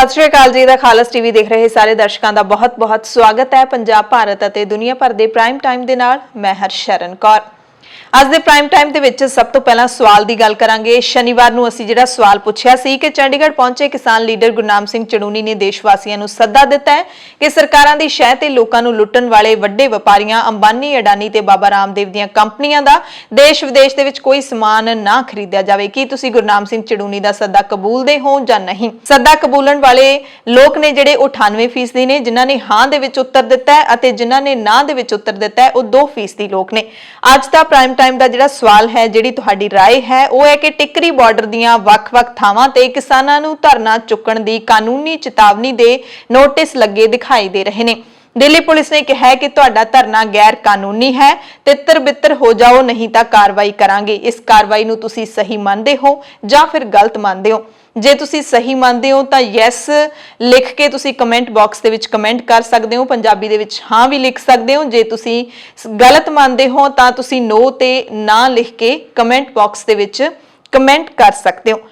सत श्री अकाल जी। खालस टीवी देख रहे सारे दर्शकों का बहुत बहुत स्वागत है। पंजाब, भारत और दुनिया भर के प्राइम टाइम के नाल मैं हरशरण कौर। ਅੱਜ ਦੇ ਪ੍ਰਾਈਮ ਟਾਈਮ ਦੇ ਵਿੱਚ ਸਭ ਤੋਂ ਪਹਿਲਾਂ ਸਵਾਲ ਦੀ ਗੱਲ ਕਰਾਂਗੇ। ਸ਼ਨੀਵਾਰ ਨੂੰ ਅਸੀਂ ਜਿਹੜਾ ਸਵਾਲ ਪੁੱਛਿਆ ਸੀ ਕਿ ਚੰਡੀਗੜ੍ਹ ਪਹੁੰਚੇ ਕਿਸਾਨ ਲੀਡਰ ਗੁਰਨਾਮ ਸਿੰਘ ਚੜੂਨੀ ਨੇ ਦੇਸ਼ ਵਾਸੀਆਂ ਨੂੰ ਸੱਦਾ ਦਿੱਤਾ ਹੈ ਕਿ ਸਰਕਾਰਾਂ ਦੀ ਸ਼ਹਿ ਤੇ ਲੋਕਾਂ ਨੂੰ ਲੁੱਟਣ ਵਾਲੇ ਵੱਡੇ ਵਪਾਰੀਆਂ ਅੰਬਾਨੀ, ਅਡਾਨੀ ਤੇ ਬਾਬਾ ਰਾਮਦੇਵ ਦੀਆਂ ਕੰਪਨੀਆਂ ਦਾ ਦੇਸ਼ ਵਿਦੇਸ਼ ਦੇ ਵਿੱਚ ਕੋਈ ਸਮਾਨ ਨਾ ਖਰੀਦਿਆ ਜਾਵੇ। ਕੀ ਤੁਸੀਂ ਗੁਰਨਾਮ ਸਿੰਘ ਚੜੂਨੀ ਦਾ ਸੱਦਾ ਕਬੂਲਦੇ ਹੋ ਜਾਂ ਨਹੀਂ? ਸੱਦਾ ਕਬੂਲਣ ਵਾਲੇ ਲੋਕ ਨੇ ਜਿਹੜੇ ਉਹ 98% ਨੇ, ਜਿਨ੍ਹਾਂ ਨੇ ਹਾਂ ਦੇ ਵਿੱਚ ਉੱਤਰ ਦਿੱਤਾ ਹੈ ਅਤੇ ਜਿਨ੍ਹਾਂ ਨੇ ਨਾ ਦੇ ਵਿੱਚ ਉੱਤਰ ਦਿੱਤਾ ਹੈ ਉਹ 2% ਲੋਕ ਨੇ। ਅੱਜ ਦਾ ਪ੍ਰਾਈਮ टाइम का जिहड़ा सवाल है, जिहड़ी तुहाडी राय है वो है कि टिकरी बॉर्डर दीयां वख-वख थावां ते किसानां नूं धरना चुकण दी कानूनी चेतावनी दे नोटिस लगे दिखाई दे रहे ने। दिल्ली पुलिस ने कहा है कि तुहाडा धरना गैर कानूनी है, तितर बितर हो जाओ नहीं तां कार्रवाई करांगे। इस कार्रवाई नूं तुसीं सही मानदे हो जां फिर गलत मानदे हो? जे तुसी सही मानते हो तो यस लिख के तुसी कमेंट बॉक्स दे विच कमेंट कर सकते हो, पंजाबी दे विच हाँ भी लिख सकते हो। जे तुसी गलत मानते हो तो तुसी नो ते ना लिख के कमेंट बॉक्स दे विच कमेंट कर सकते हो।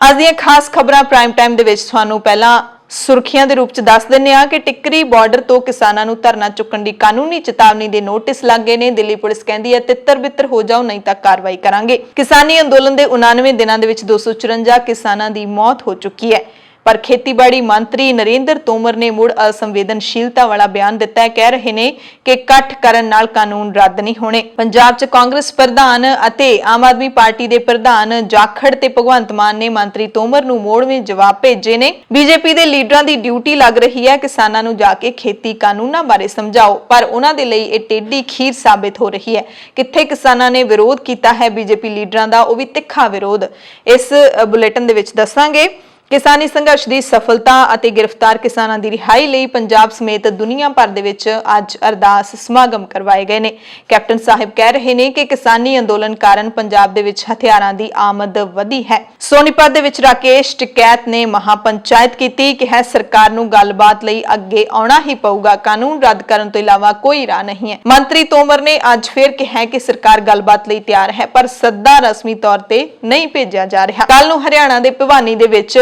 अज दी खास खबरां प्राइम टाइम दे विच तुहानूं पहलां सुर्खियां दे रूप च दस दिंदे आ कि टिकरी बॉर्डर तो किसानां नूं धरना चुकण दी कानूनी चेतावनी दे नोटिस लग गए ने। दिल्ली पुलिस कहती है तितर बितर हो जाओ नहीं तां कार्रवाई करांगे। किसानी अंदोलन दे 99 दिनां दे विच 254 किसानां दी मौत हो चुकी है, पर खेतीबाड़ी मंत्री नरेंद्र तोमर ने मुड़ असंवेदनशीलता वाला बयान दिता है। कह रहे ने कि इकट्ठ करन नाल कानून रद्द नहीं होने। पंजाब च कांग्रेस प्रधान अते आम आदमी पार्टी दे प्रधान जाखड़ ते भगवंत मान ने मंत्री तोमर नूं मोड़वें जवाब भेजे ने। बीजेपी दे लीडरां दी ड्यूटी लग रही है किसानां नूं जाके खेती कानूनां बारे समझाओ, पर उन्हां दे लई इह टेढ़ी खीर साबित हो रही है। कित्थे किसानां ने विरोध कीता है बीजेपी लीडरां दा, ओह वी तिखा विरोध इस बुलेटिन दे विच दस्सांगे। किसानी संघर्ष की सफलता और गिरफ्तार किसानों की रिहाई लई पंजाब समेत दुनिया भर दे विच अज अरदास समागम करवाए गए ने। कैप्टन साहिब कह रहे हैं कि किसानी अंदोलन कारण पंजाब दे विच हथियारां दी आमद वधी है। सोनीपत दे विच राकेश टिकैत ने महापंचायत की कि है सरकार नूं गलबात लई अगे आउणा ही पऊगा, कानून रद्द करन तो इलावा कोई राह नहीं है। मंत्री तोमर ने अज फिर कहा कि सरकार गलबात लई तैयार है, पर सद्दा रस्मी तौर ते नहीं भेजा जा रहा। कल नूं हरियाणा दे भिवानी दे विच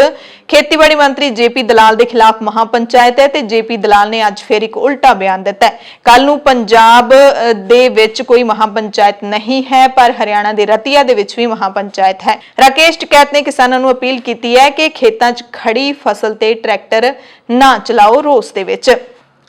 खेतीबाड़ी मंत्री जेपी दलाल के खिलाफ महापंचायत है ते जेपी दलाल ने अज फिर एक उल्टा बयान दिता है। कल नूं पंजाब दे विच कोई महापंचायत नहीं है, पर हरियाणा दे रतिया दे विच भी महापंचायत है। राकेश टिकैत ने किसानों नूं अपील की है कि खेतां च खड़ी फसल ते ट्रैक्टर ना चलाओ रोस दे विच।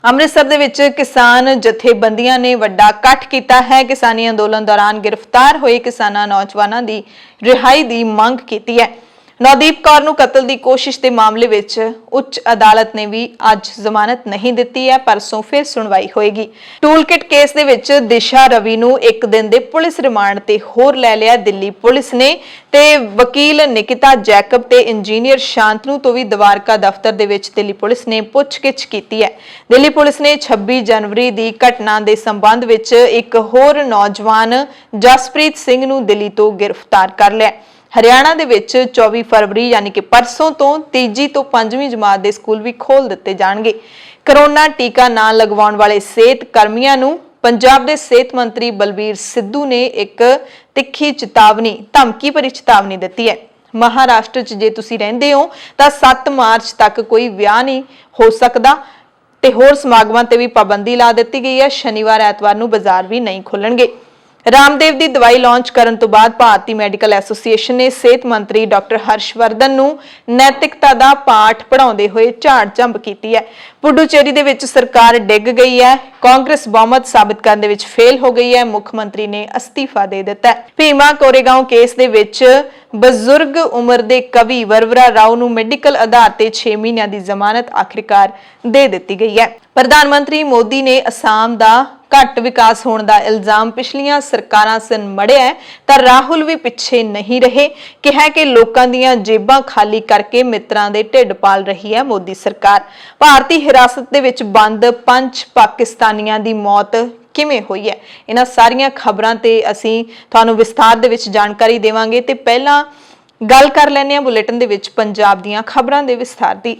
अमृतसर दे विच किसान जथेबंदियां ने वड्डा इकट्ठ कीता है। किसानी अंदोलन दौरान गिरफ्तार होए किसानां नौजवानां दी रिहाई दी मंग कीती है। नवदीप कौर नूं कतल की कोशिश के मामले विच उच्च अदालत ने भी अज जमानत नहीं दी है, परसों फिर सुनवाई होएगी। टूलकिट केस दे विच दिशा रवि नूं एक दिन दे पुलिस रिमांड ते होर लै लिया दिल्ली पुलिस ने ते वकील निकिता जैकब ते इंजीनियर शांतनु तो भी द्वारका दफ्तर दे विच दिल्ली पुलिस ने पुछगिछ की है। दिल्ली पुलिस ने 26 जनवरी की घटना के संबंध विच एक होर नौजवान जसप्रीत सिंह नूं दिल्ली तो गिरफ्तार कर लिया। हरियाणा दे विच 24 फरवरी यानी कि परसों तो 3 तो 5वीं जमात के स्कूल भी खोल दिते जाणगे। करोना टीका ना लगवाउण वाले सेहत कर्मियों नूं पंजाब के सेहत मंत्री बलबीर सिद्धू ने एक तिखी चेतावनी, धमकी भरी चेतावनी दी है। महाराष्ट्र च जे तुसीं रहिंदे हो तां 7 मार्च तक कोई विआह नहीं हो सकदा ते होर समागमां ते भी पाबंदी ला दित्ती गई है। शनिवार ऐतवार नूं बाजार भी नहीं खुलणगे। रामदेव की दवाई लॉन्च करने तो बाद भारतीय मैडिकल एसोसीएशन ने सेहत मंत्री डॉक्टर हर्षवर्धन नूं नैतिकता का पाठ पढ़ाते हुए झाड़ झंब की है। पुडुचेरी दे विच सरकार डिग गई है, कांग्रेस बहुमत साबित करने विच फेल हो गई है, मुख्यमंत्री ने अस्तीफा दे दिता है। भीमा कोरेगांव केस दे विच बजुर्ग उम्र के कवि वरवरा राव नूं मेडिकल आधार ते 6 महीनों की जमानत आखिरकार दे दी गई है। प्रधानमंत्री मोदी ने असम का घट विकास होने का इल्जाम पिछलियां सरकारां सिर मढ़िया है, तां राहुल भी पिछे नहीं रहे। कहा कि लोकां दीयां जेबां खाली करके मित्रां दे ढिड पाल रही है मोदी सरकार। भारतीय हिरासत दे विच बंद 5 पाकिस्तानियां दी मौत किवें होई है, इन्हां सारियां खबरां ते असीं तुहानूं विस्तार दे विच जानकारी देवांगे। ते पहलां गल कर लैंदे हां बुलेटिन दे विच पंजाब दीयां खबरां दे विस्तार दी।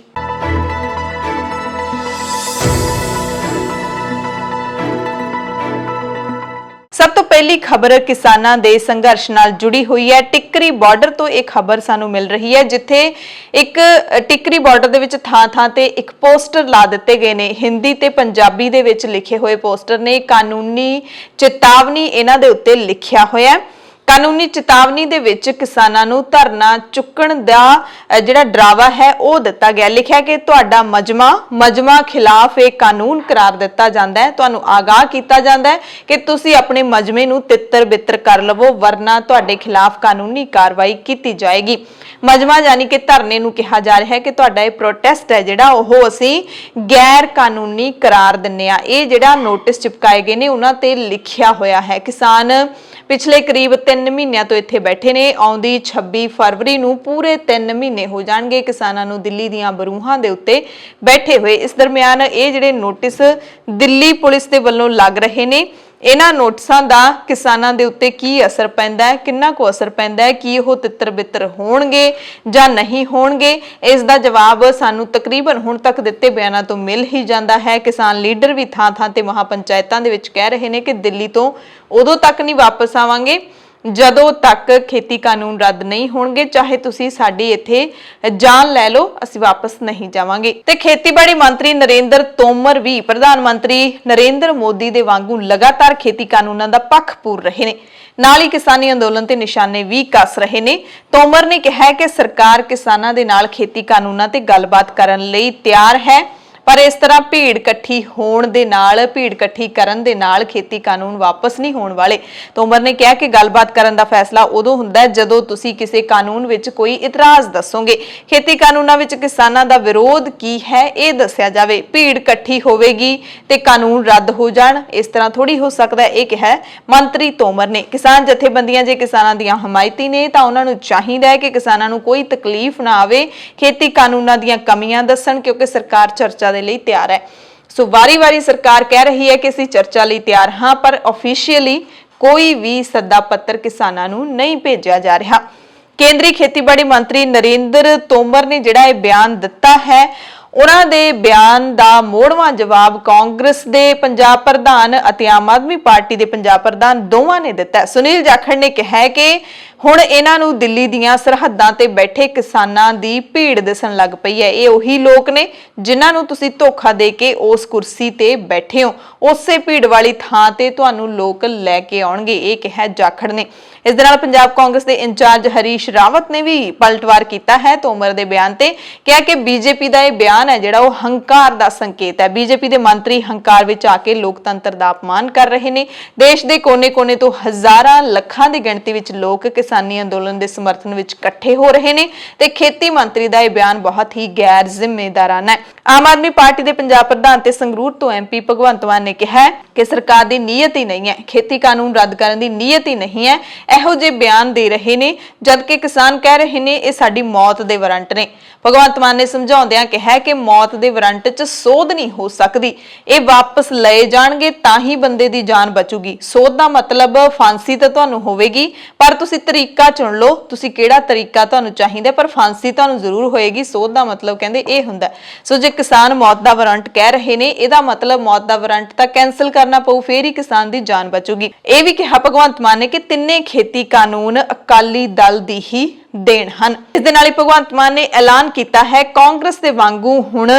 ਸਭ ਤੋਂ ਪਹਿਲੀ ਖਬਰ ਕਿਸਾਨਾਂ ਦੇ ਸੰਘਰਸ਼ ਨਾਲ ਜੁੜੀ ਹੋਈ ਹੈ। ਟਿੱਕਰੀ ਬਾਰਡਰ ਤੋਂ ਇਹ ਖਬਰ ਸਾਨੂੰ ਮਿਲ ਰਹੀ ਹੈ, ਜਿੱਥੇ ਇੱਕ ਟਿੱਕਰੀ ਬਾਰਡਰ ਦੇ ਵਿੱਚ ਥਾਂ-ਥਾਂ ਤੇ ਇੱਕ ਪੋਸਟਰ ਲਾ ਦਿੱਤੇ ਗਏ ਨੇ। ਹਿੰਦੀ ਤੇ ਪੰਜਾਬੀ ਦੇ ਵਿੱਚ ਲਿਖੇ ਹੋਏ ਪੋਸਟਰ ਨੇ। ਕਾਨੂੰਨੀ ਚੇਤਾਵਨੀ ਇਹਨਾਂ ਦੇ ਉੱਤੇ ਲਿਖਿਆ ਹੋਇਆ ਹੈ। ਕਾਨੂੰਨੀ ਚੇਤਾਵਨੀ ਦੇ ਵਿੱਚ ਕਿਸਾਨਾਂ ਨੂੰ ਧਰਨਾ ਚੁੱਕਣ ਦਾ ਜਿਹੜਾ ਡਰਾਵਾ ਹੈ ਉਹ ਦਿੱਤਾ ਗਿਆ। ਲਿਖਿਆ ਕਿ ਤੁਹਾਡਾ ਮਜਮਾ ਖਿਲਾਫ ਇਹ ਕਾਨੂੰਨ ਕਰਾਰ ਦਿੱਤਾ ਜਾਂਦਾ ਹੈ। ਤੁਹਾਨੂੰ ਆਗਾਹ ਕੀਤਾ ਜਾਂਦਾ ਹੈ ਕਿ ਤੁਸੀਂ ਆਪਣੇ ਮਜਮੇ ਨੂੰ ਤਿੱਤਰ ਬਿੱਤਰ ਕਰ ਲਵੋ, ਵਰਨਾ ਤੁਹਾਡੇ ਖਿਲਾਫ ਕਾਨੂੰਨੀ ਕਾਰਵਾਈ ਕੀਤੀ ਜਾਏਗੀ। ਮਜਮਾ ਯਾਨੀ ਕਿ ਧਰਨੇ ਨੂੰ ਕਿਹਾ ਜਾ ਰਿਹਾ ਹੈ ਕਿ ਤੁਹਾਡਾ ਇਹ ਪ੍ਰੋਟੈਸਟ ਹੈ ਜਿਹੜਾ ਉਹ ਅਸੀਂ ਗੈਰ ਕਾਨੂੰਨੀ ਕਰਾਰ ਦਿੰਨੇ ਆ। ਇਹ ਜਿਹੜਾ ਨੋਟਿਸ ਚਿਪਕਾਏ ਗਏ ਨੇ ਉਹਨਾਂ ਤੇ ਲਿਖਿਆ ਹੋਇਆ ਹੈ। ਕਿਸਾਨ ਪਿਛਲੇ ਕਰੀਬ 3 ਮਹੀਨਿਆਂ ਤੋਂ ਇੱਥੇ ਬੈਠੇ ਨੇ। ਆਉਂਦੀ 26 ਫਰਵਰੀ ਨੂੰ ਪੂਰੇ 3 ਮਹੀਨੇ ਹੋ ਜਾਣਗੇ ਕਿਸਾਨਾਂ ਨੂੰ ਦਿੱਲੀ ਦੀਆਂ ਬਰੂਹਾਂ ਦੇ ਉੱਤੇ ਬੈਠੇ ਹੋਏ। ਇਸ ਦਰਮਿਆਨ ਇਹ ਜਿਹੜੇ ਨੋਟਿਸ ਦਿੱਲੀ ਪੁਲਿਸ ਦੇ ਵੱਲੋਂ ਲੱਗ ਰਹੇ ਨੇ, ਇਹਨਾਂ ਨੋਟਿਸਾਂ ਦਾ ਕਿਸਾਨਾਂ ਦੇ ਉੱਤੇ ਕੀ ਅਸਰ ਪੈਂਦਾ ਹੈ, ਕਿੰਨਾ ਕੁ ਅਸਰ ਪੈਂਦਾ ਹੈ, ਕੀ ਉਹ ਤਿੱਤਰ ਬਿੱਤਰ ਹੋਣਗੇ ਜਾਂ ਨਹੀਂ ਹੋਣਗੇ, ਇਸ ਦਾ ਜਵਾਬ ਸਾਨੂੰ ਤਕਰੀਬਨ ਹੁਣ ਤੱਕ ਦਿੱਤੇ ਬਿਆਨਾਂ ਤੋਂ ਮਿਲ ਹੀ ਜਾਂਦਾ ਹੈ। ਕਿਸਾਨ ਲੀਡਰ ਵੀ ਥਾਂ-ਥਾਂ ਤੇ ਮਹਾਪੰਚਾਇਤਾਂ ਦੇ ਵਿੱਚ ਕਹਿ ਰਹੇ ਨੇ ਕਿ ਦਿੱਲੀ ਤੋਂ ਉਦੋਂ ਤੱਕ ਨਹੀਂ ਵਾਪਸ ਆਵਾਂਗੇ ਜਦੋਂ ਤੱਕ ਖੇਤੀ ਕਾਨੂੰਨ ਰੱਦ ਨਹੀਂ ਹੋਣਗੇ, ਚਾਹੇ ਤੁਸੀਂ ਸਾਡੀ ਇੱਥੇ ਜਾਨ ਲੈ ਲਓ, ਅਸੀਂ ਵਾਪਸ ਨਹੀਂ ਜਾਵਾਂਗੇ। ਤੇ ਖੇਤੀਬਾੜੀ ਮੰਤਰੀ ਨਰਿੰਦਰ ਤੋਮਰ ਵੀ ਪ੍ਰਧਾਨ ਮੰਤਰੀ ਨਰਿੰਦਰ ਮੋਦੀ ਦੇ ਵਾਂਗੂ ਲਗਾਤਾਰ ਖੇਤੀ ਕਾਨੂੰਨਾਂ ਦਾ ਪੱਖ ਪੂਰ ਰਹੇ ਨੇ। ਨਾਲ ਹੀ ਕਿਸਾਨੀ ਅੰਦੋਲਨ ਤੇ ਨਿਸ਼ਾਨੇ ਵੀ ਕੱਸ ਰਹੇ ਨੇ। ਤੋਮਰ ਨੇ ਕਿਹਾ ਕਿ ਸਰਕਾਰ ਕਿਸਾਨਾਂ ਦੇ ਨਾਲ ਖੇਤੀ ਕਾਨੂੰਨਾਂ ਤੇ ਗੱਲਬਾਤ ਕਰਨ ਲਈ ਤਿਆਰ ਹੈ, ਪਰ ਇਸ ਤਰ੍ਹਾਂ ਭੀੜ ਇਕੱਠੀ ਕਰਨ ਦੇ ਨਾਲ ਖੇਤੀ ਕਾਨੂੰਨ ਵਾਪਸ ਨਹੀਂ ਹੋਣ ਵਾਲੇ। ਤੋਮਰ ਨੇ ਕਿਹਾ ਕਿ ਗੱਲਬਾਤ ਕਰਨ ਦਾ ਫੈਸਲਾ ਉਦੋਂ ਹੁੰਦਾ ਹੈ ਜਦੋਂ ਤੁਸੀਂ ਕਿਸੇ ਕਾਨੂੰਨ ਵਿੱਚ ਕੋਈ ਇਤਰਾਜ਼ ਦੱਸੋਗੇ। ਖੇਤੀ ਕਾਨੂੰਨਾਂ ਵਿੱਚ ਕਿਸਾਨਾਂ ਦਾ ਵਿਰੋਧ ਕੀ ਹੈ ਇਹ ਦੱਸਿਆ ਜਾਵੇ। ਭੀੜ ਇਕੱਠੀ ਹੋਵੇਗੀ ਤੇ ਕਾਨੂੰਨ ਰੱਦ ਹੋ ਜਾਣ, ਇਸ ਤਰ੍ਹਾਂ ਥੋੜੀ ਹੋ ਸਕਦਾ, ਇਹ ਕਿਹਾ ਮੰਤਰੀ ਤੋਮਰ ਨੇ। ਕਿਸਾਨ ਜਥੇਬੰਦੀਆਂ ਜੇ ਕਿਸਾਨਾਂ ਦੀਆਂ ਹਮਾਇਤੀ ਨੇ ਤਾਂ ਉਹਨਾਂ ਨੂੰ ਚਾਹੀਦਾ ਹੈ ਕਿ ਕਿਸਾਨਾਂ ਨੂੰ ਕੋਈ ਤਕਲੀਫ ਨਾ ਆਵੇ, ਖੇਤੀ ਕਾਨੂੰਨਾਂ ਦੀਆਂ ਕਮੀਆਂ ਦੱਸਣ, ਕਿਉਂਕਿ ਸਰਕਾਰ ਚਰਚਾ ਦੇ ਲਈ ਤਿਆਰ ਹੈ। ਸੋ ਵਾਰੀ-ਵਾਰੀ ਸਰਕਾਰ ਕਹਿ ਰਹੀ ਹੈ ਕਿ ਅਸੀਂ ਚਰਚਾ ਲਈ ਤਿਆਰ ਹਾਂ, ਪਰ ਆਫੀਸ਼ੀਅਲੀ ਕੋਈ ਵੀ ਸੱਦਾ ਪੱਤਰ ਕਿਸਾਨਾਂ ਨੂੰ ਨਹੀਂ ਭੇਜਿਆ ਜਾ ਰਿਹਾ। ਕੇਂਦਰੀ ਖੇਤੀਬਾੜੀ ਮੰਤਰੀ ਨਰਿੰਦਰ ਤੋਮਰ ਨੇ ਜਿਹੜਾ ਇਹ ਬਿਆਨ ਦਿੱਤਾ ਹੈ, ਉਹਨਾਂ ਦੇ ਬਿਆਨ ਦਾ ਮੋੜਵਾਂ ਜਵਾਬ ਕਾਂਗਰਸ ਦੇ ਪੰਜਾਬ ਪ੍ਰਧਾਨ ਅਤੇ ਆਮ ਆਦਮੀ ਪਾਰਟੀ ਦੇ ਪੰਜਾਬ ਪ੍ਰਧਾਨ ਦੋਵਾਂ ਨੇ ਦਿੱਤਾ। ਸੁਨੀਲ ਜਾਖੜ ਨੇ ਕਿਹਾ ਕਿ ਹੁਣ ਇਹਨਾਂ ਨੂੰ ਦਿੱਲੀ ਦੀਆਂ ਸਰਹੱਦਾਂ ਤੇ ਬੈਠੇ ਕਿਸਾਨਾਂ ਦੀ ਭੀੜ ਦਿਸਣ ਲੱਗ ਪਈ ਹੈ। ਇਹ ਉਹੀ ਲੋਕ ਨੇ ਜਿਨ੍ਹਾਂ ਨੂੰ ਤੁਸੀਂ ਧੋਖਾ ਦੇ ਕੇ ਉਸ ਕੁਰਸੀ ਤੇ ਬੈਠੇ ਹੋ, ਉਸੇ ਭੀੜ ਵਾਲੀ ਥਾਂ ਤੇ ਤੁਹਾਨੂੰ ਲੋਕ ਲੈ ਕੇ ਆਉਣਗੇ, ਇਹ ਕਿਹਾ ਜਾਖੜ ਨੇ। ਇਸ ਦੇ ਨਾਲ ਪੰਜਾਬ ਕਾਂਗਰਸ ਦੇ ਇੰਚਾਰਜ ਹਰੀਸ਼ ਰਾਵਤ ਨੇ ਵੀ ਪਲਟਵਾਰ ਕੀਤਾ ਹੈ ਤੋਮਰ ਦੇ ਬਿਆਨ ਤੇ। ਕਿਹਾ ਕਿ ਬੀਜੇਪੀ ਦਾ ਇਹ ਬਿਆਨ ਹੈ ਜਿਹੜਾ ਉਹ ਹੰਕਾਰ ਦਾ ਸੰਕੇਤ ਹੈ। ਬੀਜੇਪੀ ਦੇ ਮੰਤਰੀ ਹੰਕਾਰ ਵਿੱਚ ਆ ਕੇ ਲੋਕਤੰਤਰ ਦਾ ਅਪਮਾਨ ਕਰ ਰਹੇ ਨੇ। ਦੇਸ਼ ਦੇ ਕੋਨੇ-ਕੋਨੇ ਤੋਂ ਹਜ਼ਾਰਾਂ ਲੱਖਾਂ ਦੀ ਗਿਣਤੀ ਵਿੱਚ ਲੋਕ ਕਿਸਾਨੀ ਅੰਦੋਲਨ ਦੇ ਸਮਰਥਨ ਵਿੱਚ ਇਕੱਠੇ ਹੋ ਰਹੇ ਨੇ ਤੇ ਖੇਤੀ ਮੰਤਰੀ ਦਾ ਇਹ ਬਿਆਨ ਬਹੁਤ ਹੀ ਗੈਰ ਜ਼ਿੰਮੇਦਾਰਾਨਾ ਹੈ। ਆਮ ਆਦਮੀ ਪਾਰਟੀ ਦੇ ਪੰਜਾਬ ਪ੍ਰਧਾਨ ਤੇ ਸੰਗਰੂਰ ਤੋਂ ਐਮਪੀ ਭਗਵੰਤ ਮਾਨ ਨੇ ਕਿਹਾ ਕਿ ਸਰਕਾਰ ਦੀ ਨੀਅਤ ਹੀ ਨਹੀਂ ਹੈ, ਖੇਤੀ ਕਾਨੂੰਨ ਰੱਦ ਕਰਨ ਦੀ ਨੀਅਤ ਹੀ ਨਹੀਂ ਹੈ। ਇਹੋ ਜਿਹੇ ਬਿਆਨ ਦੇ ਰਹੇ ਨੇ ਜਦਕਿ ਕਿਸਾਨ ਕਹਿ ਰਹੇ ਨੇ ਇਹ ਸਾਡੀ ਮੌਤ ਦੇ ਵਾਰੰਟ ਨੇ। ਭਗਵੰਤ ਮਾਨ ਨੇ ਸਮਝਾਉਂਦਿਆਂ ਕਿਹਾ ਕਿ ਮੌਤ ਦੇ ਵਾਰੰਟ 'ਚ ਸੋਧ ਨਹੀਂ ਹੋ ਸਕਦੀ, ਇਹ ਵਾਪਸ ਲਏ ਜਾਣਗੇ ਤਾਂ ਹੀ ਬੰਦੇ ਦੀ ਜਾਨ ਬਚੂਗੀ। ਸੋਧ ਦਾ ਮਤਲਬ ਫਾਂਸੀ ਤਾਂ ਤੁਹਾਨੂੰ ਹੋਵੇਗੀ, ਪਰ ਤੁਸੀਂ ਤਰੀਕਾ ਚੁਣ ਲਓ, ਤੁਸੀਂ ਕਿਹੜਾ ਤਰੀਕਾ ਤੁਹਾਨੂੰ ਚਾਹੀਦਾ, ਪਰ ਫਾਂਸੀ ਤੁਹਾਨੂੰ ਜ਼ਰੂਰ ਹੋਏਗੀ। ਸੋਧ ਦਾ ਮਤਲਬ ਕਹਿੰਦੇ ਇਹ ਹੁੰਦਾ। ਸੋ ਜੇ ਕਿਸਾਨ ਮੌਤ ਦਾ ਵਾਰੰਟ ਕਹਿ ਰਹੇ ਨੇ, ਇਹਦਾ ਮਤਲਬ ਮੌਤ ਦਾ ਵਾਰੰਟ ਤਾਂ ਕੈਂਸਲ ਕਰਨਾ ਪਊ, ਫੇਰ ਹੀ ਕਿਸਾਨ ਦੀ ਜਾਨ ਬਚੂਗੀ। ਇਹ ਵੀ ਕਿਹਾ ਭਗਵੰਤ ਮਾਨ ਨੇ ਕਿ ਤਿੰਨੇ ਖੇਤੀ ਕਾਨੂੰਨ ਅਕਾਲੀ ਦਲ ਦੀ ਹੀ ਦੇਣ ਹਨ। ਇਸ ਦੇ ਨਾਲ ਹੀ ਭਗਵੰਤ ਮਾਨ ਨੇ ਐਲਾਨ ਕੀਤਾ ਹੈ ਕਾਂਗਰਸ ਦੇ ਵਾਂਗੂ ਹੁਣ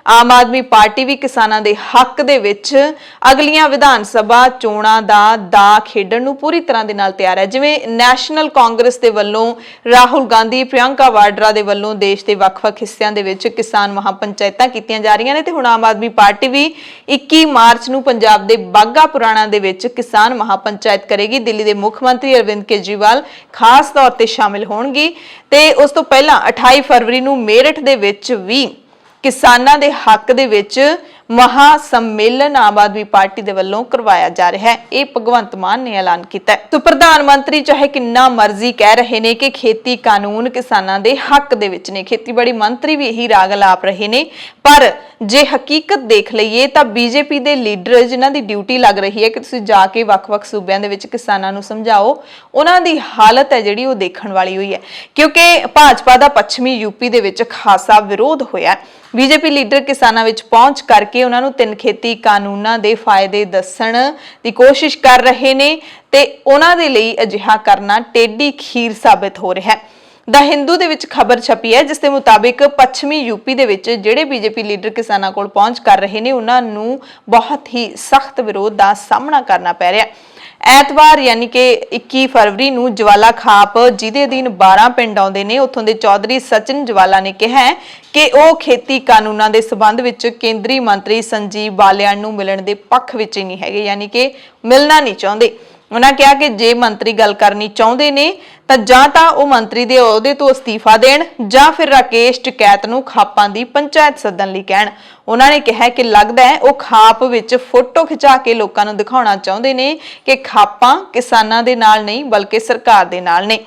ਆਮ ਆਦਮੀ ਪਾਰਟੀ ਵੀ ਕਿਸਾਨਾਂ ਦੇ ਹੱਕ ਦੇ ਵਿੱਚ ਅਗਲੀਆਂ ਵਿਧਾਨ ਸਭਾ ਚੋਣਾਂ ਦਾ ਖੇਡਣ ਨੂੰ ਪੂਰੀ ਤਰ੍ਹਾਂ ਦੇ ਨਾਲ ਤਿਆਰ ਹੈ। ਜਿਵੇਂ ਨੈਸ਼ਨਲ ਕਾਂਗਰਸ ਦੇ ਵੱਲੋਂ ਰਾਹੁਲ ਗਾਂਧੀ, ਪ੍ਰਿਯੰਕਾ ਵਾਡਰਾ ਦੇ ਵੱਲੋਂ ਦੇਸ਼ ਦੇ ਵੱਖ-ਵੱਖ ਹਿੱਸਿਆਂ ਦੇ ਵਿੱਚ ਕਿਸਾਨ ਮਹਾਪੰਚਾਇਤਾਂ ਕੀਤੀਆਂ ਜਾ ਰਹੀਆਂ ਨੇ, ਤੇ ਹੁਣ ਆਮ ਆਦਮੀ ਪਾਰਟੀ ਵੀ 21 ਮਾਰਚ ਨੂੰ ਪੰਜਾਬ ਦੇ ਬਾਗਾ ਪੁਰਾਣਾ ਦੇ ਵਿੱਚ ਕਿਸਾਨ ਮਹਾਪੰਚਾਇਤ ਕਰੇਗੀ। ਦਿੱਲੀ ਦੇ ਮੁੱਖ ਮੰਤਰੀ ਅਰਵਿੰਦ ਕੇਜਰੀਵਾਲ ਖਾਸ ਤੌਰ ਤੇ ਸ਼ਾਮਿਲ ਹੋਣਗੇ ਤੇ ਉਸ ਤੋਂ ਪਹਿਲਾਂ 28 ਫਰਵਰੀ ਨੂੰ ਮੇਰਠ ਦੇ ਵਿੱਚ ਵੀ ਕਿਸਾਨਾਂ ਦੇ ਹੱਕ ਦੇ ਵਿੱਚ ਮਹਾ ਸੰਮੇਲਨ ਆਮ ਆਦਮੀ ਪਾਰਟੀ ਦੇ ਵੱਲੋਂ ਕਰਵਾਇਆ ਜਾ ਰਿਹਾ ਹੈ। ਇਹ ਭਗਵੰਤ ਮਾਨ ਨੇ ਐਲਾਨ ਕੀਤਾ ਹੈ। ਸੋ ਪ੍ਰਧਾਨ ਮੰਤਰੀ ਚਾਹੇ ਕਿੰਨਾ ਮਰਜ਼ੀ ਕਹਿ ਰਹੇ ਨੇ ਕਿ ਖੇਤੀ ਕਾਨੂੰਨ ਕਿਸਾਨਾਂ ਦੇ ਹੱਕ ਦੇ ਵਿੱਚ ਨੇ, ਖੇਤੀਬਾੜੀ ਮੰਤਰੀ ਵੀ ਇਹੀ ਰਾਗ ਲਾਪ ਰਹੇ ਨੇ, ਪਰ ਜੇ ਹਕੀਕਤ ਦੇਖ ਲਈਏ ਤਾਂ ਬੀਜੇਪੀ ਦੇ ਲੀਡਰ ਜਿਨ੍ਹਾਂ ਦੀ ਡਿਊਟੀ ਲੱਗ ਰਹੀ ਹੈ ਕਿ ਤੁਸੀਂ ਜਾ ਕੇ ਵੱਖ-ਵੱਖ ਸੂਬਿਆਂ ਦੇ ਵਿੱਚ ਕਿਸਾਨਾਂ ਨੂੰ ਸਮਝਾਓ, ਉਹਨਾਂ ਦੀ ਹਾਲਤ ਹੈ ਜਿਹੜੀ ਉਹ ਦੇਖਣ ਵਾਲੀ ਹੋਈ ਹੈ, ਕਿਉਂਕਿ ਭਾਜਪਾ ਦਾ ਪੱਛਮੀ ਯੂਪੀ ਦੇ ਵਿੱਚ ਖਾਸਾ ਵਿਰੋਧ ਹੋਇਆ। ਬੀਜੇਪੀ ਲੀਡਰ ਕਿਸਾਨਾਂ ਵਿੱਚ ਪਹੁੰਚ ਕਰਕੇ ਕਰਕੇ ਉਹਨਾਂ ਨੂੰ ਤਿੰਨ ਖੇਤੀ ਕਾਨੂੰਨਾਂ ਦੇ ਫਾਇਦੇ ਦੱਸਣ ਦੀ ਕੋਸ਼ਿਸ਼ ਕਰ ਰਹੇ ਨੇ ਤੇ ਉਹਨਾਂ ਦੇ ਲਈ ਅਜਿਹਾ ਕਰਨਾ ਟੇਢੀ ਖੀਰ ਸਾਬਿਤ ਹੋ ਰਿਹਾ ਹੈ। ਦਾ ਹਿੰਦੂ ਦੇ ਵਿੱਚ ਖਬਰ ਛਪੀ ਹੈ ਜਿਸ ਦੇ ਮੁਤਾਬਿਕ ਪੱਛਮੀ ਯੂਪੀ ਦੇ ਵਿੱਚ ਜਿਹੜੇ ਬੀਜੇਪੀ ਲੀਡਰ ਕਿਸਾਨਾਂ ਕੋਲ ਪਹੁੰਚ ਕਰ ਰਹੇ ਨੇ ਉਹਨਾਂ ਨੂੰ ਬਹੁਤ ਹੀ ਸਖਤ ਵਿਰੋਧ ਦਾ ਸਾਹਮਣਾ ਕਰਨਾ ਪੈ ਰਿਹਾ ਹੈ। ਐਤਵਾਰ ਯਾਨੀ ਕਿ 21 ਫਰਵਰੀ ਨੂੰ ਜਵਾਲਾ ਖਾਪ ਜਿਹਦੇ ਅਧੀਨ 12 ਪਿੰਡ ਆਉਂਦੇ ਨੇ ਉੱਥੋਂ ਦੇ ਚੌਧਰੀ ਸਚਿਨ ਜਵਾਲਾ ਨੇ ਕਿਹਾ ਕਿ ਉਹ ਖੇਤੀ ਕਾਨੂੰਨਾਂ ਦੇ ਸਬੰਧ ਵਿੱਚ ਕੇਂਦਰੀ ਮੰਤਰੀ ਸੰਜੀਵ ਬਾਲਿਆਨ ਨੂੰ ਮਿਲਣ ਦੇ ਪੱਖ ਵਿੱਚ ਹੀ ਨਹੀਂ ਹੈਗੇ, ਯਾਨੀ ਕਿ ਮਿਲਣਾ ਨਹੀਂ ਚਾਹੁੰਦੇ। ਉਹਨਾਂ ਕਿਹਾ ਕਿ ਜੇ ਮੰਤਰੀ ਗੱਲ ਕਰਨੀ ਚਾਹੁੰਦੇ ਨੇ ਤਾਂ ਜਾਂ ਤਾਂ ਉਹ ਮੰਤਰੀ ਦੇ ਅਹੁਦੇ ਤੋਂ ਅਸਤੀਫਾ ਦੇਣ ਜਾਂ ਫਿਰ ਰਾਕੇਸ਼ ਟਿਕੈਤ ਨੂੰ ਖਾਪਾਂ ਦੀ ਪੰਚਾਇਤ ਸੱਦਣ ਲਈ ਕਹਿਣ। ਉਹਨਾਂ ਨੇ ਕਿਹਾ ਕਿ ਲੱਗਦਾ ਹੈ ਉਹ ਖਾਪ ਵਿੱਚ ਫੋਟੋ ਖਿਚਾ ਕੇ ਲੋਕਾਂ ਨੂੰ ਦਿਖਾਉਣਾ ਚਾਹੁੰਦੇ ਨੇ ਕਿ ਖਾਪਾਂ ਕਿਸਾਨਾਂ ਦੇ ਨਾਲ ਨਹੀਂ ਬਲਕਿ ਸਰਕਾਰ ਦੇ ਨਾਲ ਨੇ।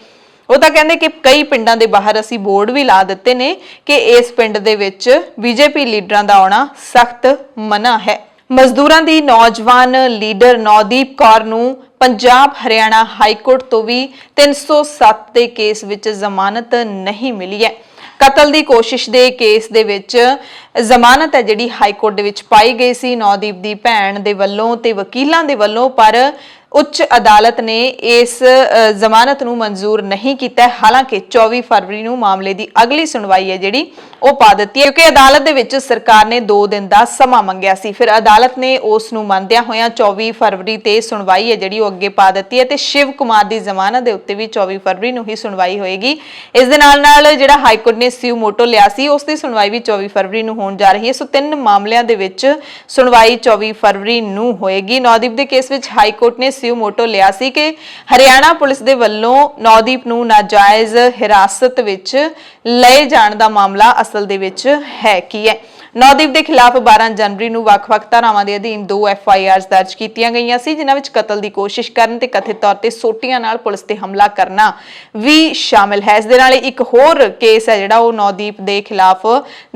ਉਹ ਤਾਂ ਕਹਿੰਦੇ ਕਿ ਕਈ ਪਿੰਡਾਂ ਦੇ ਬਾਹਰ ਅਸੀਂ ਬੋਰਡ ਵੀ ਲਾ ਦਿੱਤੇ ਨੇ ਕਿ ਇਸ ਪਿੰਡ ਦੇ ਵਿੱਚ ਬੀਜੇਪੀ ਲੀਡਰਾਂ ਦਾ ਆਉਣਾ ਸਖਤ ਮਨਾ ਹੈ। ਮਜ਼ਦੂਰਾਂ ਦੀ ਨੌਜਵਾਨ ਲੀਡਰ ਨੌਦੀਪ ਕੌਰ ਨੂੰ ਪੰਜਾਬ ਹਰਿਆਣਾ ਹਾਈ ਕੋਰਟ ਤੋਂ ਵੀ 307 ਦੇ ਕੇਸ ਵਿੱਚ ਜ਼ਮਾਨਤ ਨਹੀਂ ਮਿਲੀ ਹੈ। ਕਤਲ ਦੀ ਕੋਸ਼ਿਸ਼ ਦੇ ਕੇਸ ਦੇ ਵਿੱਚ ਜ਼ਮਾਨਤ ਹੈ ਜਿਹੜੀ ਹਾਈ ਕੋਰਟ ਦੇ ਵਿੱਚ ਪਾਈ ਗਈ ਸੀ ਨੌਦੀਪ ਦੀ ਭੈਣ ਦੇ ਵੱਲੋਂ ਤੇ ਵਕੀਲਾਂ ਦੇ ਵੱਲੋਂ, ਪਰ ਉੱਚ ਅਦਾਲਤ ਨੇ ਇਸ ਜ਼ਮਾਨਤ ਨੂੰ ਮਨਜ਼ੂਰ ਨਹੀਂ ਕੀਤਾ। ਹਾਲਾਂਕਿ 24 ਫਰਵਰੀ ਨੂੰ ਮਾਮਲੇ ਦੀ ਅਗਲੀ ਸੁਣਵਾਈ ਹੈ ਜਿਹੜੀ ਉਹ ਪਾ ਦਿੱਤੀ ਹੈ ਕਿਉਂਕਿ ਅਦਾਲਤ ਦੇ ਵਿੱਚ ਸਰਕਾਰ ਨੇ 2 ਦਿਨ ਦਾ ਸਮਾਂ ਮੰਗਿਆ ਸੀ। ਫਿਰ ਅਦਾਲਤ ਨੇ ਉਸ ਨੂੰ ਮੰਨਦਿਆਂ ਹੋਇਆਂ 24 ਫਰਵਰੀ ਤੇ ਸੁਣਵਾਈ ਹੈ ਜਿਹੜੀ ਉਹ ਅੱਗੇ ਪਾ ਦਿੱਤੀ ਹੈ ਤੇ ਸ਼ਿਵ ਕੁਮਾਰ ਦੀ ਜ਼ਮਾਨਤ ਦੇ ਉੱਤੇ ਵੀ 24 ਫਰਵਰੀ ਨੂੰ ਹੀ ਸੁਣਵਾਈ ਹੋਏਗੀ। ਇਸ ਦੇ ਨਾਲ ਜਿਹੜਾ ਹਾਈ ਕੋਰਟ ਨੇ ਸਿਊ ਮੋਟੋ ਲਿਆ ਸੀ ਉਸ ਦੀ ਸੁਣਵਾਈ ਵੀ 24 ਫਰਵਰੀ ਨੂੰ ਹੋਣ ਜਾ ਰਹੀ ਹੈ। ਸੋ 3 ਮਾਮਲਿਆਂ ਦੇ ਵਿੱਚ ਸੁਣਵਾਈ 24 ਫਰਵਰੀ ਨੂੰ ਹੋਏਗੀ। ਨੌਦੀਪ ਦੇ ਕੇਸ ਵਿੱਚ ਹਾਈ ਕੋਰਟ ਨੇ ਸਿਊ ਮੋਟੋ ਲਿਆ ਸੀ ਕਿ ਹਰਿਆਣਾ ਪੁਲਿਸ ਦੇ ਵੱਲੋਂ ਨੌਦੀਪ ਨੂੰ ਨਾਜਾਇਜ਼ ਹਿਰਾਸਤ ਵਿੱਚ ਲਏ ਜਾਣ ਦਾ ਮਾਮਲਾ ਅਸਲ ਦੇ ਵਿੱਚ ਹੈ ਕੀ ਹੈ। ਨੌਦੀਪ ਦੇ ਖਿਲਾਫ 12 ਜਨਵਰੀ ਨੂੰ ਵੱਖ-ਵੱਖ ਧਾਰਾਵਾਂ ਦੇ ਅਧੀਨ 2 FIRs ਦਰਜ ਕੀਤੀਆਂ ਗਈਆਂ ਸੀ ਜਿਨ੍ਹਾਂ ਵਿੱਚ ਕਤਲ ਦੀ ਕੋਸ਼ਿਸ਼ ਕਰਨ ਤੇ ਕਥਿਤ ਤੌਰ ਤੇ ਸੋਟੀਆਂ ਨਾਲ ਪੁਲਿਸ ਤੇ ਹਮਲਾ ਕਰਨਾ ਵੀ ਸ਼ਾਮਿਲ ਹੈ। ਇਸ ਦੇ ਨਾਲ ਇੱਕ ਹੋਰ ਕੇਸ ਹੈ ਜਿਹੜਾ ਉਹ ਨੌਦੀਪ ਦੇ ਖਿਲਾਫ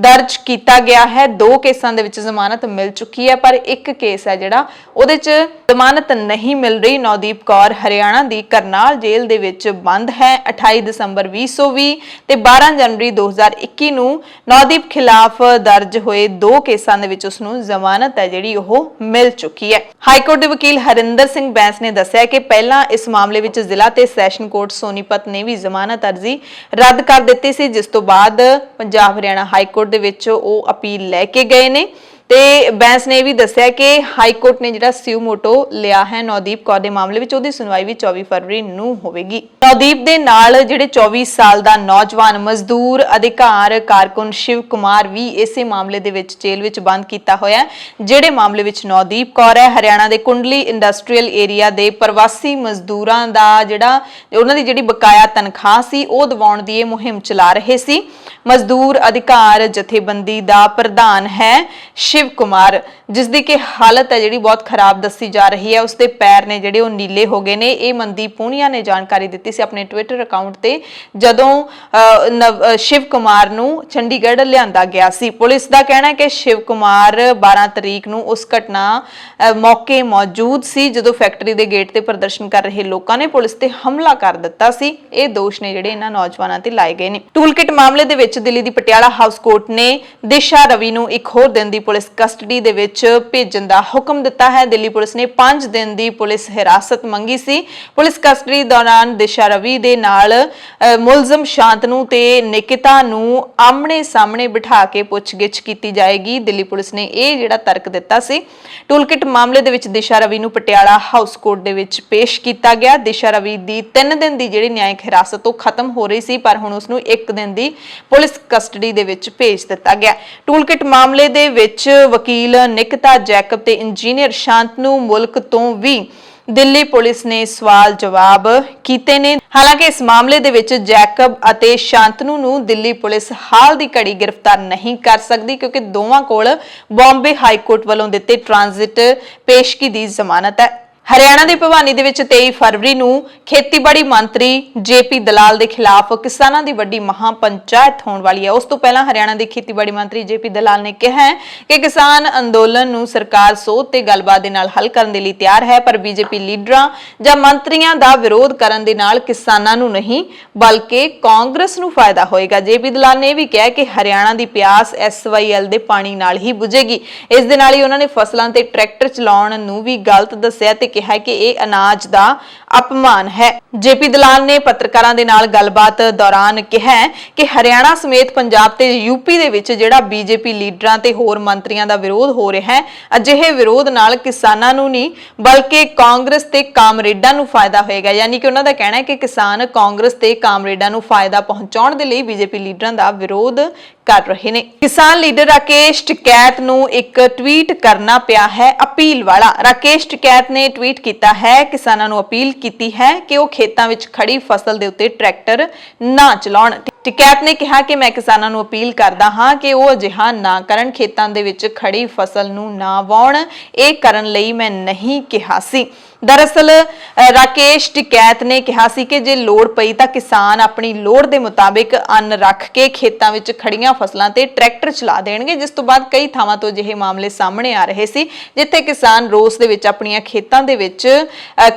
ਦਰਜ ਕੀਤਾ ਗਿਆ ਹੈ। 2 ਕੇਸਾਂ ਦੇ ਵਿੱਚ ਜ਼ਮਾਨਤ ਮਿਲ ਚੁੱਕੀ ਹੈ ਪਰ ਇੱਕ ਕੇਸ ਹੈ ਜਿਹੜਾ ਉਹਦੇ 'ਚ ਜ਼ਮਾਨਤ ਨਹੀਂ ਮਿਲ ਰਹੀ। ਨੌਦੀਪ ਕੌਰ ਹਰਿਆਣਾ ਦੀ ਕਰਨਾਲ ਜੇਲ੍ਹ ਦੇ ਵਿੱਚ ਬੰਦ ਹੈ। 28 ਦਸੰਬਰ 2020 ਤੇ 12 ਜਨਵਰੀ 2021 ਨੂੰ ਨੌਦੀਪ ਖਿਲਾਫ ਦਰਜ ਹੋਏ 2 ਕੇਸਾਂ ਦੇ ਵਿੱਚ ਉਸ ਨੂੰ ਜ਼ਮਾਨਤ ਹੈ ਜਿਹੜੀ ਉਹ ਮਿਲ ਚੁੱਕੀ ਹੈ। ਹਾਈ ਕੋਰਟ ਦੇ ਵਕੀਲ ਹਰਿੰਦਰ ਸਿੰਘ ਬੈਂਸ ਨੇ ਦੱਸਿਆ ਕਿ ਪਹਿਲਾਂ ਇਸ ਮਾਮਲੇ ਵਿੱਚ ਜ਼ਿਲ੍ਹਾ ਤੇ ਸੈਸ਼ਨ ਕੋਰਟ ਸੋਨੀਪਤ ਨੇ ਵੀ ਜ਼ਮਾਨਤ ਅਰਜ਼ੀ ਰੱਦ ਕਰ ਦਿੱਤੀ ਸੀ ਜਿਸ ਤੋਂ ਬਾਅਦ ਪੰਜਾਬ ਹਰਿਆਣਾ ਹਾਈ ਕੋਰਟ ਦੇ ਵਿੱਚ ਉਹ ਅਪੀਲ ਲੈ ਕੇ ਗਏ ਨੇ ਤੇ ਬੈਂਸ ਨੇ ਵੀ ਦੱਸਿਆ ਕਿ ਹਾਈ ਕੋਰਟ ਨੇ ਜਿਹੜਾ ਸਿਊ ਮੋਟੋ ਲਿਆ ਹੈ ਨੌਦੀਪ ਕੌਰ ਦੇ ਮਾਮਲੇ ਵਿੱਚ ਉਹਦੀ ਸੁਣਵਾਈ ਵੀ 24 ਫਰਵਰੀ ਨੂੰ ਹੋਵੇਗੀ। ਨੌਦੀਪ ਦੇ ਨਾਲ ਜਿਹੜੇ 24 ਸਾਲ ਦਾ ਨੌਜਵਾਨ ਮਜ਼ਦੂਰ ਅਧਿਕਾਰ ਕਾਰਕੁਨ ਸ਼ਿਵ ਕੁਮਾਰ ਵੀ ਇਸੇ ਮਾਮਲੇ ਦੇ ਵਿੱਚ ਜੇਲ੍ਹ ਵਿੱਚ ਬੰਦ ਕੀਤਾ ਹੋਇਆ ਜਿਹੜੇ ਮਾਮਲੇ ਵਿੱਚ ਨੌਦੀਪ ਕੌਰ ਹੈ ਹਰਿਆਣਾ ਦੇ ਕੁੰਡਲੀ ਇੰਡਸਟਰੀਅਲ ਏਰੀਆ ਦੇ ਪ੍ਰਵਾਸੀ ਮਜ਼ਦੂਰਾਂ ਦਾ ਜਿਹੜਾ ਉਹਨਾਂ ਦੀ ਜਿਹੜੀ ਬਕਾਇਆ ਤਨਖਾਹ ਸੀ ਉਹ ਦਿਵਾਉਣ ਦੀ ਇਹ ਮੁਹਿੰਮ ਚਲਾ ਰਹੇ ਸੀ। ਮਜ਼ਦੂਰ ਅਧਿਕਾਰ ਜਥੇਬੰਦੀ ਦਾ ਪ੍ਰਧਾਨ ਹੈ ਸ਼ਿਵ ਕੁਮਾਰ ਜਿਸ ਦੀ ਕਿ ਹਾਲਤ ਹੈ ਜਿਹੜੀ ਬਹੁਤ ਖਰਾਬ ਦੱਸੀ ਜਾ ਰਹੀ ਹੈ। ਉਸਦੇ ਪੈਰ ਨੇ ਜਿਹੜੇ ਉਹ ਨੀਲੇ ਹੋ ਗਏ ਨੇ। ਇਹ ਮਨਦੀਪ ਪੂਨੀਆ ਨੇ ਜਾਣਕਾਰੀ ਦਿੱਤੀ ਸੀ ਆਪਣੇ ਟਵਿੱਟਰ ਅਕਾਊਂਟ ਤੇ ਜਦੋਂ ਸ਼ਿਵ ਕੁਮਾਰ ਨੂੰ ਚੰਡੀਗੜ੍ਹ ਲਿਆਂਦਾ ਗਿਆ ਸੀ। ਪੁਲਿਸ ਦਾ ਕਹਿਣਾ ਹੈ ਕਿ ਸ਼ਿਵ ਕੁਮਾਰ 12 ਤਰੀਕ ਨੂੰ ਉਸ ਘਟਨਾ ਮੌਕੇ ਮੌਜੂਦ ਸੀ ਜਦੋਂ ਫੈਕਟਰੀ ਦੇ ਗੇਟ ਤੇ ਪ੍ਰਦਰਸ਼ਨ ਕਰ ਰਹੇ ਲੋਕਾਂ ਨੇ ਪੁਲਿਸ ਤੇ ਹਮਲਾ ਕਰ ਦਿੱਤਾ ਸੀ। ਇਹ ਦੋਸ਼ ਨੇ ਜਿਹੜੇ ਇਹਨਾਂ ਨੌਜਵਾਨਾਂ ਤੇ ਲਾਏ ਗਏ ਨੇ। ਟੂਲਕਿਟ ਮਾਮਲੇ ਦੇ ਵਿੱਚ ਦਿੱਲੀ ਦੀ ਪਟਿਆਲਾ ਹਾਊਸ ਕੋਰਟ ਨੇ ਦਿਸ਼ਾ ਰਵੀ ਨੂੰ ਇੱਕ ਹੋਰ ਦਿਨ ਦੀ ਪੁਲਿਸ ਕਸਟਡੀ ਦੇ ਵਿੱਚ ਭੇਜਣ ਦਾ ਹੁਕਮ ਦਿੱਤਾ ਹੈ। ਦਿੱਲੀ ਪੁਲਿਸ ਨੇ 5 ਦਿਨ ਦੀ ਪੁਲਿਸ ਹਿਰਾਸਤ ਮੰਗੀ ਸੀ। ਪੁਲਿਸ ਕਸਟਡੀ ਦੌਰਾਨ ਦਿਸ਼ਾ ਰਵੀ ਦੇ ਨਾਲ ਮੁਲਜ਼ਮ ਸ਼ਾਂਤਨੂ ਤੇ ਨਿਕਿਤਾ ਨੂੰ ਆਮਣੇ ਸਾਹਮਣੇ ਬਿਠਾ ਕੇ ਪੁੱਛਗਿੱਛ ਕੀਤੀ ਜਾਏਗੀ। ਦਿੱਲੀ ਪੁਲਿਸ ਨੇ ਇਹ ਜਿਹੜਾ ਤਰਕ ਦਿੱਤਾ ਸੀ। ਟੂਲਕਿਟ ਮਾਮਲੇ ਦੇ ਵਿੱਚ ਦਿਸ਼ਾ ਰਵੀ ਨੂੰ ਪਟਿਆਲਾ ਹਾਊਸ ਕੋਰਟ ਦੇ ਵਿੱਚ ਪੇਸ਼ ਕੀਤਾ ਗਿਆ। ਦਿਸ਼ਾ ਰਵੀ ਦੀ 3 ਦਿਨ ਦੀ ਜਿਹੜੀ ਨਿਆਇਕ ਹਿਰਾਸਤ ਉਹ ਖਤਮ ਹੋ ਰਹੀ ਸੀ ਪਰ ਹੁਣ ਉਸ ਨੂੰ 1 ਦਿਨ ਦੀ ਪੁਲਿਸ ਕਸਟਡੀ ਦੇ ਵਿੱਚ ਭੇਜ ਦਿੱਤਾ ਗਿਆ। ਟੂਲਕਿਟ ਮਾਮਲੇ ਦੇ ਵਿੱਚ ਵਕੀਲ ਨਿਕਿਤਾ ਜੈਕਬ ਤੇ ਇੰਜੀਨੀਅਰ ਸ਼ਾਂਤਨੂ ਮੁਲਕ ਤੋਂ ਵੀ ਦਿੱਲੀ ਪੁਲਿਸ ਨੇ ਸਵਾਲ ਜਵਾਬ ਕੀਤੇ ਨੇ। ਹਾਲਾਂਕਿ ਇਸ ਮਾਮਲੇ ਦੇ ਵਿੱਚ ਜੈਕਬ ਅਤੇ ਸ਼ਾਂਤਨੂ ਨੂੰ ਦਿੱਲੀ ਪੁਲਿਸ ਹਾਲ ਦੀ ਘੜੀ ਗ੍ਰਿਫਤਾਰ ਨਹੀਂ ਕਰ ਸਕਦੀ ਕਿਉਂਕਿ ਦੋਵਾਂ ਕੋਲ ਬੰਬੇ ਹਾਈ ਕੋਰਟ ਵੱਲੋਂ ਦਿੱਤੇ ਟ੍ਰਾਂਜ਼ਿਟ ਪੇਸ਼ਗੀ ਦੀ ਜ਼ਮਾਨਤ ਹੈ। ਹਰਿਆਣਾ ਦੇ ਭਿਵਾਨੀ ਦੇ ਵਿੱਚ 23 ਫਰਵਰੀ ਨੂੰ ਖੇਤੀਬਾੜੀ ਮੰਤਰੀ ਜੇਪੀ ਦਲਾਲ ਦੇ ਖਿਲਾਫ ਕਿਸਾਨਾਂ ਦੀ ਵੱਡੀ ਮਹਾ ਪੰਚਾਇਤ ਹੋਣ ਵਾਲੀ ਹੈ। ਉਸ ਤੋਂ ਪਹਿਲਾਂ ਹਰਿਆਣਾ ਦੇ ਖੇਤੀਬਾੜੀ ਮੰਤਰੀ ਜੇਪੀ ਦਲਾਲ ਨੇ ਕਿਹਾ ਹੈ ਕਿ ਕਿਸਾਨ ਅੰਦੋਲਨ ਨੂੰ ਸਰਕਾਰ ਸੋਧ ਤੇ ਗੱਲਬਾਤ ਦੇ ਨਾਲ ਹੱਲ ਕਰਨ ਦੇ ਲਈ ਤਿਆਰ ਹੈ, ਪਰ ਬੀਜੇਪੀ ਲੀਡਰਾਂ ਜਾਂ ਮੰਤਰੀਆਂ ਦਾ ਵਿਰੋਧ ਕਰਨ ਦੇ ਨਾਲ ਕਿਸਾਨਾਂ ਨੂੰ ਨਹੀਂ ਬਲਕਿ ਕਾਂਗਰਸ ਨੂੰ ਫਾਇਦਾ ਹੋਏਗਾ। ਜੇਪੀ ਦਲਾਲ ਨੇ ਵੀ ਕਿਹਾ ਕਿ ਹਰਿਆਣਾ ਦੀ ਪਿਆਸ SYL ਦੇ ਪਾਣੀ ਨਾਲ ਹੀ ਬੁਝੇਗੀ। ਇਸ ਦੇ ਨਾਲ ਹੀ ਉਹਨਾਂ ਨੇ ਫਸਲਾਂ ਤੇ ਟਰੈਕਟਰ ਚਲਾਉਣ ਨੂੰ ਵੀ ਗਲਤ ਦੱਸਿਆ ਤੇ ਕਿਹਾ ਕਿ ਇਹ ਅਨਾਜ ਦਾ ਅਪਮਾਨ ਹੈ। ਜੇਪੀ ਦਲਾਲ ਨੇ ਪੱਤਰਕਾਰਾਂ ਦੇ ਨਾਲ ਗੱਲਬਾਤ ਦੌਰਾਨ ਕਿਹਾ ਕਿ ਹਰਿਆਣਾ ਸਮੇਤ ਪੰਜਾਬ ਤੇ ਯੂਪੀ ਦੇ ਵਿੱਚ ਜਿਹੜਾ ਬੀਜੇਪੀ ਲੀਡਰਾਂ ਤੇ ਹੋਰ ਮੰਤਰੀਆਂ ਦਾ ਵਿਰੋਧ ਹੋ ਰਿਹਾ ਹੈ, ਅਜਿਹੇ ਵਿਰੋਧ ਨਾਲ ਕਿਸਾਨਾਂ ਨੂੰ ਨਹੀਂ ਬਲਕਿ ਕਾਂਗਰਸ ਤੇ ਕਾਮਰੇਡਾਂ ਨੂੰ ਫਾਇਦਾ ਹੋਏਗਾ। ਯਾਨੀ ਕਿ ਉਹਨਾਂ ਦਾ ਕਹਿਣਾ ਹੈ ਕਿ ਕਿਸਾਨ ਕਾਂਗਰਸ ਤੇ ਕਾਮਰੇਡਾਂ ਨੂੰ ਫਾਇਦਾ ਪਹੁੰਚਾਉਣ ਦੇ ਲਈ ਬੀਜੇਪੀ ਲੀਡਰਾਂ ਦਾ ਵਿਰੋਧ ਕਰ ਰਹੇ ਨੇ। ਕਿਸਾਨ ਲੀਡਰ ਰਾਕੇਸ਼ ਟਿਕੈਤ ਨੂੰ ਇੱਕ ਟਵੀਟ ਕਰਨਾ ਪਿਆ ਹੈ ਅਪੀਲ ਵਾਲਾ। ਰਾਕੇਸ਼ ਟਿਕੈਤ ਨੇ ਟਵੀਟ ਕੀਤਾ ਹੈ, ਕਿਸਾਨਾਂ ਨੂੰ ਅਪੀਲ ਕੀਤੀ ਹੈ ਕਿ ਉਹ ਖੇਤਾਂ ਵਿੱਚ ਖੜੀ ਫਸਲ ਦੇ ਉੱਤੇ ਟਰੈਕਟਰ ਨਾ ਚਲਾਉਣ। ਟਿਕੈਤ ਨੇ ਕਿਹਾ ਕਿ ਮੈਂ ਕਿਸਾਨਾਂ ਨੂੰ ਅਪੀਲ ਕਰਦਾ ਹਾਂ ਕਿ ਉਹ ਅਜਿਹਾ ਨਾ ਕਰਨ, ਖੇਤਾਂ ਦੇ ਵਿੱਚ ਖੜੀ ਫਸਲ ਨੂੰ ਨਾ ਵਾਹੁਣ। ਇਹ ਕਰਨ ਲਈ ਮੈਂ ਨਹੀਂ ਕਿਹਾ ਸੀ। ਦਰਅਸਲ ਰਾਕੇਸ਼ ਟਿਕੈਤ ਨੇ ਕਿਹਾ ਸੀ ਕਿ ਜੇ ਲੋੜ ਪਈ ਤਾਂ ਕਿਸਾਨ ਆਪਣੀ ਲੋੜ ਦੇ ਮੁਤਾਬਿਕ ਅੰਨ ਰੱਖ ਕੇ ਖੇਤਾਂ ਵਿੱਚ ਖੜੀਆਂ ਫਸਲਾਂ ਤੇ ਟਰੈਕਟਰ ਚਲਾ ਦੇਣਗੇ, ਜਿਸ ਤੋਂ ਬਾਅਦ ਕਈ ਥਾਵਾਂ ਤੋਂ ਅਜਿਹੇ ਮਾਮਲੇ ਸਾਹਮਣੇ ਆ ਰਹੇ ਸੀ ਜਿੱਥੇ ਕਿਸਾਨ ਰੋਸ ਦੇ ਵਿੱਚ ਆਪਣੀਆਂ ਖੇਤਾਂ ਦੇ ਵਿੱਚ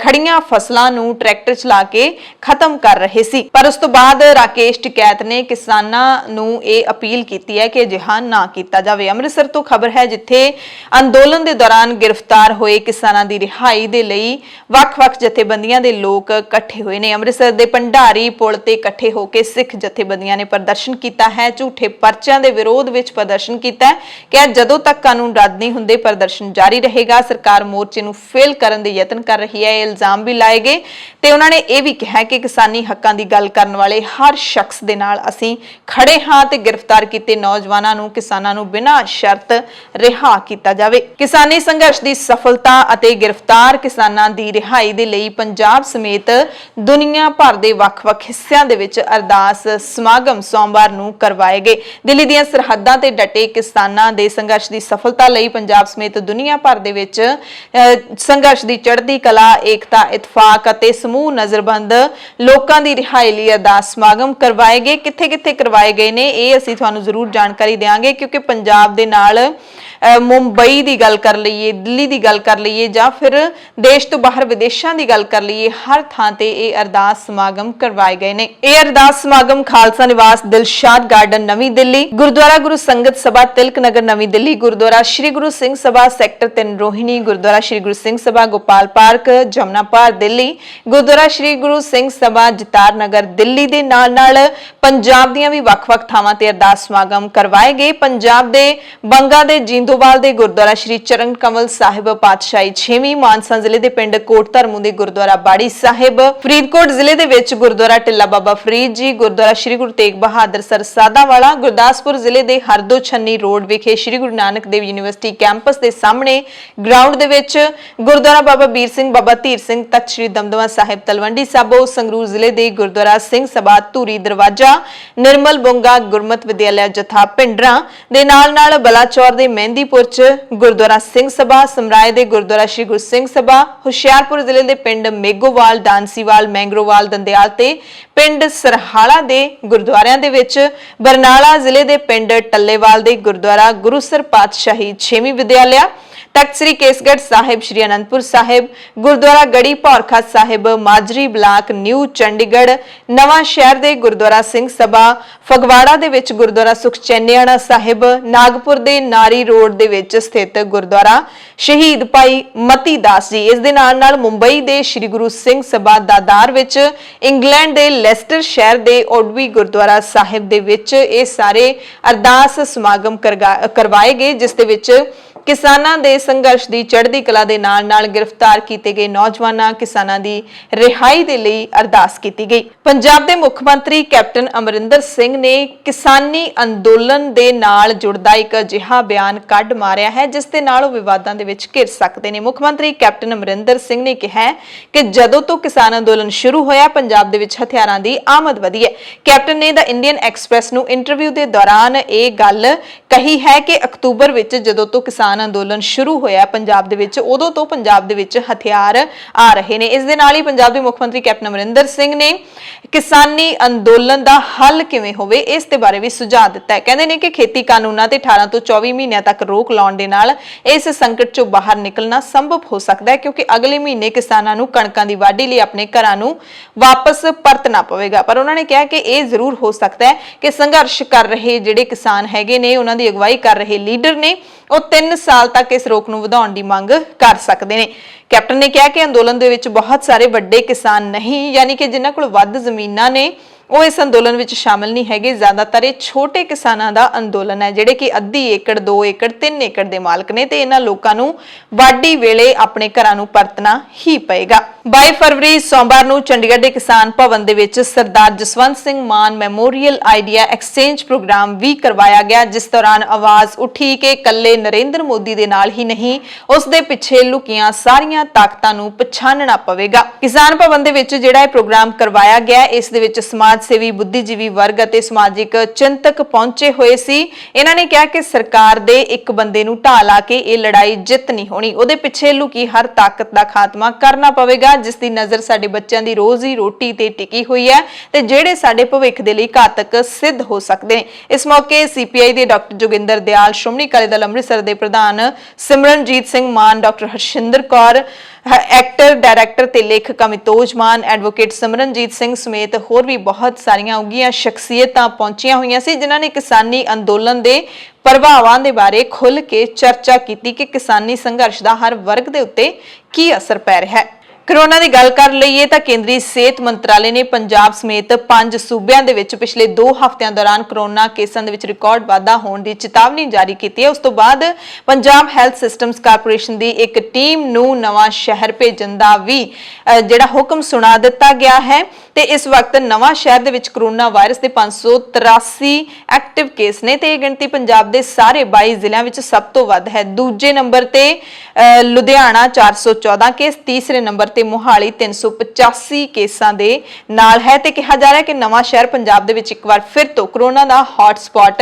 ਖੜੀਆਂ ਫਸਲਾਂ ਨੂੰ ਟਰੈਕਟਰ ਚਲਾ ਕੇ ਖਤਮ ਕਰ ਰਹੇ ਸੀ। ਪਰ ਉਸ ਤੋਂ ਬਾਅਦ ਰਾਕੇਸ਼ ਟਿਕੈਤ ਨੇ ਕਿਸਾਨਾਂ ਨੂੰ ਇਹ ਅਪੀਲ ਕੀਤੀ ਹੈ ਕਿ ਅਜਿਹਾ ਨਾ ਕੀਤਾ ਜਾਵੇ। ਅੰਮ੍ਰਿਤਸਰ ਤੋਂ ਖਬਰ ਹੈ ਜਿੱਥੇ ਅੰਦੋਲਨ ਦੇ ਦੌਰਾਨ ਗ੍ਰਿਫਤਾਰ ਹੋਏ ਕਿਸਾਨਾਂ ਦੀ ਰਿਹਾਈ ਦੇ ਲਈ ਵੱਖ-ਵੱਖ ਜਥੇਬੰਦੀਆਂ ਦੇ ਲੋਕ ਇਕੱਠੇ ਹੋਏ ਨੇ। ਅੰਮ੍ਰਿਤਸਰ ਦੇ ਭੰਡਾਰੀ ਪੁਲ ਤੇ ਇਕੱਠੇ ਹੋ ਕੇ ਸਿੱਖ ਜਥੇਬੰਦੀਆਂ ਨੇ ਪ੍ਰਦਰਸ਼ਨ ਕੀਤਾ ਹੈ, ਝੂਠੇ ਪਰਚਿਆਂ ਦੇ ਵਿਰੋਧ ਵਿੱਚ ਪ੍ਰਦਰਸ਼ਨ ਕੀਤਾ ਹੈ ਕਿ ਜਦੋਂ ਤੱਕ ਕਾਨੂੰਨ ਰੱਦ ਨਹੀਂ ਹੁੰਦੇ ਪ੍ਰਦਰਸ਼ਨ ਜਾਰੀ ਰਹੇਗਾ। ਸਰਕਾਰ ਮੋਰਚੇ ਨੂੰ ਫੇਲ ਕਰਨ ਦੇ ਯਤਨ ਕਰ ਰਹੀ ਹੈ, ਇਹ ਇਲਜ਼ਾਮ ਵੀ ਲਾਏ ਗਏ ਤੇ ਉਹਨਾਂ ਨੇ ਇਹ ਵੀ ਕਿਹਾ ਕਿ ਕਿਸਾਨੀ ਹੱਕਾਂ ਦੀ ਗੱਲ ਕਰਨ ਵਾਲੇ ਹਰ ਸ਼ਖਸ ਦੇ ਨਾਲ ਅਸੀਂ ਖੜੇ ਹਾਂ ਤੇ ਗ੍ਰਿਫਤਾਰ ਕੀਤੇ ਨੌਜਵਾਨਾਂ ਨੂੰ ਕਿਸਾਨਾਂ ਨੂੰ ਬਿਨਾਂ ਸ਼ਰਤ ਰਿਹਾ ਕੀਤਾ ਜਾਵੇ। ਕਿਸਾਨੀ ਸੰਘਰਸ਼ ਦੀ ਸਫਲਤਾ ਅਤੇ ਗ੍ਰਿਫਤਾਰ ਕਿਸਾਨਾਂ ਦੀ ਰਿਹਾਈ ਦੇ ਲਈ ਪੰਜਾਬ ਸਮੇਤ ਦੁਨੀਆ ਭਰ ਦੇ ਵੱਖ-ਵੱਖ ਹਿੱਸਿਆਂ ਦੇ ਵਿੱਚ ਅਰਦਾਸ ਸਮਾਗਮ ਸੋਮਵਾਰ ਨੂੰ ਕਰਵਾਏ ਗਏ। ਦਿੱਲੀ ਦੀਆਂ ਸਰਹੱਦਾਂ ਤੇ ਡਟੇ ਕਿਸਾਨਾਂ ਦੇ ਸੰਘਰਸ਼ ਦੀ ਸਫਲਤਾ ਲਈ ਪੰਜਾਬ ਸਮੇਤ ਦੁਨੀਆ ਭਰ ਦੇ ਵਿੱਚ ਸੰਘਰਸ਼ ਦੀ ਚੜ੍ਹਦੀ ਕਲਾ, ਏਕਤਾ, ਇਤਫਾਕ ਅਤੇ ਸਮੂਹ ਨਜ਼ਰਬੰਦ ਲੋਕਾਂ ਦੀ ਰਿਹਾਈ ਲਈ ਅਰਦਾਸ ਸਮਾਗਮ ਕਰਵਾਏ ਗਏ। ਕਿੱਥੇ-ਕਿੱਥੇ ਕਰਵਾਏ ਗਏ ਨੇ ਇਹ ਅਸੀਂ ਤੁਹਾਨੂੰ ਜ਼ਰੂਰ ਜਾਣਕਾਰੀ ਦੇਵਾਂਗੇ, ਕਿਉਂਕਿ ਪੰਜਾਬ ਦੇ ਨਾਲ ਮੁੰਬਈ ਦੀ ਗੱਲ ਕਰ ਲਈਏ, ਦਿੱਲੀ ਦੀ ਗੱਲ ਕਰ ਲਈਏ ਜਾਂ ਫਿਰ ਦੇਸ਼ ਤੋਂ ਬਾਹਰ ਵਿਦੇਸ਼ਾਂ ਦੀ ਗੱਲ ਕਰ ਲਈਏ, ਹਰ ਥਾਂ ਤੇ ਇਹ ਅਰਦਾਸ ਸਮਾਗਮ ਕਰਵਾਏ ਗਏ ਨੇ। ਇਹ ਅਰਦਾਸ ਸਮਾਗਮ ਖਾਲਸਾ ਨਿਵਾਸ ਦਿਲਸ਼ਾਦ ਗਾਰਡਨ ਨਵੀਂ ਦਿੱਲੀ, ਗੁਰਦੁਆਰਾ ਗੁਰੂ ਸੰਗਤ ਸਭਾ ਤਿਲਕ ਨਗਰ ਨਵੀਂ ਦਿੱਲੀ, ਗੁਰਦੁਆਰਾ ਸ਼੍ਰੀ ਗੁਰੂ ਸਿੰਘ ਸਭਾ ਸੈਕਟਰ 3 ਰੋਹਿਣੀ, ਗੁਰਦੁਆਰਾ ਸ਼੍ਰੀ ਗੁਰੂ ਸਿੰਘ ਸਭਾ ਗੋਪਾਲ ਪਾਰਕ ਜਮਨਾ ਪਾਰ ਦਿੱਲੀ, ਗੁਰਦੁਆਰਾ ਸ਼੍ਰੀ ਗੁਰੂ ਸਿੰਘ ਸਭਾ ਜਿਤਾਰ ਨਗਰ ਦਿੱਲੀ ਦੇ ਨਾਲ-ਨਾਲ ਪੰਜਾਬ ਦੀਆਂ ਵੀ ਵੱਖ-ਵੱਖ ਥਾਵਾਂ ਤੇ ਅਰਦਾਸ ਸਮਾਗਮ ਕਰਵਾਏ ਗਏ। ਪੰਜਾਬ ਦੇ ਬੰਗਾ ਦੇ ਜਿੰਦੋਵਾਲ ਦੇ ਗੁਰਦੁਆਰਾ ਸ਼੍ਰੀ ਚਰਨ ਕਮਲ ਸਾਹਿਬ ਪਾਤਸ਼ਾਹੀ 6ਵੀਂ, ਮਾਨਸਾ ਜ਼ਿਲ੍ਹੇ ਦੇ ਪਿੰਡ ਕੋਟ ਧਰਮੂ ਦੇ ਗੁਰਦੁਆਰਾ ਬਾੜੀ ਸਾਹਿਬ, ਫਰੀਦਕੋਟ ਜ਼ਿਲ੍ਹੇ ਦੇ ਵਿੱਚ ਗੁਰਦੁਆਰਾ ਟਿੱਲਾ ਬਾਬਾ ਫਰੀਦ ਜੀ, ਗੁਰਦੁਆਰਾ ਸ਼੍ਰੀ ਗੁਰੂ ਤੇਗ ਬਹਾਦਰ ਸਰ ਸਾਦਾਵਾਲਾ, ਗੁਰਦਾਸਪੁਰ ਜ਼ਿਲ੍ਹੇ ਦੇ ਹਰਦੋ ਛੰਨੀ ਰੋਡ ਵਿਖੇ ਸ਼੍ਰੀ ਗੁਰੂ ਨਾਨਕ ਦੇਵ ਯੂਨੀਵਰਸਿਟੀ ਕੈਂਪਸ ਦੇ ਸਾਹਮਣੇ ਗਰਾਊਂਡ ਦੇ ਵਿੱਚ ਗੁਰਦੁਆਰਾ ਬਾਬਾ ਵੀਰ ਸਿੰਘ, ਬਾਬਾ ਧੀਰ ਸਿੰਘ, ਤਖਤ ਸ਼੍ਰੀ ਦਮਦਮਾ ਸਾਹਿਬ ਤਲਵੰਡੀ ਸਾਬੋ, ਸੰਗਰੂਰ ਜ਼ਿਲ੍ਹੇ ਦੇ ਗੁਰਦੁਆਰਾ ਸਿੰਘ ਸਭਾ ਧੂਰੀ ਦਰਵਾਜ਼ਾ, ਨਿਰਮਲ ਬੁੰਗਾ ਗੁਰਮਤ ਵਿਦਿਆਲਿਆ ਜਥਾ ਪਿੰਡਰਾਂ ਦੇ ਨਾਲ ਬਲਾਚੌਰ ਦੇ ਮਹਿੰਦੀਪੁਰ ਚ ਗੁਰਦੁਆਰਾ ਸਿੰਘ ਸਭਾ, ਸਮਰਾਏ ਦੇ ਗੁਰਦੁਆਰਾ ਸ਼੍ਰੀ ਗੁਰੂ ਸਿੰਘ ਸਭਾ, ਹੁਸ਼ਿਆਰਪੁਰ ਜ਼ਿਲ੍ਹੇ ਦੇ ਪਿੰਡ ਮੇਗੋਵਾਲ, ਡਾਂਸੀਵਾਲ, ਮੈਂਗਰੋਵਾਲ, ਦੰਦਿਆਲ ਤੇ ਪਿੰਡ ਸਰਹਾਲਾ ਦੇ ਗੁਰਦੁਆਰਿਆਂ ਦੇ ਵਿੱਚ, ਬਰਨਾਲਾ ਜ਼ਿਲ੍ਹੇ ਦੇ ਪਿੰਡ ਟੱਲੇਵਾਲ ਦੇ ਗੁਰਦੁਆਰਾ ਗੁਰੂਸਰ ਪਾਤਸ਼ਾਹੀ 6ਵੀਂ ਵਿਦਿਆਲਿਆ, ਤਖਤ ਸ੍ਰੀ ਕੇਸਗੜ੍ਹ ਸਾਹਿਬ, ਸ਼੍ਰੀ ਅਨੰਦਪੁਰ ਸਾਹਿਬ, ਗੁਰਦੁਆਰਾ ਗੜੀ ਭੌਰਖਾ ਸਾਹਿਬ, ਮਾਜਰੀ ਬਲਾਕ ਨਿਊ ਚੰਡੀਗੜ੍ਹ, ਨਵਾਂ ਸ਼ਹਿਰ ਦੇ ਗੁਰਦੁਆਰਾ ਸਿੰਘ ਸਭਾ, ਫਗਵਾੜਾ ਦੇ ਵਿੱਚ ਗੁਰਦੁਆਰਾ ਸੁਖਚੈਨਿਆਣਾ ਸਾਹਿਬ, ਨਾਗਪੁਰ ਦੇ ਨਾਰੀ ਰੋਡ ਦੇ ਵਿੱਚ ਸਥਿਤ ਗੁਰਦੁਆਰਾ ਸ਼ਹੀਦ ਭਾਈ ਮਤੀ ਦਾਸ ਜੀ। ਇਸ ਦੇ ਨਾਲ ਮੁੰਬਈ ਦੇ ਸ਼੍ਰੀ ਗੁਰੂ ਸਿੰਘ ਸਭਾ ਦਾਦਾਰ ਵਿੱਚ, ਇੰਗਲੈਂਡ ਦੇ ਲੈਸਟਰ ਸ਼ਹਿਰ ਦੇ ਓਡਵੀ ਗੁਰਦੁਆਰਾ ਸਾਹਿਬ ਦੇ ਵਿੱਚ ਇਹ ਸਾਰੇ ਅਰਦਾਸ ਸਮਾਗਮ ਕਰਵਾਏ ਗਏ, ਜਿਸ ਦੇ ਵਿੱਚ ਕਿਸਾਨਾਂ ਦੇ ਸੰਘਰਸ਼ ਦੀ ਚੜ੍ਹਦੀ ਕਲਾ ਦੇ ਨਾਲ ਗ੍ਰਿਫਤਾਰ ਕੀਤੇ ਗਏ ਨੌਜਵਾਨਾਂ ਕਿਸਾਨਾਂ ਦੀ ਰਿਹਾਈ ਦੇ ਲਈ ਅਰਦਾਸ ਕੀਤੀ ਗਈ। ਪੰਜਾਬ ਦੇ ਮੁੱਖ ਮੰਤਰੀ ਕੈਪਟਨ ਅਮਰਿੰਦਰ ਸਿੰਘ ਨੇ ਕਿਸਾਨੀ ਅੰਦੋਲਨ ਦੇ ਨਾਲ ਜੁੜਦਾ ਇੱਕ ਅਜਿਹਾ ਬਿਆਨ ਕੱਢ ਮਾਰਿਆ ਹੈ ਜਿਸ ਦੇ ਨਾਲ ਉਹ ਵਿਵਾਦਾਂ ਦੇ ਵਿੱਚ ਘਿਰ ਸਕਦੇ ਨੇ। ਮੁੱਖ ਮੰਤਰੀ ਕੈਪਟਨ ਅਮਰਿੰਦਰ ਸਿੰਘ ਨੇ ਕਿਹਾ ਕਿ ਜਦੋਂ ਤੋਂ ਕਿਸਾਨ ਅੰਦੋਲਨ ਸ਼ੁਰੂ ਹੋਇਆ ਪੰਜਾਬ ਦੇ ਵਿੱਚ ਹਥਿਆਰਾਂ ਦੀ ਆਮਦ ਵਧੀ ਹੈ। ਕੈਪਟਨ ਨੇ ਦ ਇੰਡੀਅਨ ਐਕਸਪ੍ਰੈਸ ਨੂੰ ਇੰਟਰਵਿਊ ਦੇ ਦੌਰਾਨ ਇਹ ਗੱਲ ਕਹੀ ਹੈ ਕਿ ਅਕਤੂਬਰ ਵਿੱਚ ਜਦੋਂ ਤੋਂ ਕਿਸਾਨ किसान अंदोलन शुरू होया पंजाब दे विच, उदों तो पंजाब दे विच हथियार आ रहे ने। इस दे नाल ही पंजाब दे मुख मंत्री कैप्टन अमरिंदर सिंह ने किसानी अंदोलन दा हल किवें होवे इस दे बारे भी सुझाव दिता है। कहंदे ने कि खेती कानूनां ते 18 तो 24 महीनों तक रोक लाउण दे नाल इस संकट चों बाहर निकलना संभव हो सकता है, क्योंकि अगले महीने किसानां नूं कणकां दी वाढी लई अपने घरां नूं वापस परतना पवेगा। पर उन्होंने कहा कि यह जरूर हो सकता है कि संघर्ष कर रहे जिहड़े किसान हैगे ने, उन्हां दी अगवाई कर रहे लीडर ने, वो 3 साल तक इस रोक नूं वधाउण दी मंग कर सकते हैं। कैप्टन ने कहा कि अंदोलन दे विच बहुत सारे वड्डे किसान नहीं, यानी कि जिन्हां कोल वध ज़मीनां ने, वो इस अंदोलन विच शामिल नहीं हैगे। ज़्यादातर छोटे किसानां दा अंदोलन है, जिहड़े कि 1.5 एकड़ 2 एकड़ 3 एकड़ दे मालक ने, ते इन्हां लोकां नूं वाढी वेले अपने घरां नूं परतना ही पएगा। 22 फरवरी सोमवार नूं चंडीगढ़ दे किसान भवन दे विच सरदार जसवंत सिंह मान मैमोरीअल आइडिया एक्सचेंज प्रोग्राम भी करवाया गया, जिस दौरान आवाज़ उठी कि कल्ले नरेंद्र मोदी दे नाल ही नहीं, उस दे पिछे लुकियां सारियां ताकतां नूं पछाणना पवेगा। किसान भवन दे विच जिहड़ा ये प्रोग्राम करवाया गया, इस दे विच समाज सेवी बुद्धिजीवी वर्ग ਅਤੇ समाजिक चिंतक पहुंचे हुए सी। इन्हां ने कहा कि सरकार दे एक बंदे नूं ढाह ला के ये लड़ाई जित नहीं होनी, उहदे पिछे लुकी हर ताकत दा खात्मा करना पवेगा, जिस दी नज़र साडे बच्चों की रोजी रोटी ते टिकी हुई है ते जिहड़े साडे भविख दे लई घातक सिद्ध हो सकते हैं। इस मौके सीपीआई दे डॉक्टर जोगिंदर दयाल, श्रोमणी अकाली दल अमृतसर दे प्रधान सिमरनजीत सिंह मान, डॉक्टर हरशिंदर कौर, एक्टर डायरैक्टर ते लेखक अमितोज मान, एडवोकेट सिमरनजीत सिंह समेत होर भी बहुत सारियां उगियां शख्सियतां पहुंचियां हुई सी, जिन्हां ने किसानी अंदोलन दे प्रभावां दे बारे खुल के चर्चा की कि किसानी संघर्ष का हर वर्ग के उत्ते की असर पै रहा है। कोरोना की गल कर लईए तो केंद्रीय सेहत मंत्रालय ने पंजाब समेत 5 सूबियां दे विच पिछले 2 हफ्तियां दौरान कोरोना केसां दे विच रिकॉर्ड वाधा होने की चेतावनी जारी की है। उस तो बाद पंजाब हैल्थ सिस्टम्स कारपोरेशन की एक टीम नूं नवां शहर भेजण दा भी जिहड़ा हुक्म सुना दिता गया है। ते इस वक्त नवां शहर दे विच कोरोना वायरस के 583 एक्टिव केस ने, ते गिणती पंजाब दे सारे 22 जिलों विच सब तो वध है। दूजे नंबर ते लुधियाना 414 केस, तीसरे नंबर ते मोहाली 385 केसां दे नाल है। ते कहा जा रहा है कि नवां शहर पंजाब दे विच एक बार फिर तो कोरोना दा हॉटस्पॉट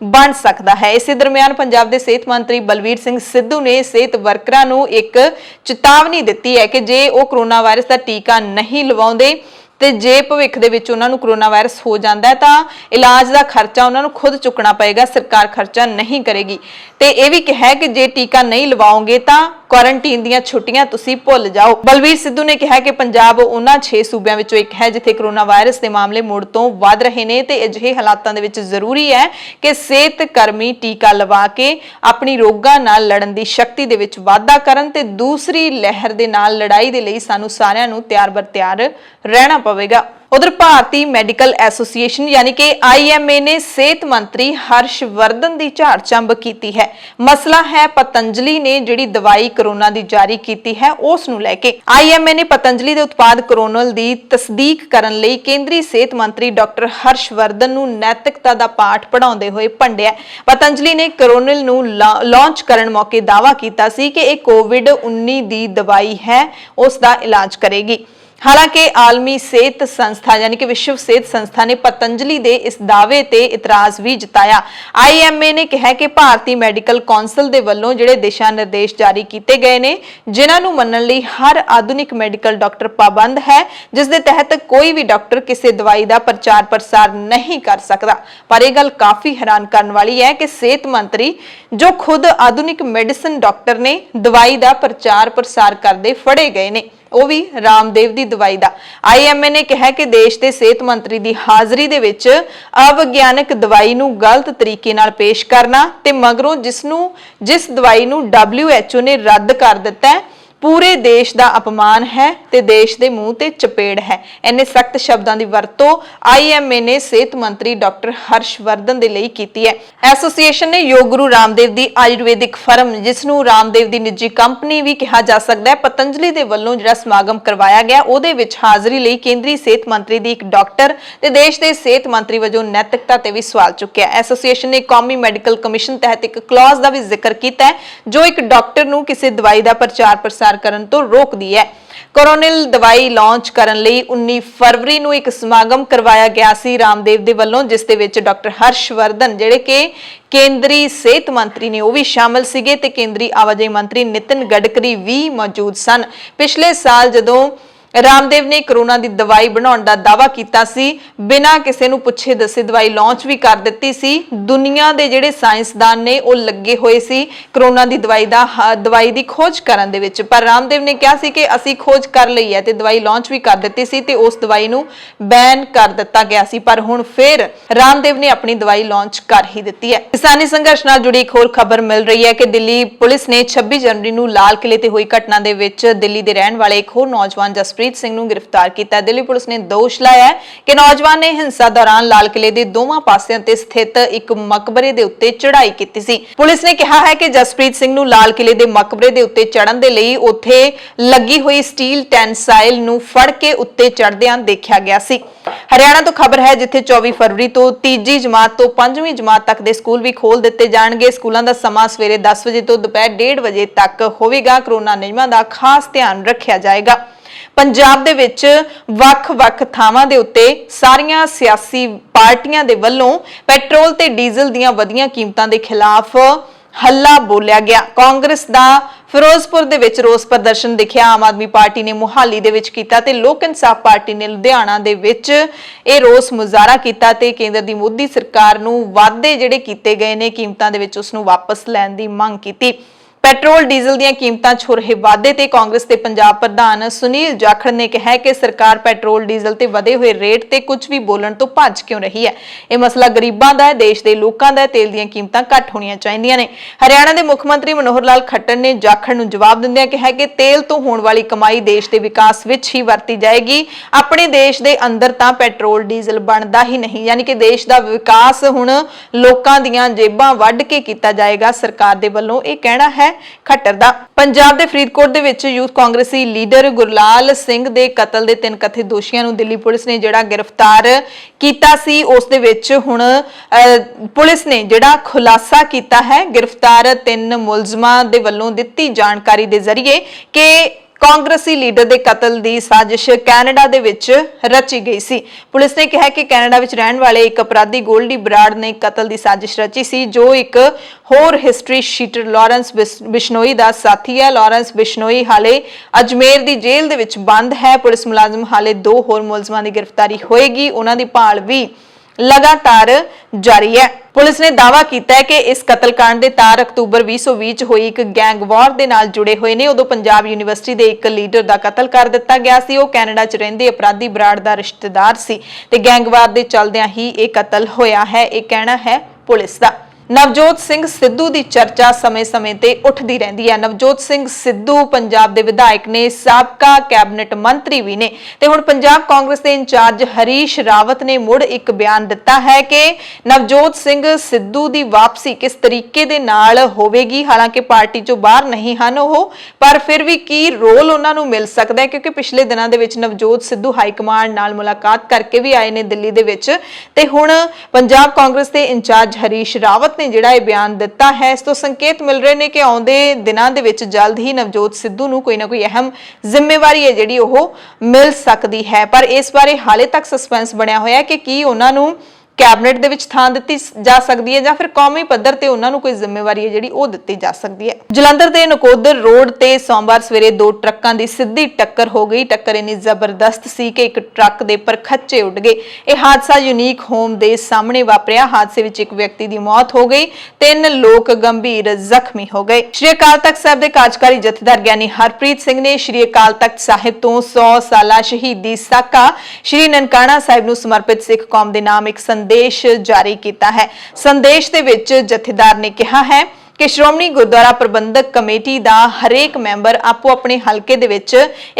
बन सकता है। इस दरमियान पंजाब दे सेहत मंत्री बलवीर सिंह सिद्धू ने सेहत वर्करां नूं एक चेतावनी दित्ती है कि जे वो कोरोना वायरस का टीका नहीं लवाउंदे ते जे भविख दे विच उन्हां नूं कोरोना वायरस हो जाता है तो इलाज का खर्चा उन्हां नूं खुद चुकना पएगा, सरकार खर्चा नहीं करेगी। ते यह भी कहा कि जे टीका नहीं लवाओगे तो क्वारंटीन दीयां छुट्टियां तुसीं भुल जाओ। बलवीर सिद्धू ने कहा कि पंजाब उन्हां 6 सूबियां विचों एक है जिथे कोरोना वायरस के मामले मुड़ तो वध रहे ने, ते अजिहे हालातां दे विच जरूरी है कि सेहत कर्मी टीका लवा के अपनी रोगां नाल लड़न दी शक्ति दे विच वाधा करन ते दूसरी लहर दे नाल लड़ाई दे लई सानूं सारिआं नूं त्यार बर त्यार रहना पवेगा। उधर भारतीय मेडिकल एसोसीएशन यानी कि IMA ने सेहत मंत्री हर्षवर्धन की झाड़ चंब की है। मसला है पतंजलि ने जिहड़ी दवाई कोरोना की जारी की है उस नूं लैके IMA ने पतंजलि के उत्पाद कोरोनल की तस्दीक करन लई केंद्रीय सेहत मंत्री डॉक्टर हर्षवर्धन नूं नैतिकता का पाठ पढ़ाउंदे होए भंडिया। पतंजलि ने कोरोनल नूं लॉन्च करन मौके दावा कीता सी कि यह कोविड-19 की दवाई है, उसका इलाज करेगी। हालांकि आलमी सेहत संस्था यानी कि विश्व सेहत संस्था ने पतंजलि दे इस दावे ते इतराज भी जताया। IMA ने कहा कि भारतीय मैडिकल कौंसल दे वल्लों जिहड़े दिशा निर्देश जारी किए गए ने, जिन्हां नूं मनण लई हर आधुनिक मैडिकल डॉक्टर पाबंद है, जिस दे तहत कोई भी डॉक्टर किसी दवाई का प्रचार प्रसार नहीं कर सकता। पर यह गल काफी हैरान करने वाली है कि सेहत मंत्री जो खुद आधुनिक मेडिसिन डॉक्टर ने दवाई का प्रचार प्रसार करते फड़े गए ने, वो भी रामदेव की दवाई का। IMA ने कहा कि देश के सेहत मंत्री की हाजरी दे विच अविग्यानक दवाई नूं गलत तरीके नाल पेश करना ते मगरों जिस दवाई नूं WHO ने रद्द कर दिता है, पूरे देश का अपमान है ते देश के मूँह ते चपेड़ है। इन्ने सख्त शब्दों की वरतों IMA ने सेहत मंत्री डॉक्टर हर्षवर्धन दे लई कीती है। एसोसीएशन ने योग गुरु रामदेव की आयुर्वेदिक फर्म, जिसनूं रामदेव की निजी कंपनी भी कहा जा सकता है, पतंजलि दे वल्लों जिहड़ा समागम करवाया गया उहदे विच हाज़री लई केंद्रीय सेहत मंत्री दी एक डॉक्टर ते देश के सेहत मंत्री वजों नैतिकता ते भी सवाल चुक्या। एसोसीएशन ने कौमी मैडिकल कमीशन तहत एक क्लॉज का भी जिक्र किया है, जो एक डॉक्टर नूं किसी दवाई का प्रचार प्रसार ਪ੍ਰਸਾਰ ਕਰਨ ਤੋਂ ਰੋਕਦੀ ਹੈ। ਕੋਰੋਨਿਲ ਦਵਾਈ ਲਾਂਚ ਕਰਨ ਲਈ 19 ਫਰਵਰੀ ਨੂੰ ਇੱਕ ਸਮਾਗਮ ਕਰਵਾਇਆ ਗਿਆ ਸੀ ਰਾਮਦੇਵ ਦੇ ਵੱਲੋਂ, ਜਿਸ ਦੇ ਵਿੱਚ ਡਾਕਟਰ ਹਰਸ਼ਵਰਧਨ ਜਿਹੜੇ ਕਿ ਕੇਂਦਰੀ ਸਿਹਤ ਮੰਤਰੀ ਨੇ ਉਹ ਵੀ ਸ਼ਾਮਲ ਸੀਗੇ ਤੇ ਕੇਂਦਰੀ ਆਵਾਜਾਈ ਮੰਤਰੀ ਨਿਤਿਨ ਗਡਕਰੀ ਵੀ ਮੌਜੂਦ ਸਨ। ਪਿਛਲੇ ਸਾਲ ਜਦੋਂ ਰਾਮਦੇਵ ਨੇ ਕੋਰੋਨਾ ਦੀ ਦਵਾਈ ਬਣਾਉਣ ਦਾ ਦਾਅਵਾ ਕੀਤਾ ਸੀ, ਬਿਨਾਂ ਕਿਸੇ ਨੂੰ ਪੁੱਛੇ ਦੱਸੇ ਦਵਾਈ ਲਾਂਚ ਵੀ ਕਰ ਦਿੱਤੀ ਸੀ। ਦੁਨੀਆ ਦੇ ਜਿਹੜੇ ਸਾਇੰਸਦਾਨ ਨੇ ਉਹ ਲੱਗੇ ਹੋਏ ਸੀ ਕੋਰੋਨਾ ਦੀ ਦਵਾਈ ਦੀ ਖੋਜ ਕਰਨ ਦੇ ਵਿੱਚ, ਪਰ ਰਾਮਦੇਵ ਨੇ ਕਿਹਾ ਸੀ ਕਿ ਅਸੀਂ ਖੋਜ ਕਰ ਲਈ ਹੈ ਤੇ ਦਵਾਈ ਲਾਂਚ ਵੀ ਕਰ ਦਿੱਤੀ ਸੀ ਤੇ ਉਸ ਦਵਾਈ ਨੂੰ ਬੈਨ ਕਰ ਦਿੱਤਾ ਗਿਆ ਸੀ। ਪਰ ਹੁਣ ਫਿਰ ਰਾਮਦੇਵ ਨੇ ਆਪਣੀ ਦਵਾਈ ਲਾਂਚ ਕਰ ਹੀ ਦਿੱਤੀ ਹੈ। ਕਿਸਾਨੀ ਸੰਘਰਸ਼ ਨਾਲ ਜੁੜੀ ਇੱਕ ਹੋਰ ਖਬਰ ਮਿਲ ਰਹੀ ਹੈ ਕਿ ਦਿੱਲੀ ਪੁਲਿਸ ਨੇ 26 ਜਨਵਰੀ ਨੂੰ ਲਾਲ ਕਿਲੇ ਤੇ ਹੋਈ ਘਟਨਾ ਦੇ ਵਿੱਚ ਦਿੱਲੀ ਦੇ ਰਹਿਣ ਵਾਲੇ ਇੱਕ ਹੋਰ ਨੌਜਵਾਨ ਜਸਪ੍ਰੀਤ ਸਿੰਘ ਨੂੰ ਗ੍ਰਿਫਤਾਰ ਕੀਤਾ। ਦਿੱਲੀ ਪੁਲਿਸ ਨੇ ਦੋਸ਼ ਲਾਇਆ ਹੈ ਕਿ ਨੌਜਵਾਨ ਨੇ ਹਿੰਸਾ ਦੌਰਾਨ ਲਾਲ ਕਿਲੇ ਦੇ ਦੋਵਾਂ ਪਾਸਿਆਂ ਤੇ ਸਥਿਤ ਇੱਕ ਮਕਬਰੇ ਦੇ ਉੱਤੇ ਚੜ੍ਹਾਈ ਕੀਤੀ ਸੀ। ਪੁਲਿਸ ਨੇ ਕਿਹਾ ਹੈ ਕਿ ਜਸਪ੍ਰੀਤ ਸਿੰਘ ਨੂੰ ਲਾਲ ਕਿਲੇ ਦੇ ਮਕਬਰੇ ਦੇ ਉੱਤੇ ਚੜ੍ਹਨ ਦੇ ਲਈ ਉੱਥੇ ਲੱਗੀ ਹੋਈ ਸਟੀਲ ਟੈਂਸਾਈਲ ਨੂੰ ਫੜ ਕੇ ਉੱਤੇ ਚੜ੍ਹਦਿਆਂ ਦੇਖਿਆ ਗਿਆ ਸੀ। ਹਰਿਆਣਾ ਤੋਂ ਖਬਰ ਹੈ, ਜਿੱਥੇ 24 ਫਰਵਰੀ ਤੋਂ ਤੀਜੀ ਜਮਾਤ ਤੋਂ 5ਵੀਂ ਜਮਾਤ ਤੱਕ ਦੇ ਸਕੂਲ ਵੀ ਖੋਲ ਦਿੱਤੇ ਜਾਣਗੇ। ਸਕੂਲਾਂ ਦਾ ਸਮਾਂ ਸਵੇਰੇ 10 ਵਜੇ ਤੋਂ ਦੁਪਹਿਰ 1:30 ਵਜੇ ਤੱਕ ਹੋਵੇਗਾ। ਕੋਰੋਨਾ ਨਿਯਮਾਂ ਦਾ ਖਾਸ ਧਿਆਨ ਰੱਖਿਆ ਜਾਏਗਾ। ਪੰਜਾਬ ਦੇ ਵਿੱਚ ਵੱਖ-ਵੱਖ ਥਾਵਾਂ ਦੇ ਉੱਤੇ ਸਾਰੀਆਂ ਸਿਆਸੀ ਪਾਰਟੀਆਂ ਦੇ ਵੱਲੋਂ ਪੈਟਰੋਲ ਤੇ ਡੀਜ਼ਲ ਦੀਆਂ ਵਧੀਆਂ ਕੀਮਤਾਂ ਦੇ ਖਿਲਾਫ ਹੱਲਾ ਬੋਲਿਆ ਗਿਆ। ਕਾਂਗਰਸ ਦਾ ਫਿਰੋਜ਼ਪੁਰ ਦੇ ਵਿੱਚ ਰੋਸ ਪ੍ਰਦਰਸ਼ਨ ਦਿਖਿਆ, ਆਮ ਆਦਮੀ ਪਾਰਟੀ ਨੇ ਮੁਹਾਲੀ ਦੇ ਵਿੱਚ ਕੀਤਾ ਤੇ ਲੋਕ ਇਨਸਾਫ ਪਾਰਟੀ ਨੇ ਲੁਧਿਆਣਾ ਦੇ ਵਿੱਚ ਇਹ ਰੋਸ ਮੁਜ਼ਾਹਰਾ ਕੀਤਾ ਤੇ ਕੇਂਦਰ ਦੀ ਮੋਦੀ ਸਰਕਾਰ ਨੂੰ ਵਾਅਦੇ ਜਿਹੜੇ ਕੀਤੇ ਗਏ ਨੇ ਕੀਮਤਾਂ ਦੇ ਵਿੱਚ ਉਸ ਨੂੰ ਵਾਪਸ ਲੈਣ ਦੀ ਮੰਗ ਕੀਤੀ। ਪੈਟਰੋਲ ਡੀਜ਼ਲ ਦੀਆਂ ਕੀਮਤਾਂ 'ਚ ਹੋ ਰਹੇ ਵਾਧੇ ਤੇ ਕਾਂਗਰਸ ਦੇ ਪੰਜਾਬ ਪ੍ਰਧਾਨ ਸੁਨੀਲ ਜਾਖੜ ਨੇ ਕਿਹਾ ਕਿ ਸਰਕਾਰ ਪੈਟਰੋਲ ਡੀਜ਼ਲ ਤੇ ਵਧੇ ਹੋਏ ਰੇਟ ਤੇ ਕੁਝ ਵੀ ਬੋਲਣ ਤੋਂ ਭੱਜ ਕਿਉਂ ਰਹੀ ਹੈ। ਇਹ ਮਸਲਾ ਗਰੀਬਾਂ ਦਾ ਹੈ, ਦੇਸ਼ ਦੇ ਲੋਕਾਂ ਦਾ ਹੈ। ਤੇਲ ਦੀਆਂ ਕੀਮਤਾਂ ਘੱਟ ਹੋਣੀਆਂ ਚਾਹੀਦੀਆਂ ਨੇ। ਹਰਿਆਣਾ ਦੇ ਮੁੱਖ ਮੰਤਰੀ ਮਨੋਹਰ ਲਾਲ ਖੱਟਰ ਨੇ ਜਾਖੜ ਨੂੰ ਜਵਾਬ ਦਿੰਦਿਆਂ ਕਿਹਾ ਕਿ ਤੇਲ ਤੋਂ ਹੋਣ ਵਾਲੀ ਕਮਾਈ ਦੇਸ਼ ਦੇ ਵਿਕਾਸ ਵਿੱਚ ਹੀ ਵਰਤੀ ਜਾਏਗੀ। ਆਪਣੇ ਦੇਸ਼ ਦੇ ਅੰਦਰ ਤਾਂ ਪੈਟਰੋਲ ਡੀਜ਼ਲ ਬਣਦਾ ਹੀ ਨਹੀਂ, ਯਾਨੀ ਕਿ ਦੇਸ਼ ਦਾ ਵਿਕਾਸ ਹੁਣ ਲੋਕਾਂ ਦੀਆਂ ਜੇਬਾਂ ਵੱਢ ਕੇ ਕੀਤਾ ਜਾਏਗਾ, ਸਰਕਾਰ ਦੇ ਵੱਲੋਂ ਇਹ ਕਹਿਣਾ ਹੈ ਖੱਟਰ ਦਾ। ਪੰਜਾਬ ਦੇ ਫਰੀਦਕੋਟ ਦੇ ਵਿੱਚ ਯੂਥ ਕਾਂਗਰਸੀ ਲੀਡਰ ਗੁਰਲਾਲ ਸਿੰਘ ਦੇ ਕਤਲ ਦੇ 3 ਕਥਿਤ ਦੋਸ਼ੀਆਂ ਨੂੰ ਦਿੱਲੀ ਪੁਲਿਸ ਨੇ ਜਿਹੜਾ ਗ੍ਰਿਫਤਾਰ ਕੀਤਾ ਸੀ, ਉਸ ਦੇ ਵਿੱਚ ਹੁਣ ਪੁਲਿਸ ਨੇ ਜਿਹੜਾ ਖੁਲਾਸਾ ਕੀਤਾ ਹੈ। ਗ੍ਰਿਫਤਾਰ 3 ਮੁਲਜ਼ਮਾਂ ਦੇ ਵੱਲੋਂ ਦਿੱਤੀ ਜਾਣਕਾਰੀ ਦੇ ਜ਼ਰੀਏ ਕਿ ਕਾਂਗਰਸੀ ਲੀਡਰ ਦੇ ਕਤਲ ਦੀ ਸਾਜ਼ਿਸ਼ ਕੈਨੇਡਾ ਦੇ ਵਿੱਚ ਰਚੀ ਗਈ ਸੀ। ਪੁਲਿਸ ਨੇ ਕਿਹਾ ਕਿ ਕੈਨੇਡਾ ਵਿੱਚ ਰਹਿਣ ਵਾਲੇ ਇੱਕ ਅਪਰਾਧੀ ਗੋਲਡੀ ਬਰਾੜ ਨੇ ਕਤਲ ਦੀ ਸਾਜ਼ਿਸ਼ ਰਚੀ ਸੀ, ਜੋ ਇੱਕ ਹੋਰ ਹਿਸਟਰੀ ਸ਼ੀਟਰ ਲਾਰੈਂਸ ਬਿਸ਼ਨੋਈ ਦਾ ਸਾਥੀ ਹੈ। ਲਾਰੈਂਸ ਬਿਸ਼ਨੋਈ ਹਾਲੇ ਅਜਮੇਰ ਦੀ ਜੇਲ੍ਹ ਦੇ ਵਿੱਚ ਬੰਦ ਹੈ। ਪੁਲਿਸ ਮੁਲਾਜ਼ਮ ਹਾਲੇ 2 ਹੋਰ ਮੁਲਜ਼ਮਾਂ ਦੀ ਗ੍ਰਿਫਤਾਰੀ ਹੋਏਗੀ, ਉਹਨਾਂ ਦੀ ਭਾਲ ਵੀ ਲਗਾਤਾਰ ਜਾਰੀ ਹੈ। ਪੁਲਿਸ ਨੇ ਦਾਅਵਾ ਕੀਤਾ ਹੈ ਕਿ ਇਸ ਕਤਲकांड ਦੇ ਤਾਰ ਅਕਤੂਬਰ 2020 ਚ ਹੋਈ ਇੱਕ ਗੈਂਗ ਵਾਰ ਦੇ ਨਾਲ ਜੁੜੇ ਹੋਏ ਨੇ। ਉਦੋਂ ਪੰਜਾਬ ਯੂਨੀਵਰਸਿਟੀ ਦੇ ਇੱਕ ਲੀਡਰ ਦਾ ਕਤਲ ਕਰ ਦਿੱਤਾ ਗਿਆ ਸੀ। ਉਹ ਕੈਨੇਡਾ ਚ ਰਹਿੰਦੇ ਅਪਰਾਧੀ ਬਰਾੜ ਦਾ ਰਿਸ਼ਤੇਦਾਰ ਸੀ ਤੇ ਗੈਂਗ ਵਾਰ ਦੇ ਚੱਲਦਿਆਂ ਹੀ ਇਹ ਕਤਲ ਹੋਇਆ ਹੈ, ਇਹ ਕਹਿਣਾ ਹੈ ਪੁਲਿਸ ਦਾ। ਨਵਜੋਤ ਸਿੰਘ ਸਿੱਧੂ ਦੀ ਚਰਚਾ ਸਮੇਂ-ਸਮੇਂ ਤੇ ਉੱਠਦੀ ਰਹਿੰਦੀ ਹੈ। ਨਵਜੋਤ ਸਿੰਘ ਸਿੱਧੂ ਪੰਜਾਬ ਦੇ ਵਿਧਾਇਕ ਨੇ, ਸਾਬਕਾ ਕੈਬਨਿਟ ਮੰਤਰੀ ਵੀ ਨੇ ਤੇ ਹੁਣ ਪੰਜਾਬ ਕਾਂਗਰਸ ਦੇ ਇੰਚਾਰਜ ਹਰੀਸ਼ ਰਾਵਤ ਨੇ ਮੁੜ ਇੱਕ ਬਿਆਨ ਦਿੱਤਾ ਹੈ ਕਿ ਨਵਜੋਤ ਸਿੰਘ ਸਿੱਧੂ ਦੀ ਵਾਪਸੀ ਕਿਸ ਤਰੀਕੇ ਦੇ ਨਾਲ ਹੋਵੇਗੀ। ਹਾਲਾਂਕਿ ਪਾਰਟੀ ਚੋਂ ਬਾਹਰ ਨਹੀਂ ਹਨ ਉਹ, ਪਰ ਫਿਰ ਵੀ ਕੀ ਰੋਲ ਉਹਨਾਂ ਨੂੰ ਮਿਲ ਸਕਦਾ ਹੈ, ਕਿਉਂਕਿ ਪਿਛਲੇ ਦਿਨਾਂ ਦੇ ਵਿੱਚ ਨਵਜੋਤ ਸਿੱਧੂ ਹਾਈ ਕਮਾਂਡ ਨਾਲ ਮੁਲਾਕਾਤ ਕਰਕੇ ਵੀ ਆਏ ਨੇ ਦਿੱਲੀ ਦੇ ਵਿੱਚ ਤੇ ਹੁਣ ਪੰਜਾਬ ਕਾਂਗਰਸ ਦੇ ਇੰਚਾਰਜ ਹਰੀਸ਼ ਰਾਵਤ ਨੇ ਜਿਹੜਾ ਇਹ ਬਿਆਨ ਦਿੱਤਾ ਹੈ। ਇਸ ਤੋਂ ਸੰਕੇਤ ਮਿਲ ਰਹੇ ਨੇ ਕਿ ਆਉਂਦੇ ਦਿਨਾਂ ਦੇ ਵਿੱਚ ਜਲਦ ਹੀ ਨਵਜੋਤ ਸਿੱਧੂ ਨੂੰ ਕੋਈ ਨਾ ਕੋਈ ਅਹਿਮ ਜ਼ਿੰਮੇਵਾਰੀ ਹੈ ਜਿਹੜੀ ਉਹ ਮਿਲ ਸਕਦੀ ਹੈ, ਪਰ ਇਸ ਬਾਰੇ ਹਾਲੇ ਤੱਕ ਸਸਪੈਂਸ ਬਣਿਆ ਹੋਇਆ ਕਿ ਕੀ ਉਹਨਾਂ ਨੂੰ ਕੈਬਨਿਟ ਦੇ ਵਿੱਚ ਥਾਂ ਦਿੱਤੀ ਜਾ ਸਕਦੀ ਹੈ ਜਾਂ ਫਿਰ ਕੌਮੀ ਪੱਧਰ ਤੇ ਉਹਨਾਂ ਨੂੰ ਕੋਈ ਜ਼ਿੰਮੇਵਾਰੀ ਹੈ ਜਿਹੜੀ ਉਹ ਦਿੱਤੀ ਜਾ ਸਕਦੀ ਹੈ। ਜਲੰਧਰ ਦੇ ਨਕੋਦਰ ਰੋਡ ਤੇ ਸੋਮਵਾਰ ਸਵੇਰੇ 2 ਟਰੱਕਾਂ ਦੀ ਸਿੱਧੀ ਟੱਕਰ ਹੋ ਗਈ। ਟੱਕਰ ਇੰਨੀ ਜ਼ਬਰਦਸਤ ਸੀ ਕਿ ਇੱਕ ਟਰੱਕ ਦੇ ਪਰਖੱਚੇ ਉੱਡ ਗਏ। ਇਹ ਹਾਦਸਾ ਯੂਨੀਕ ਹੋਮ ਦੇ ਸਾਹਮਣੇ ਵਾਪਰਿਆ। ਹਾਦਸੇ ਵਿੱਚ ਇੱਕ ਵਿਅਕਤੀ ਦੀ ਮੌਤ ਹੋ ਗਈ, 3 ਲੋਕ ਗੰਭੀਰ ਜ਼ਖਮੀ ਹੋ ਗਏ। ਸ਼੍ਰੀ ਅਕਾਲ ਤਖਤ ਸਾਹਿਬ ਦੇ ਕਾਰਜਕਾਰੀ ਜਥੇਦਾਰ ਗਿਆਨੀ ਹਰਪ੍ਰੀਤ ਸਿੰਘ ਨੇ ਸ਼੍ਰੀ ਅਕਾਲ ਤਖਤ ਸਾਹਿਬ ਤੋਂ 100 ਸਾਲਾ ਸ਼ਹੀਦੀ ਸਾਕਾ ਸ਼੍ਰੀ ਨਨਕਾਣਾ ਸਾਹਿਬ ਨੂੰ ਸਮਰਪਿਤ ਸਿੱਖ ਕੌਮ ਦੇ ਨਾਮ ਇੱਕ ਸੰਦੇਸ਼ ਜਾਰੀ ਕੀਤਾ ਹੈ। ਸੰਦੇਸ਼ ਦੇ ਵਿੱਚ ਜਥੇਦਾਰ ਨੇ ਕਿਹਾ ਹੈ ਕਿ ਸ਼੍ਰੋਮਣੀ ਗੁਰਦੁਆਰਾ ਪ੍ਰਬੰਧਕ ਕਮੇਟੀ ਦਾ ਹਰੇਕ ਮੈਂਬਰ ਆਪੋ ਆਪਣੇ ਹਲਕੇ ਦੇ ਵਿੱਚ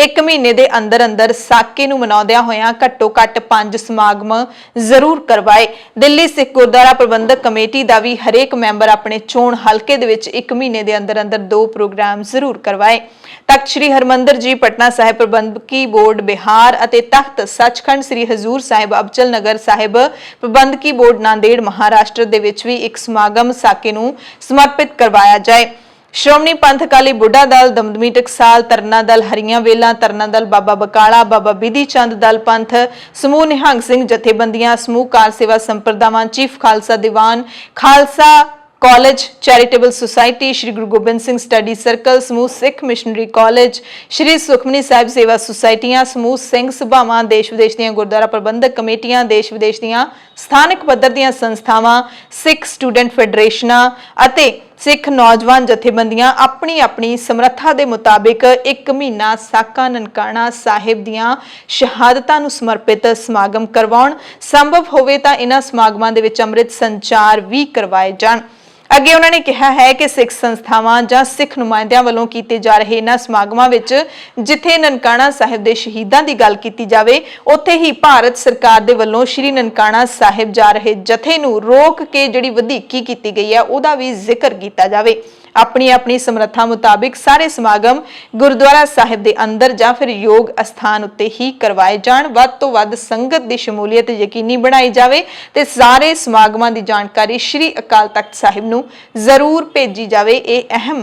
1 ਮਹੀਨੇ ਦੇ ਅੰਦਰ ਸਾਕੇ ਨੂੰ ਮਨਾਉਂਦਿਆਂ ਹੋਇਆਂ ਘੱਟੋ ਘੱਟ 5 ਸਮਾਗਮ ਜ਼ਰੂਰ ਕਰਵਾਏ। ਦਿੱਲੀ ਸਿੱਖ ਗੁਰਦੁਆਰਾ ਪ੍ਰਬੰਧਕ ਕਮੇਟੀ ਦਾ ਵੀ ਹਰੇਕ ਮੈਂਬਰ ਆਪਣੇ ਚੋਣ ਹਲਕੇ ਦੇ ਵਿੱਚ 1 ਮਹੀਨੇ ਦੇ ਅੰਦਰ 2 ਪ੍ਰੋਗਰਾਮ ਜ਼ਰੂਰ ਕਰਵਾਏ। ਤਖਤ ਸ੍ਰੀ ਹਰਮੰਦਰ ਜੀ ਪਟਨਾ ਸਾਹਿਬ ਪ੍ਰਬੰਧਕੀ ਬੋਰਡ ਬਿਹਾਰ ਅਤੇ ਤਖਤ ਸੱਚਖੰਡ ਸ੍ਰੀ ਹਜ਼ੂਰ ਸਾਹਿਬ ਅਬਚਲ ਨਗਰ ਸਾਹਿਬ ਪ੍ਰਬੰਧਕੀ ਬੋਰਡ ਨਾਂਦੇੜ ਮਹਾਰਾਸ਼ਟਰ ਦੇ ਵਿੱਚ ਵੀ ਇੱਕ ਸਮਾਗਮ ਸਾਕੇ ਨੂੰ ਸਮਰਪਿਤ ਕਰਵਾਇਆ ਜਾਏ। ਸ਼੍ਰੋਮਣੀ ਪੰਥ ਅਕਾਲੀ ਬੁੱਢਾ ਦਲ, ਦਮਦਮੀ ਟਕਸਾਲ, ਤਰਨਾ ਦਲ ਹਰੀਆਂ ਵੇਲਾਂ, ਤਰਨਾ ਦਲ ਬਾਬਾ ਬਕਾਲਾ, ਬਾਬਾ ਬਿਧੀ ਚੰਦ ਦਲ ਪੰਥ, ਸਮੂਹ ਨਿਹੰਗ ਸਿੰਘ ਜਥੇਬੰਦੀਆਂ, ਸਮੂਹ ਕਾਰ ਸੇਵਾ ਸੰਪਰਦਾਵਾਂ, chief Khalsa Diwan, Khalsa college charitable society, Shri Guru Gobind Singh study circle, समूह सिख मिशनरी कॉलेज, श्री सुखमनी साहिब सेवा सुसाइटियां, समूह सिंह सभावां, देश विदेश दीयां गुरुद्वारा प्रबंधक कमेटियां, देश विदेश दीयां स्थानक पद्धर दीयां संस्थावां, सिख स्टूडेंट फेडरेशनां अते सिख नौजवान जथेबंदियां अपनी अपनी समर्था दे मुताबिक 1 महीना साका ननकाना साहिब दीयां शहादतां नूं समर्पित समागम करवाउण, संभव होवे तां इन्हां समागमां दे विच अंम੍ਰਿਤ संचार भी करवाए जाण। ਅੱਗੇ ਉਹਨਾਂ ਨੇ ਕਿਹਾ ਹੈ ਕਿ ਸਿੱਖ ਸੰਸਥਾਵਾਂ ਜਾਂ ਸਿੱਖ ਨੁਮਾਇੰਦਿਆਂ ਵੱਲੋਂ ਕੀਤੇ ਜਾ ਰਹੇ ਇਹਨਾਂ ਸਮਾਗਮਾਂ ਵਿੱਚ ਜਿੱਥੇ ਨਨਕਾਣਾ ਸਾਹਿਬ ਦੇ ਸ਼ਹੀਦਾਂ ਦੀ ਗੱਲ ਕੀਤੀ ਜਾਵੇ, ਉੱਥੇ ਹੀ ਭਾਰਤ ਸਰਕਾਰ ਦੇ ਵੱਲੋਂ ਸ਼੍ਰੀ ਨਨਕਾਣਾ ਸਾਹਿਬ ਜਾ ਰਹੇ ਜਥੇ ਨੂੰ ਰੋਕ ਕੇ ਜਿਹੜੀ ਵਧੀਕੀ ਕੀਤੀ ਗਈ ਹੈ ਉਹਦਾ ਵੀ ਜ਼ਿਕਰ ਕੀਤਾ ਜਾਵੇ। ਆਪਣੀ ਆਪਣੀ ਸਮਰੱਥਾ ਮੁਤਾबिक ਸਾਰੇ ਸਮਾਗਮ ਗੁਰਦੁਆਰਾ ਸਾਹਿਬ ਦੇ ਅੰਦਰ ਜਾਂ ਫਿਰ ਯੋਗ ਅਸਥਾਨ ਉੱਤੇ ਹੀ ਕਰਵਾਏ ਜਾਣ। ਵੱਧ ਤੋਂ ਵੱਧ ਸੰਗਤ ਦੀ ਸ਼ਮੂਲੀਅਤ ਯਕੀਨੀ ਬਣਾਈ ਜਾਵੇ ਤੇ ਸਾਰੇ ਸਮਾਗਮਾਂ ਦੀ ਜਾਣਕਾਰੀ ਸ਼੍ਰੀ ਅਕਾਲ ਤਖਤ ਸਾਹਿਬ ਨੂੰ ਜ਼ਰੂਰ ਭੇਜੀ ਜਾਵੇ। ਇਹ ਅਹਿਮ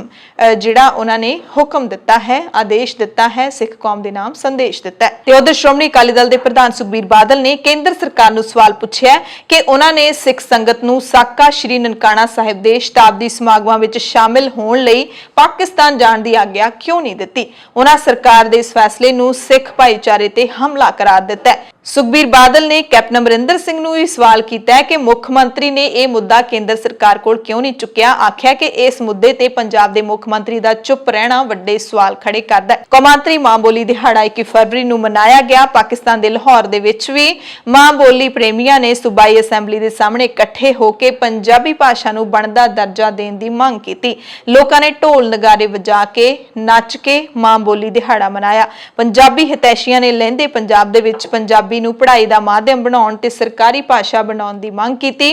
ਜਿਹੜਾ ਉਹਨਾਂ ਨੇ ਹੁਕਮ ਦਿੱਤਾ ਹੈ, ਆਦੇਸ਼ ਦਿੱਤਾ ਹੈ, ਸਿੱਖ ਕੌਮ ਦੇ ਨਾਮ ਸੰਦੇਸ਼ ਦਿੱਤਾ ਹੈ। ਤੇ ਉਧਰ ਸ਼੍ਰੋਮਣੀ ਅਕਾਲੀ ਦਲ ਦੇ ਪ੍ਰਧਾਨ ਸੁਖਬੀਰ ਬਾਦਲ ਨੇ ਕੇਂਦਰ ਸਰਕਾਰ ਨੂੰ ਸਵਾਲ ਪੁੱਛਿਆ ਕਿ ਉਹਨਾਂ ਨੇ ਸਿੱਖ ਸੰਗਤ ਨੂੰ ਸਾਕਾ ਸ਼੍ਰੀ ਨਨਕਾਣਾ ਸਾਹਿਬ ਦੇ ਸ਼ਤਾਬਦੀ ਸਮਾਗਮਾਂ ਵਿੱਚ ਸ਼ਾਮਿਲ ਹੋਣ ਲਈ ਪਾਕਿਸਤਾਨ ਜਾਣ ਦੀ ਆਗਿਆ ਕਿਉਂ ਨਹੀਂ ਦਿੱਤੀ। ਉਹਨਾਂ ਸਰਕਾਰ ਦੇ ਇਸ ਫੈਸਲੇ ਨੂੰ ਸਿੱਖ ਭਾਈਚਾਰੇ ਤੇ ਹਮਲਾ ਕਰਾਰ ਦਿੱਤਾ ਹੈ। ਸੁਖਬੀਰ ਬਾਦਲ ਨੇ ਕੈਪਟਨ ਅਮਰਿੰਦਰ ਸਿੰਘ ਨੂੰ ਵੀ ਸਵਾਲ ਕੀਤਾ ਹੈ ਕਿ ਮੁੱਖ ਮੰਤਰੀ ਨੇ ਇਹ ਮੁੱਦਾ ਕੇਂਦਰ ਸਰਕਾਰ ਕੋਲ ਕਿਉਂ ਨਹੀਂ ਚੁੱਕਿਆ। ਆਖਿਆ ਕਿ ਇਸ ਮੁੱਦੇ ਤੇ ਪੰਜਾਬ ਦੇ ਮੁੱਖ ਮੰਤਰੀ ਦਾ ਚੁੱਪ ਰਹਿਣਾ ਵੱਡੇ ਸਵਾਲ ਖੜੇ ਕਰਦਾ ਹੈ। ਕੌਮਾਂਤਰੀ ਮਾਂ ਬੋਲੀ ਦਿਹਾੜਾ 21 ਫਰਵਰੀ ਨੂੰ ਮਨਾਇਆ ਗਿਆ। ਪਾਕਿਸਤਾਨ ਦੇ ਲਾਹੌਰ ਦੇ ਵਿੱਚ ਵੀ ਮਾਂ ਬੋਲੀ ਪ੍ਰੇਮੀਆਂ ਨੇ ਸੂਬਾਈ ਅਸੈਂਬਲੀ ਦੇ ਸਾਹਮਣੇ ਇਕੱਠੇ ਹੋ ਕੇ ਪੰਜਾਬੀ ਭਾਸ਼ਾ ਨੂੰ ਬਣਦਾ ਦਰਜਾ ਦੇਣ ਦੀ ਮੰਗ ਕੀਤੀ। ਲੋਕਾਂ ਨੇ ਢੋਲ ਨਗਾਰੇ ਵਜਾ ਕੇ ਨੱਚ ਕੇ ਮਾਂ ਬੋਲੀ ਦਿਹਾੜਾ ਮਨਾਇਆ। ਪੰਜਾਬੀ ਹਿਤੈਸ਼ੀਆਂ ਨੇ ਲਹਿੰਦੇ ਪੰਜਾਬ ਦੇ ਵਿੱਚ ਪੰਜਾਬੀ ਨੂੰ ਪੜ੍ਹਾਈ ਦਾ ਮਾਧਿਅਮ ਬਣਾਉਣ ਤੇ ਸਰਕਾਰੀ ਭਾਸ਼ਾ ਬਣਾਉਣ ਦੀ ਮੰਗ ਕੀਤੀ।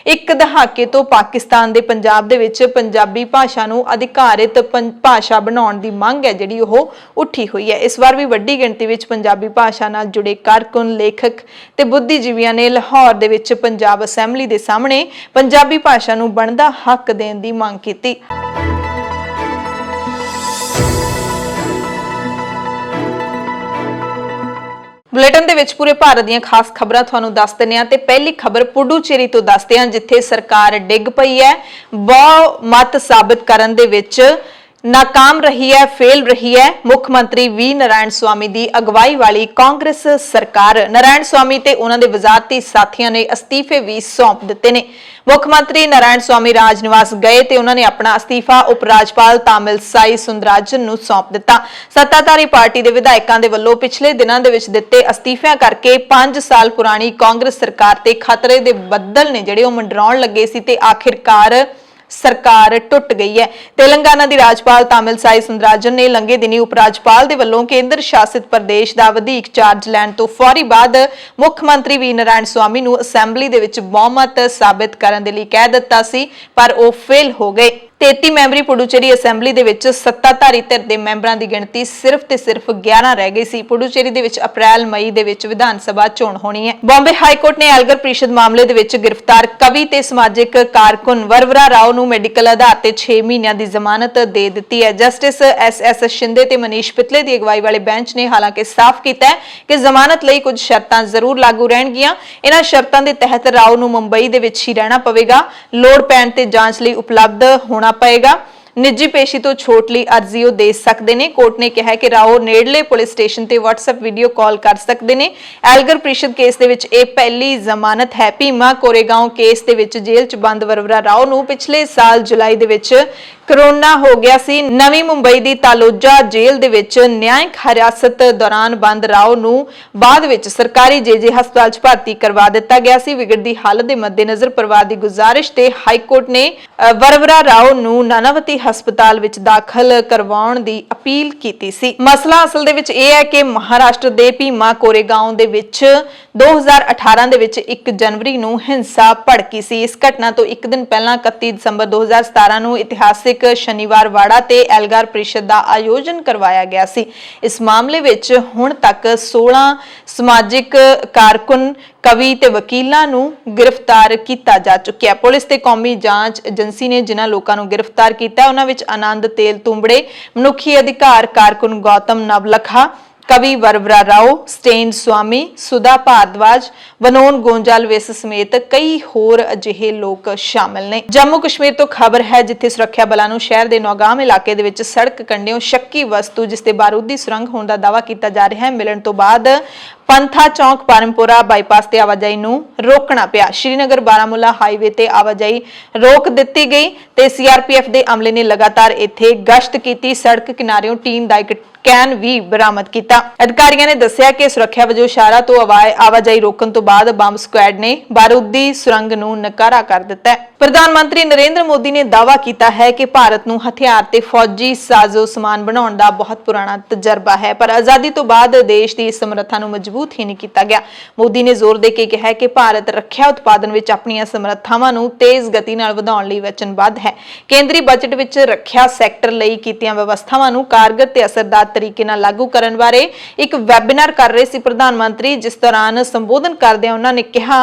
ਇੱਕ ਦਹਾਕੇ ਤੋਂ ਪਾਕਿਸਤਾਨ ਦੇ ਪੰਜਾਬ ਦੇ ਵਿੱਚ ਪੰਜਾਬੀ ਭਾਸ਼ਾ ਨੂੰ ਅਧਿਕਾਰਿਤ ਭਾਸ਼ਾ ਬਣਾਉਣ ਦੀ ਮੰਗ ਹੈ ਜਿਹੜੀ ਉਹ ਉੱਠੀ ਹੋਈ ਹੈ। ਇਸ ਵਾਰ ਵੀ ਵੱਡੀ ਗਿਣਤੀ ਵਿੱਚ ਪੰਜਾਬੀ ਭਾਸ਼ਾ ਨਾਲ ਜੁੜੇ ਕਾਰਕੁਨ, ਲੇਖਕ ਤੇ ਬੁੱਧੀਜੀਵੀਆਂ ਨੇ ਲਾਹੌਰ ਦੇ ਵਿੱਚ ਪੰਜਾਬ ਅਸੈਂਬਲੀ ਦੇ ਸਾਹਮਣੇ ਪੰਜਾਬੀ ਭਾਸ਼ਾ ਨੂੰ ਬਣਦਾ ਹੱਕ ਦੇਣ ਦੀ ਮੰਗ ਕੀਤੀ। ਬੁਲੇਟਿਨ ਦੇ ਵਿੱਚ ਪੂਰੇ ਭਾਰਤ ਦੀਆਂ ਖਾਸ ਖਬਰਾਂ ਤੁਹਾਨੂੰ ਦੱਸ ਦਿੰਦੇ ਹਾਂ ਤੇ ਪਹਿਲੀ ਖਬਰ ਪੁਡੂਚੇਰੀ ਤੋਂ ਦੱਸਦੇ ਹਾਂ ਜਿੱਥੇ ਸਰਕਾਰ ਡਿੱਗ ਪਈ ਹੈ, ਬਹੁਮਤ ਸਾਬਿਤ ਕਰਨ ਦੇ ਵਿੱਚ ਨਾਕਾਮ ਰਹੀ ਹੈ, ਫੇਲ ਰਹੀ ਹੈ। ਮੁੱਖ ਮੰਤਰੀ ਵੀ ਨਾਰਾਇਣ ਸਵਾਮੀ ਦੀ ਅਗਵਾਈ ਵਾਲੀ ਕਾਂਗਰਸ ਸਰਕਾਰ ਨਾਰਾਇਣ ਸਵਾਮੀ ਤੇ ਉਹਨਾਂ ਦੇ ਵਜ਼ਾਰਤੀ ਸਾਥੀਆਂ ਨੇ ਅਸਤੀਫੇ ਵੀ ਸੌਂਪ ਦਿੱਤੇ ਨੇ। ਮੁੱਖ ਮੰਤਰੀ ਨਾਰਾਇਣ ਸਵਾਮੀ ਰਾਜ ਨਿਵਾਸ ਗਏ ਤੇ ਉਹਨਾਂ ਨੇ ਆਪਣਾ ਅਸਤੀਫਾ ਉਪ ਰਾਜਪਾਲ ਤਾਮਿਲਸਾਈ ਸੁੰਦਰਾਜਨ ਨੂੰ ਸੌਂਪ ਦਿੱਤਾ। ਸੱਤਾਧਾਰੀ ਪਾਰਟੀ ਦੇ ਵਿਧਾਇਕਾਂ ਦੇ ਵੱਲੋਂ ਪਿਛਲੇ ਦਿਨਾਂ ਦੇ ਵਿੱਚ ਦਿੱਤੇ ਅਸਤੀਫਿਆਂ ਕਰਕੇ 5 ਸਾਲ ਪੁਰਾਣੀ ਕਾਂਗਰਸ ਸਰਕਾਰ ਤੇ ਖਤਰੇ ਦੇ ਬੱਦਲ ਨੇ ਜਿਹੜੇ ਉਹ ਮੰਡਰਾਉਣ ਲੱਗੇ ਸੀ ਤੇ ਆਖਿਰਕਾਰ ਸਰਕਾਰ ਟੁੱਟ ਗਈ ਹੈ। ਤੇਲੰਗਾਨਾ ਦੀ ਰਾਜਪਾਲ ਤਾਮਿਲਸਾਈ ਸੁੰਦਰਾਜਨ ਨੇ ਲੰਘੇ ਦਿਨੀ ਉਪ ਰਾਜਪਾਲ ਦੇ ਵੱਲੋਂ ਕੇਂਦਰ ਸ਼ਾਸਿਤ ਪ੍ਰਦੇਸ਼ ਦਾ ਵਧੀਕ ਚਾਰਜ ਲੈਣ ਤੋਂ ਫੌਰੀ ਬਾਅਦ ਮੁੱਖ ਮੰਤਰੀ ਵੀ ਨਾਰਾਇਣ ਸਵਾਮੀ ਨੂੰ ਅਸੈਂਬਲੀ ਦੇ ਵਿੱਚ ਬਹੁਮਤ ਸਾਬਿਤ ਕਰਨ ਦੇ ਲਈ ਕਹਿ ਦਿੱਤਾ ਸੀ, ਪਰ ਉਹ ਫੇਲ ਹੋ ਗਏ। 33 ਮੈਂਬਰੀ ਪੁਡੂਚੇਰੀ ਅਸੈਂਬਲੀ ਦੇ ਵਿੱਚ ਸੱਤਾਧਾਰੀ ਧਿਰ ਦੇ ਮੈਂਬਰਾਂ ਦੀ ਗਿਣਤੀ ਸਿਰਫ ਤੇ ਸਿਰਫ 11 ਰਹਿ ਗਈ ਸੀ। ਪੁਡੂਚੇਰੀ ਦੇ ਵਿੱਚ ਅਪ੍ਰੈਲ-ਮਈ ਦੇ ਵਿੱਚ ਵਿਧਾਨ ਸਭਾ ਚੋਣ ਹੋਣੀ ਹੈ। ਬੰਬੇ ਹਾਈ ਕੋਰਟ ਨੇ ਐਲਗਰ ਪ੍ਰੀਸ਼ਦ ਮਾਮਲੇ ਦੇ ਵਿੱਚ ਗ੍ਰਿਫਤਾਰ ਕਵੀ ਤੇ ਸਮਾਜਿਕ ਕਾਰਕੁਨ ਵਰਵਰਾ ਰਾਓ ਨੂੰ ਮੈਡੀਕਲ ਆਧਾਰ ਤੇ 6 ਮਹੀਨਿਆਂ ਦੀ ਜ਼ਮਾਨਤ ਦੇ ਦਿੱਤੀ ਹੈ। ਜਸਟਿਸ SS ਸ਼ਿੰਦੇ ਤੇ ਮਨੀਸ਼ ਪਿਤਲੇ ਦੀ ਅਗਵਾਈ ਵਾਲੇ ਬੈਂਚ ਨੇ ਹਾਲਾਂਕਿ ਸਾਫ਼ ਕੀਤਾ ਹੈ ਕਿ ਜ਼ਮਾਨਤ ਲਈ ਕੁਝ ਸ਼ਰਤਾਂ ਜ਼ਰੂਰ ਲਾਗੂ ਰਹਿਣਗੀਆਂ। ਇਹਨਾਂ ਸ਼ਰਤਾਂ ਦੇ ਤਹਿਤ ਰਾਓ ਨੂੰ ਮੁੰਬਈ ਦੇ ਵਿੱਚ ਹੀ ਰਹਿਣਾ ਪਵੇਗਾ। ਲੋੜ ਪੈਣ ਤੇ ਜਾਂਚ ਲਈ ਉਪਲਬਧ ਹੋਣਾ ਪਏਗਾ। ਨਿੱਜੀ ਪੇਸ਼ੀ ਤੋਂ ਛੋਟ ਲਈ ਅਰਜ਼ੀ ਉਹ ਦੇ ਸਕਦੇ ਨੇ। ਕੋਰਟ ਨੇ ਕਿਹਾ ਕਿ ਰਾਓ ਨੇੜਲੇ ਪੁਲਿਸ ਸਟੇਸ਼ਨ ਤੇ WhatsApp ਵੀਡੀਓ ਕਾਲ ਕਰ ਸਕਦੇ ਨੇ। ਐਲਗਰ ਪ੍ਰੀਸ਼ਦ ਕੇਸ ਦੇ ਵਿੱਚ ਇਹ ਪਹਿਲੀ ਜ਼ਮਾਨਤ ਹੈ। ਭੀਮਾ ਕੋਰੇਗਾਉਂ ਕੇਸ ਦੇ ਵਿੱਚ ਜੇਲ੍ਹ 'ਚ ਬੰਦ ਵਰਵਰਾ ਰਾਓ ਨੂੰ ਪਿਛਲੇ ਸਾਲ ਜੁਲਾਈ ਦੇ ਵਿੱਚ ਕਰੋਨਾ ਹੋ ਗਿਆ ਸੀ। ਨਵੀਂ ਮੁੰਬਈ ਦੀ ਤਾਲੋਜਾ ਜੇਲ੍ਹ ਦੇ ਵਿੱਚ ਨਿਆਂਇਕ ਹਿਰਾਸਤ ਦੌਰਾਨ ਬੰਦ ਰਾਓ ਨੂੰ ਬਾਅਦ ਵਿੱਚ ਸਰਕਾਰੀ JJ ਹਸਪਤਾਲ 'ਚ ਭਰਤੀ ਕਰਵਾ ਦਿੱਤਾ ਗਿਆ ਸੀ। ਵਿਗੜਦੀ ਹਾਲਤ ਦੇ ਮੱਦੇਨਜ਼ਰ ਪਰਿਵਾਰ ਦੀ ਗੁਜ਼ਾਰਿਸ਼ ਤੇ ਹਾਈ ਕੋਰਟ ਨੇ ਵਰਵਰਾ ਰਾਓ ਨੂੰ ਨਾਨਾਵਤੀ ਹਸਪਤਾਲ ਵਿੱਚ ਦਾਖਲ ਕਰਵਾਉਣ ਦੀ ਅਪੀਲ ਕੀਤੀ ਸੀ। ਮਸਲਾ ਅਸਲ ਦੇ ਵਿੱਚ ਇਹ ਹੈ ਕਿ ਮਹਾਰਾਸ਼ਟਰ ਦੇ ਭੀਮਾ ਕੋਰੇਗਾਉਂ ਦੇ ਵਿੱਚ 2018 ਦੇ ਵਿੱਚ 1 ਜਨਵਰੀ ਨੂੰ ਹਿੰਸਾ ਭੜਕੀ ਸੀ। ਇਸ ਘਟਨਾ ਤੋਂ ਇੱਕ ਦਿਨ ਪਹਿਲਾਂ 31 ਦਸੰਬਰ 2017 ਨੂੰ ਇਤਿਹਾਸਿਕ ਇੱਕ ਸ਼ਨੀਵਾਰ ਵਾੜਾ ਤੇ ਐਲਗਾਰ ਪ੍ਰੀਸ਼ਦ ਦਾ ਆਯੋਜਨ ਕਰਵਾਇਆ ਗਿਆ ਸੀ। ਇਸ ਮਾਮਲੇ ਵਿੱਚ ਹੁਣ ਤੱਕ 16 ਸਮਾਜਿਕ ਕਾਰਕੁਨ, ਕਵੀ ਤੇ ਵਕੀਲਾਂ ਨੂੰ ਗ੍ਰਿਫਤਾਰ ਕੀਤਾ ਜਾ ਚੁੱਕਿਆ। ਪੁਲਿਸ ਤੇ ਕੌਮੀ ਜਾਂਚ ਏਜੰਸੀ ਨੇ ਜਿਨ੍ਹਾਂ ਲੋਕਾਂ ਨੂੰ ਗ੍ਰਿਫਤਾਰ ਕੀਤਾ ਉਹਨਾਂ ਵਿੱਚ ਆਨੰਦ ਤੇਲ ਤੁੰਬੜੇ, ਮਨੁੱਖੀ ਅਧਿਕਾਰ ਕਾਰਕੁਨ ਗੌਤਮ ਨਵਲਖਾ, कवि वरवरा राव, स्टेन स्वामी, सुधा भारद्वाज, वनोन गोंजालवेस समेत कई होर अजिहे लोग शामिल ने। जम्मू कश्मीर तो खबर है जिथे सुरक्षा बलों नूं शहर के नौगाम इलाके दे विच सड़क कंढियों शक्की वस्तु जिसते बारूदी सुरंग होने का दावा किया जा रहा है मिलण तो बाद पंथा चौक पारमपुरा बाईपास ते आवाजाही नूं रोकना पिया। श्रीनगर बारामूला हाईवे ते आवाजाही रोक दित्ती गई ते सीआरपीएफ दे अमले ने लगातार इत्थे गश्त कीती। सड़क किनारियों टीम दा एक कैन भी बरामद किया। अधिकारियों ने दस्सिया कि सुरक्षा वजों शारा तो आवाजाही रोकण तो बाद बंब स्क्वाड ने बारूदी सुरंग नूं नकारा कर दिता है। प्रधानमंत्री नरेंद्र मोदी ने दावा किया है कि भारत नूं हथियार ते फौजी साजो समान बनाउण दा बहुत पुराना तजर्बा है, पर आजादी तो बाद देश की समर्था नूं मजबूत ही नहीं किया गया। मोदी ने जोर दे के कहा कि भारत रखिया उत्पादन विच अपणीआं समर्थावां नूं तेज गति नाल वधाउण लई वचनबद्ध है। केंद्रीय बजट विच रखिया सैक्टर लई कीतीआं व्यवस्थावां नूं कारगर ते असरदार तरीके नाल लागू करन बारे एक वैबीनार कर रहे सी प्रधानमंत्री, जिस दौरान संबोधन करदे उन्हां ने कहा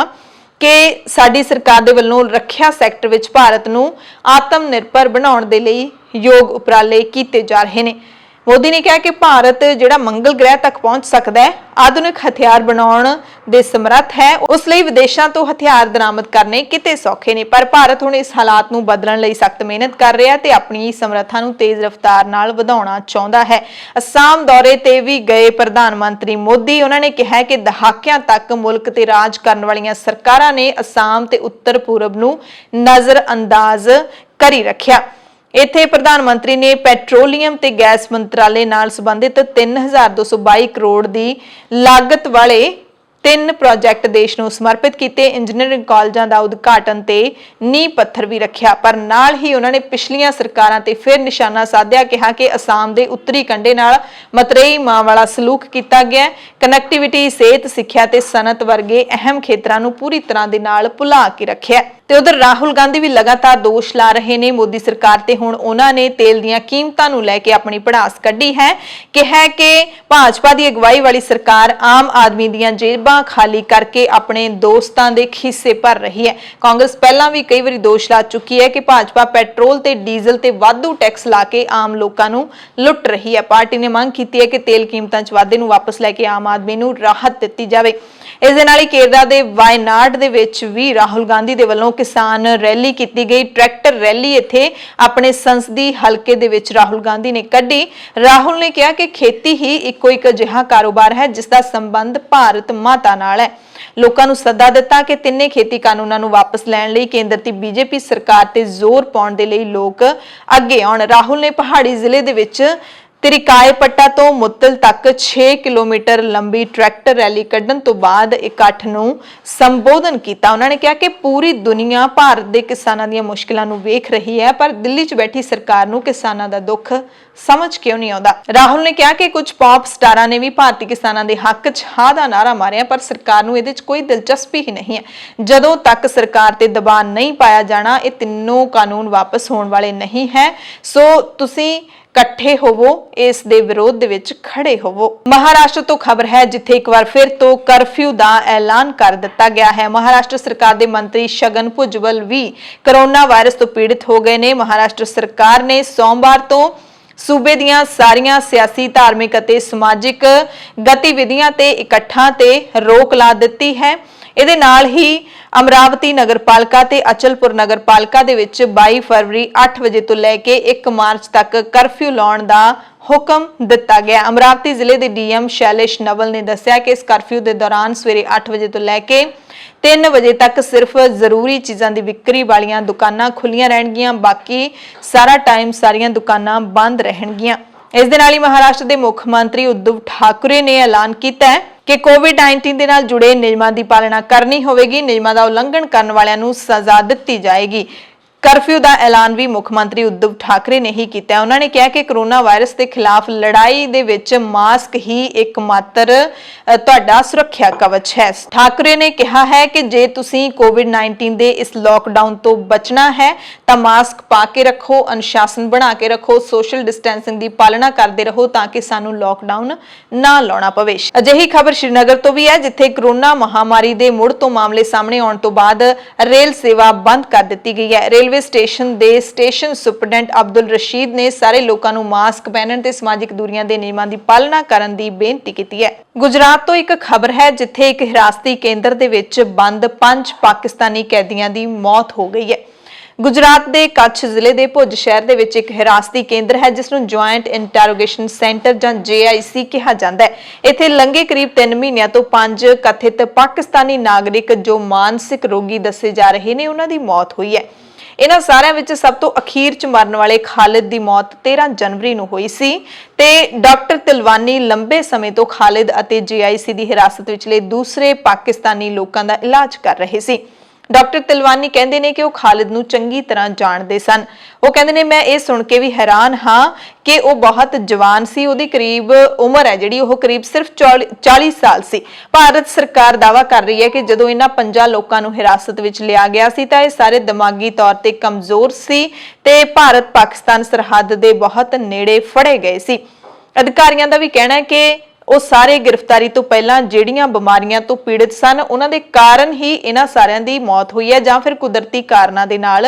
कि साडी सरकार दे वल्लों रखिया सैक्टर विच भारत नूं आत्म निर्भर बनाउण दे लई योग उपराले कीते जा रहे ने। मोदी ने कहा कि भारत जिहड़ा मंगल ग्रह तक पहुंच सकदा है, आधुनिक हथियार बनाउण दे समर्थ है, उस लई विदेशां तो हथियार दरामद करने किते सौखे ने। पर भारत हुण इस हालात नूं बदलण लई सख्त मेहनत कर रहा है ते अपनी समर्था नूं तेज रफ्तार नाल वधाउणा चाहुंदा है। असम दौरे ते भी गए प्रधानमंत्री मोदी, उन्हां ने कहा कि दहाकिਆਂ तक मुल्क ते राज करन वालियां सरकारां ने असम ते उत्तर पूरब नूं नज़रअंदाज करी रखिया। इत्थे प्रधानमंत्री ने पैट्रोलीयम ते गैस मंत्रालय नाल संबंधित 3222 करोड़ की लागत वाले 3 प्रोजेक्ट देश नूं समर्पित किए। इंजीनियरिंग कॉलेजां दा उद्घाटन ते नींह पत्थर भी रखिया, पर नाल ही उन्होंने पिछलियां सरकारां ते फिर निशाना साधिया, कहा कि असम दे उत्तरी कंढे नाल मतरेई मां वाला सलूक किया गया। कनैक्टिविटी, सेहत, सिक्ख्या ते सनत वर्गे अहम खेतरां नूं पूरी तरह दे नाल भुला के रखिया। ते उधर राहुल गांधी भी लगातार दोष ला रहे ने मोदी सरकार ते। हुण उन्हां ने तेल दीयां कीमतां नूं लैके अपनी भड़ास कड्ढी है कि भाजपा की अगवाई वाली सरकार आम आदमी दीयां जेबां खाली करके अपने दोस्तां दे खीसे भर रही है। कांग्रेस पहलां भी कई बारी दोष ला चुकी है कि भाजपा पेट्रोल ते डीजल ते वाधू टैक्स ला के आम लोकां नूं लुट रही है। पार्टी ने मंग कीती है कि तेल कीमतां च वाधे नूं वापस लैके आम आदमी नूं राहत दित्ती जावे। इस दे नाल ही केरला दे वायनाड दे विच भी राहुल गांधी दे वल्लों किसान रैली की गई। ट्रैक्टर रैली इत्थे अपने संसदी हलके दे विच राहुल गांधी ने कड्ढी। राहुल ने कहा कि खेती ही इक्को एक अजिहा कारोबार है जिसका संबंध भारत माता नाल है। लोकां नूं सदा दिता कि तिन्ने खेती कानूनां नूं वापस लैण लई केंद्र दी बीजेपी सरकार ते जोर पाउण दे लई लोक अगे आउण। राहुल ने पहाड़ी जिले दे विच त्रिकायपट्टा तो मुत्तल तक 6 किलोमीटर लंबी ट्रैक्टर रैली कड्ढण तो बाद इकट्ठ नूं संबोधन किया। उन्होंने कहा कि पूरी दुनिया भारत के किसानों दी मुश्किलों नूं वेख रही है, पर दिल्ली च बैठी सरकार नूं किसानों दा दुख समझ क्यों नहीं आता। राहुल ने कहा कि कुछ पॉप स्टारां ने भी भारतीय किसानों के हक च हां दा नारा मारिया, पर सरकार नूं इहदे च कोई दिलचस्पी ही नहीं है। जदों तक सरकार ते दबाव नहीं पाया जाना, ये तीनों कानून वापस होने वाले नहीं है। सो तुसीं इकट्ठे होवो, इस दे विरोध दे विच खड़े होवो। महाराष्ट्र तो खबर है जिथे एक बार फिर तो कर्फ्यू का ऐलान कर दिता गया है। महाराष्ट्र सरकार के मंत्री छगन भुजबल भी कोरोना वायरस तो पीड़ित हो गए ने। महाराष्ट्र सरकार ने सोमवार तो सूबे दियां सारियां सियासी, धार्मिक अते समाजिक गतिविधियां ते इकट्ठां ते रोक ला दित्ती है। इहदे नाल ही अमरावती नगरपालिका ते अचलपुर नगरपालिका दे विच 22 फरवरी 8 बजे तो लैके 1 मार्च तक कर्फ्यू लाउण दा हुक्म दिता गया। अमरावती जिले के डीएम शैलेश नवल ने दस्सिया कि इस कर्फ्यू के दौरान सवेरे 8 बजे तो लैके 3 बजे तक सिर्फ जरूरी चीज़ों की विक्री वालियां दुकानां खुलियां रहणगियां, बाकी सारा टाइम सारियां दुकानां बंद रहणगियां। इस दे नाल ही महाराष्ट्र के मुख्यमंत्री उद्धव ठाकरे ने ऐलान किया है कि कोविड-19 के नाल जुड़े नियमों की पालना करनी होगी। नियमों का उल्लंघन करने वालों को सजा दी जाएगी। ਕਰਫਿਊ ਦਾ ਐਲਾਨ ਵੀ ਮੁੱਖ ਮੰਤਰੀ ਉद्धਵ ਠਾਕਰੇ ਨੇ ਹੀ ਕੀਤਾ। ਉਹਨਾਂ ਨੇ ਕਿਹਾ ਕਿ ਕਰੋਨਾ ਵਾਇਰਸ ਦੇ ਖਿਲਾਫ ਲੜਾਈ ਦੇ ਵਿੱਚ ਮਾਸਕ ਹੀ ਇੱਕਮਾਤਰ ਤੁਹਾਡਾ ਸੁਰੱਖਿਆ ਕਵਚ ਹੈ। ਠਾਕਰੇ ਨੇ ਕਿਹਾ ਹੈ ਕਿ ਜੇ ਤੁਸੀਂ ਕੋਵਿਡ-19 ਦੇ ਇਸ ਲੋਕਡਾਊਨ ਤੋਂ ਬਚਣਾ ਹੈ ਤਾਂ ਮਾਸਕ ਪਾ ਕੇ ਰੱਖੋ, ਅਨੁਸ਼ਾਸਨ ਬਣਾ ਕੇ ਰੱਖੋ, ਸੋਸ਼ਲ ਡਿਸਟੈਂਸਿੰਗ ਦੀ ਪਾਲਣਾ ਕਰਦੇ ਰਹੋ ਤਾਂ ਕਿ ਸਾਨੂੰ ਲੋਕਡਾਊਨ ਨਾ ਲਾਉਣਾ ਪਵੇ। ਅਜਿਹੀ ਖਬਰ ਸ਼੍ਰੀਨਗਰ ਤੋਂ ਵੀ ਹੈ, ਜਿੱਥੇ ਕਰੋਨਾ ਮਹਾਮਾਰੀ ਦੇ ਮੁੜ ਤੋਂ ਮਾਮਲੇ ਸਾਹਮਣੇ ਆਉਣ ਤੋਂ ਬਾਅਦ ਰੇਲ ਸੇਵਾ ਬੰਦ ਕਰ ਦਿੱਤੀ ਗਈ ਹੈ। ਰੇਲਵੇ ਸਟੇਸ਼ਨ ਦੇ ਸਟੇਸ਼ਨ ਸੁਪਰਡੈਂਟ ਅਬਦੁਲ ਰਸ਼ੀਦ ਨੇ ਸਾਰੇ ਲੋਕਾਂ ਨੂੰ ਮਾਸਕ ਪਹਿਨਣ ਤੇ ਸਮਾਜਿਕ ਦੂਰੀਆਂ ਦੇ ਨਿਯਮਾਂ ਦੀ ਪਾਲਣਾ ਕਰਨ ਦੀ ਬੇਨਤੀ ਕੀਤੀ ਹੈ। ਗੁਜਰਾਤ ਤੋਂ ਇੱਕ ਖਬਰ ਹੈ, ਜਿੱਥੇ ਇੱਕ ਹਿਰਾਸਤੀ ਕੇਂਦਰ ਦੇ ਵਿੱਚ ਬੰਦ 5 ਪਾਕਿਸਤਾਨੀ ਕੈਦੀਆਂ ਦੀ ਮੌਤ ਹੋ ਗਈ ਹੈ। ਗੁਜਰਾਤ ਦੇ ਕੱਛ ਜ਼ਿਲ੍ਹੇ ਦੇ ਭੁੱਜ ਸ਼ਹਿਰ ਦੇ ਵਿੱਚ ਇੱਕ ਹਿਰਾਸਤੀ ਕੇਂਦਰ ਹੈ, ਜਿਸ ਨੂੰ ਜੁਆਇੰਟ ਇੰਟਰੋਗੇਸ਼ਨ ਸੈਂਟਰ ਜਾਂ JIC ਕਿਹਾ ਜਾਂਦਾ ਹੈ। ਇੱਥੇ ਲੰਘੇ ਕਰੀਬ 3 ਮਹੀਨਿਆਂ ਤੋਂ 5 ਕਥਿਤ ਪਾਕਿਸਤਾਨੀ ਨਾਗਰਿਕ ਜੋ ਮਾਨਸਿਕ ਰੋਗੀ ਦੱਸੇ ਜਾ ਰਹੇ ਨੇ, ਉਹਨਾਂ ਦੀ ਮੌਤ ਹੋਈ ਹੈ। ਇਹਨਾਂ ਸਾਰਿਆਂ ਵਿੱਚ ਸਭ ਤੋਂ ਅਖੀਰ ਚ ਮਰਨ ਵਾਲੇ ਖਾਲਿਦ ਦੀ ਮੌਤ 13 ਜਨਵਰੀ ਨੂੰ ਹੋਈ ਸੀ ਤੇ ਡਾਕਟਰ ਤਿਲਵਾਨੀ ਲੰਬੇ ਸਮੇਂ ਤੋਂ ਖਾਲਿਦ ਅਤੇ JIC ਦੀ ਹਿਰਾਸਤ ਵਿਚਲੇ ਦੂਸਰੇ ਪਾਕਿਸਤਾਨੀ ਲੋਕਾਂ ਦਾ ਇਲਾਜ ਕਰ ਰਹੇ ਸੀ। ਡਾਕਟਰ ਤਿਲਵਾਨੀ ਕਹਿੰਦੇ ਨੇ ਕਿ ਉਹ ਖਾਲਿਦ ਨੂੰ ਚੰਗੀ ਤਰ੍ਹਾਂ ਜਾਣਦੇ ਸਨ। ਉਹ ਕਹਿੰਦੇ ਨੇ, ਮੈਂ ਇਹ ਸੁਣ ਕੇ ਵੀ ਹੈਰਾਨ ਹਾਂ ਕਿ ਉਹ ਬਹੁਤ ਜਵਾਨ ਸੀ। ਉਹਦੀ ਕਰੀਬ ਉਮਰ ਹੈ ਜਿਹੜੀ ਉਹ ਕਰੀਬ ਸਿਰਫ 40 ਸਾਲ ਸੀ। ਭਾਰਤ ਸਰਕਾਰ ਦਾਅਵਾ ਕਰ ਰਹੀ ਹੈ ਕਿ ਜਦੋਂ ਇਹਨਾਂ 5 ਲੋਕਾਂ ਨੂੰ ਹਿਰਾਸਤ ਵਿੱਚ ਲਿਆ ਗਿਆ ਸੀ ਤਾਂ ਇਹ ਸਾਰੇ ਦਿਮਾਗੀ ਤੌਰ ਤੇ ਕਮਜ਼ੋਰ ਸੀ ਤੇ ਭਾਰਤ ਪਾਕਿਸਤਾਨ ਸਰਹੱਦ ਦੇ ਬਹੁਤ ਨੇੜੇ ਫੜੇ ਗਏ ਸੀ। ਅਧਿਕਾਰੀਆਂ ਦਾ ਵੀ ਕਹਿਣਾ ਹੈ ਕਿ ਉਹ ਸਾਰੇ ਗ੍ਰਿਫਤਾਰੀ ਤੋਂ ਪਹਿਲਾਂ ਜਿਹੜੀਆਂ ਬਿਮਾਰੀਆਂ ਤੋਂ ਪੀੜਤ ਸਨ, ਉਹਨਾਂ ਦੇ ਕਾਰਨ ਹੀ ਇਹਨਾਂ ਸਾਰਿਆਂ ਦੀ ਮੌਤ ਹੋਈ ਹੈ ਜਾਂ ਫਿਰ ਕੁਦਰਤੀ ਕਾਰਨਾਂ ਦੇ ਨਾਲ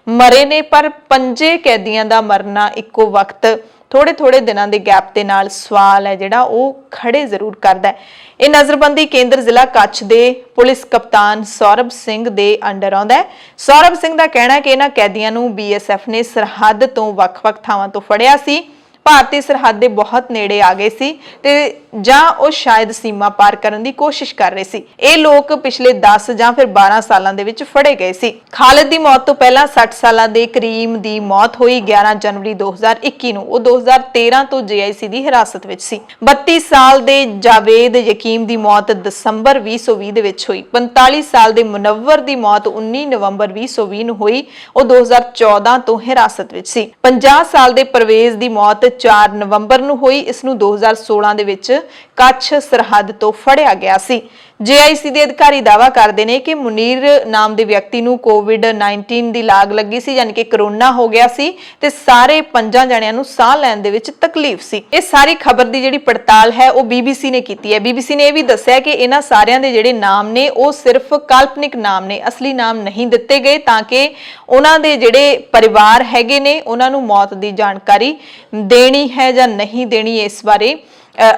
ਮਰੇ ਨੇ। ਪਰ 5 ਕੈਦੀਆਂ ਦਾ ਮਰਨਾ ਇੱਕੋ ਵਕਤ ਥੋੜੇ ਦਿਨਾਂ ਦੇ ਗੈਪ ਦੇ ਨਾਲ ਸਵਾਲ ਹੈ ਜਿਹੜਾ ਉਹ ਖੜੇ ਜ਼ਰੂਰ ਕਰਦਾ ਹੈ। ਇਹ ਨਜ਼ਰਬੰਦੀ ਕੇਂਦਰ ਜ਼ਿਲ੍ਹਾ ਕੱਛ ਦੇ ਪੁਲਿਸ ਕਪਤਾਨ ਸੌਰਭ ਸਿੰਘ ਦੇ ਅੰਡਰ ਆਉਂਦਾ ਹੈ। ਸੌਰਭ ਸਿੰਘ ਦਾ ਕਹਿਣਾ ਹੈ ਕਿ ਇਹਨਾਂ ਕੈਦੀਆਂ ਨੂੰ BSF ਨੇ ਸਰਹੱਦ ਤੋਂ ਵੱਖ-ਵੱਖ ਥਾਵਾਂ ਤੋਂ ਫੜਿਆ ਸੀ। ਭਾਰਤੀ ਸਰਹੱਦ ਦੇ ਬਹੁਤ ਨੇੜੇ ਆ ਗਏ ਸੀ ਤੇ ਜਾਂ ਉਹ ਸ਼ਾਇਦ ਸੀਮਾ ਪਾਰ ਕਰਨ ਦੀ ਕੋਸ਼ਿਸ਼ ਕਰ ਰਹੇ ਸੀ। ਇਹ ਲੋਕ ਪਿਛਲੇ 10 ਜਾਂ ਫਿਰ 12 ਸਾਲਾਂ ਦੇ ਵਿੱਚ ਫੜੇ ਗਏ ਸੀ। ਖਾਲਿਦ ਦੀ ਮੌਤ ਤੋਂ ਪਹਿਲਾਂ 60 ਸਾਲਾਂ ਦੇ ਕਰੀਮ ਦੀ ਮੌਤ ਹੋਈ 11 ਜਨਵਰੀ 2021 ਨੂੰ। ਉਹ 2013 ਤੋਂ JIC ਦੀ ਹਿਰਾਸਤ ਵਿੱਚ ਸੀ। 32 ਸਾਲ ਦੇ ਜਾਵੇਦ ਯਕੀਮ ਦੀ ਮੌਤ ਦਸੰਬਰ 2020 ਦੇ ਵਿੱਚ ਹੋਈ। 45 ਸਾਲ ਦੇ ਮੁਨੱਵਰ ਦੀ ਮੌਤ 19 ਨਵੰਬਰ 2020 ਨੂੰ ਹੋਈ। ਉਹ 2014 ਤੋਂ ਹਿਰਾਸਤ ਵਿੱਚ ਸੀ। 50 ਸਾਲ ਦੇ ਪਰਵੇਜ਼ ਦੀ ਮੌਤ 4 ਨਵੰਬਰ ਨੂੰ ਹੋਈ। ਇਸ ਨੂੰ 2016 ਦੇ ਵਿੱਚ ਕੱਛ ਸਰਹੱਦ ਤੋਂ ਫੜਿਆ ਗਿਆ ਸੀ। JIC ਦੇ ਅਧਿਕਾਰੀ ਦਾਅਵਾ ਕਰਦੇ ਨੇ ਕਿ ਮੁਨੀਰ ਨਾਮ ਦੇ ਵਿਅਕਤੀ ਨੂੰ ਕੋਵਿਡ-19 ਦੀ ਲਾਗ ਲੱਗੀ ਸੀ, ਯਾਨੀ ਕਿ ਕਰੋਨਾ ਹੋ ਗਿਆ ਸੀ ਤੇ ਸਾਰੇ 5 ਜਣਿਆਂ ਨੂੰ ਸਾਹ ਲੈਣ ਦੇ ਵਿੱਚ ਤਕਲੀਫ ਸੀ। ਇਹ ਸਾਰੀ ਖਬਰ ਦੀ ਜਿਹੜੀ ਪੜਤਾਲ ਹੈ ਉਹ BBC ਨੇ ਕੀਤੀ ਹੈ। BBC ਨੇ ਇਹ ਵੀ ਦੱਸਿਆ ਕਿ ਇਹਨਾਂ ਸਾਰਿਆਂ ਦੇ ਜਿਹੜੇ ਨਾਮ ਨੇ ਉਹ ਸਿਰਫ ਕਾਲਪਨਿਕ ਨਾਮ ਨੇ, ਅਸਲੀ ਨਾਮ ਨਹੀਂ ਦਿੱਤੇ ਗਏ ਤਾਂ ਕਿ ਉਹਨਾਂ ਦੇ ਜਿਹੜੇ ਪਰਿਵਾਰ ਹੈਗੇ ਨੇ ਉਹਨਾਂ ਨੂੰ ਮੌਤ ਦੀ ਜਾਣਕਾਰੀ ਦੇਣੀ ਹੈ ਜਾਂ ਨਹੀਂ ਦੇਣੀ, ਇਸ ਬਾਰੇ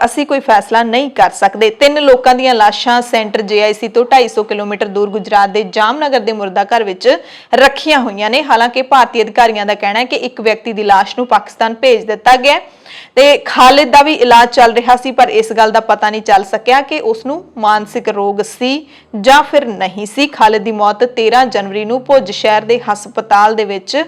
ਅਸੀਂ ਕੋਈ ਫੈਸਲਾ ਨਹੀਂ ਕਰ ਸਕਦੇ। 3 ਲੋਕਾਂ ਦੀਆਂ ਲਾਸ਼ਾਂ ਸੈਂਟਰ JIC ਤੋਂ 250 ਕਿਲੋਮੀਟਰ ਦੂਰ ਗੁਜਰਾਤ ਦੇ ਜਾਮਨਗਰ ਦੇ ਮੁਰਦਾ ਘਰ ਵਿੱਚ ਰੱਖੀਆਂ ਹੋਈਆਂ ਨੇ। ਹਾਲਾਂਕਿ ਭਾਰਤੀ ਅਧਿਕਾਰੀਆਂ ਦਾ ਕਹਿਣਾ ਹੈ ਕਿ ਇੱਕ ਵਿਅਕਤੀ ਦੀ ਲਾਸ਼ ਨੂੰ ਪਾਕਿਸਤਾਨ ਭੇਜ ਦਿੱਤਾ ਗਿਆ ਤੇ ਖਾਲਿਦ ਦਾ ਵੀ ਇਲਾਜ ਚੱਲ ਰਿਹਾ ਸੀ, ਪਰ ਇਸ ਗੱਲ ਦਾ ਪਤਾ ਨਹੀਂ ਚੱਲ ਸਕਿਆ ਕਿ ਉਸ ਨੂੰ ਮਾਨਸਿਕ ਰੋਗ ਸੀ ਜਾਂ ਫਿਰ ਨਹੀਂ ਸੀ। ਖਾਲਿਦ ਦੀ ਮੌਤ 13 ਜਨਵਰੀ ਨੂੰ ਭੁੱਜ ਸ਼ਹਿਰ ਦੇ ਹਸਪਤਾਲ ਦੇ ਵਿੱਚ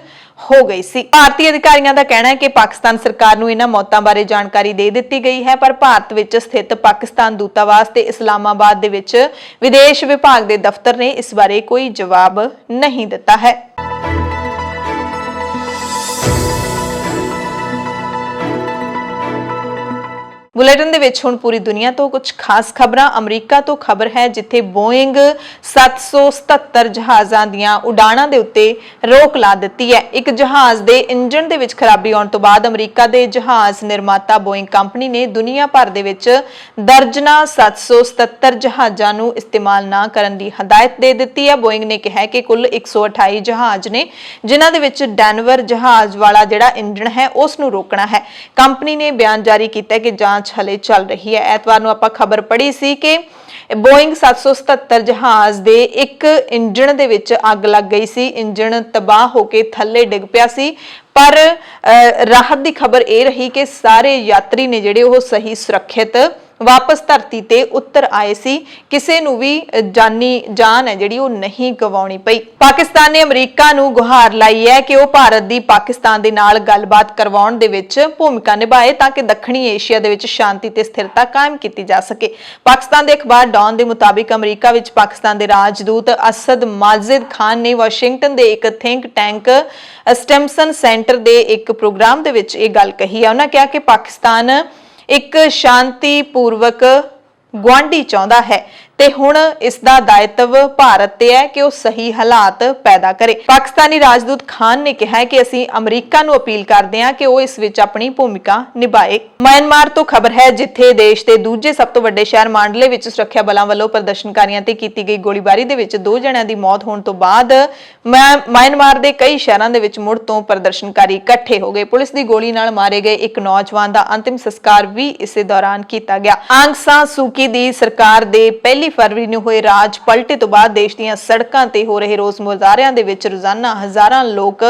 ਹੋ ਗਈ ਸੀ। ਭਾਰਤੀ ਅਧਿਕਾਰੀਆਂ ਦਾ ਕਹਿਣਾ ਹੈ ਕਿ ਪਾਕਿਸਤਾਨ ਸਰਕਾਰ ਨੂੰ ਇਹਨਾਂ ਮੌਤਾਂ ਬਾਰੇ ਜਾਣਕਾਰੀ ਦੇ ਦਿੱਤੀ ਗਈ ਹੈ, ਪਰ ਭਾਰਤ ਵਿੱਚ ਸਥਿਤ ਪਾਕਿਸਤਾਨ ਦੂਤਾਵਾਸ ਤੇ ਇਸਲਾਮਾਬਾਦ ਦੇ ਵਿੱਚ ਵਿਦੇਸ਼ ਵਿਭਾਗ ਦੇ ਦਫ਼ਤਰ ਨੇ ਇਸ ਬਾਰੇ ਕੋਈ ਜਵਾਬ ਨਹੀਂ ਦਿੱਤਾ ਹੈ। ਬੁਲੇਟਿਨ ਦੇ ਵਿੱਚ ਹੁਣ ਪੂਰੀ ਦੁਨੀਆ ਤੋਂ ਕੁਝ ਖਾਸ ਖਬਰਾਂ। ਅਮਰੀਕਾ ਤੋਂ ਖਬਰ ਹੈ, ਜਿੱਥੇ ਬੋਇੰਗ 777 ਜਹਾਜ਼ਾਂ ਦੀਆਂ ਉਡਾਣਾਂ ਦੇ ਉੱਤੇ ਰੋਕ ਲਾ ਦਿੱਤੀ ਹੈ। ਇੱਕ ਜਹਾਜ਼ ਦੇ ਇੰਜਣ ਦੇ ਵਿੱਚ ਖਰਾਬੀ ਆਉਣ ਤੋਂ ਬਾਅਦ ਅਮਰੀਕਾ ਦੇ ਜਹਾਜ਼ ਨਿਰਮਾਤਾ ਬੋਇੰਗ ਕੰਪਨੀ ਨੇ ਦੁਨੀਆ ਭਰ ਦੇ ਵਿੱਚ ਦਰਜਨਾਂ 777 ਜਹਾਜ਼ਾਂ ਨੂੰ ਇਸਤੇਮਾਲ ਨਾ ਕਰਨ ਦੀ ਹਦਾਇਤ ਦੇ ਦਿੱਤੀ ਹੈ। ਬੋਇੰਗ ਨੇ ਕਿਹਾ ਕਿ ਕੁੱਲ 128 ਜਹਾਜ਼ ਨੇ ਜਿਨ੍ਹਾਂ ਦੇ ਵਿੱਚ ਡੈਨਵਰ ਜਹਾਜ਼ ਵਾਲਾ ਜਿਹੜਾ ਇੰਜਣ ਹੈ ਉਸ ਨੂੰ ਰੋਕਣਾ ਹੈ। ਕੰਪਨੀ ਨੇ ਬਿਆਨ ਜਾਰੀ ਕੀਤਾ ਕਿ ਜਾਂਚ ਹਲੇ ਚੱਲ ਰਹੀ ਹੈ। ਐਤਵਾਰ ਨੂੰ ਆਪਾਂ ਖਬਰ ਪੜ੍ਹੀ ਸੀ ਕਿ ਬੋਇੰਗ 777 ਜਹਾਜ਼ ਦੇ ਇੱਕ ਇੰਜਣ ਦੇ ਵਿੱਚ ਅੱਗ ਲੱਗ ਗਈ ਸੀ। ਇੰਜਣ ਤਬਾਹ ਹੋ ਕੇ ਥੱਲੇ ਡਿੱਗ ਪਿਆ ਸੀ, ਪਰ ਰਾਹਤ ਦੀ ਖਬਰ ਇਹ ਰਹੀ ਕਿ ਸਾਰੇ ਯਾਤਰੀ ਨੇ ਜਿਹੜੇ ਉਹ ਸਹੀ ਸੁਰੱਖਿਅਤ ਵਾਪਸ ਧਰਤੀ ਤੇ ਉਤਰ ਆਏ ਸੀ। ਕਿਸੇ ਨੂੰ ਵੀ ਜਾਨ ਹੈ ਜਿਹੜੀ ਉਹ ਨਹੀਂ ਗਵਾਉਣੀ ਪਈ। ਪਾਕਿਸਤਾਨ ਨੇ ਅਮਰੀਕਾ ਨੂੰ ਗੁਹਾਰ ਲਾਈ ਹੈ ਕਿ ਉਹ ਭਾਰਤ ਦੀ ਪਾਕਿਸਤਾਨ ਦੇ ਨਾਲ ਗੱਲਬਾਤ ਕਰਵਾਉਣ ਦੇ ਵਿੱਚ ਭੂਮਿਕਾ ਨਿਭਾਏ ਤਾਂ ਕਿ ਦੱਖਣੀ ਏਸ਼ੀਆ ਦੇ ਵਿੱਚ ਸ਼ਾਂਤੀ ਤੇ ਸਥਿਰਤਾ ਕਾਇਮ ਕੀਤੀ ਜਾ ਸਕੇ। ਪਾਕਿਸਤਾਨ ਦੇ ਅਖਬਾਰ ਡੌਨ ਦੇ ਮੁਤਾਬਿਕ ਅਮਰੀਕਾ ਵਿੱਚ ਪਾਕਿਸਤਾਨ ਦੇ ਰਾਜਦੂਤ ਅਸਦ ਮਾजिद ਖਾਨ ਨੇ ਵਾਸ਼ਿੰਗਟਨ ਦੇ ਇੱਕ ਥਿੰਕ ਟੈਂਕ ਸਟੈਮਸਨ ਸੈਂਟਰ ਦੇ ਇੱਕ ਪ੍ਰੋਗਰਾਮ ਦੇ ਵਿੱਚ ਇਹ ਗੱਲ ਕਹੀ ਹੈ। ਉਹਨਾਂ ਕਿਹਾ ਕਿ ਪਾਕਿਸਤਾਨ ਇੱਕ ਸ਼ਾਂਤੀਪੂਰਵਕ ਗੁਆਂਢੀ ਚਾਹੁੰਦਾ ਹੈ ਤੇ ਹੁਣ ਇਸ ਦਾ ਦਾਇਤਵ ਭਾਰਤ ਤੇ ਹੈ ਕਿ ਉਹ ਸਹੀ ਹਾਲਾਤ ਪੈਦਾ ਕਰੇ। ਪਾਕਿਸਤਾਨੀ ਰਾਜਦੂਤ ਖਾਨ ਨੇ ਕਿਹਾ ਕਿ ਅਸੀਂ ਅਮਰੀਕਾ ਨੂੰ ਅਪੀਲ ਕਰਦੇ ਹਾਂ ਕਿ ਉਹ ਇਸ ਵਿੱਚ ਆਪਣੀ ਭੂਮਿਕਾ ਨਿਭਾਏ। ਮਿਆਂਮਾਰ ਤੋਂ ਖਬਰ ਹੈ ਜਿੱਥੇ ਦੇਸ਼ ਦੇ ਦੂਜੇ ਸਭ ਤੋਂ ਵੱਡੇ ਸ਼ਹਿਰ ਮਾਂਡਲੇ ਵਿੱਚ ਸੁਰੱਖਿਆ ਬਲਾਂ ਵੱਲੋਂ ਪ੍ਰਦਰਸ਼ਨਕਾਰੀਆਂ ਤੇ ਕੀਤੀ ਗਈ ਗੋਲੀਬਾਰੀ ਦੇ ਵਿੱਚ 2 ਜਣਿਆਂ ਦੀ ਮੌਤ ਹੋਣ ਤੋਂ ਬਾਅਦ ਮਿਆਂਮਾਰ ਦੇ ਕਈ ਸ਼ਹਿਰਾਂ ਦੇ ਵਿੱਚ ਮੁੜ ਤੋਂ ਪ੍ਰਦਰਸ਼ਨਕਾਰੀ ਇਕੱਠੇ ਹੋ ਗਏ। ਪੁਲਿਸ ਦੀ ਗੋਲੀ ਨਾਲ ਮਾਰੇ ਗਏ ਇੱਕ ਨੌਜਵਾਨ ਦਾ ਅੰਤਿਮ ਸੰਸਕਾਰ ਵੀ ਇਸੇ ਦੌਰਾਨ ਕੀਤਾ ਗਿਆ। ਆਂਗ ਸਾਂ ਸੂਕੀ ਦੀ ਸਰਕਾਰ ਦੇ ਪਹਿਲੀ ਫਰਵਰੀ ਨੂੰ ਹੋਏ ਰਾਜ ਪਲਟੇ ਤੋਂ ਬਾਅਦ ਦੇਸ਼ ਦੀਆਂ ਸੜਕਾਂ ਤੇ ਹੋ ਰਹੇ ਰੋਸ ਮੁਜ਼ਾਹਰਿਆਂ ਦੇ ਵਿੱਚ ਰੋਜ਼ਾਨਾ ਹਜ਼ਾਰਾਂ ਲੋਕ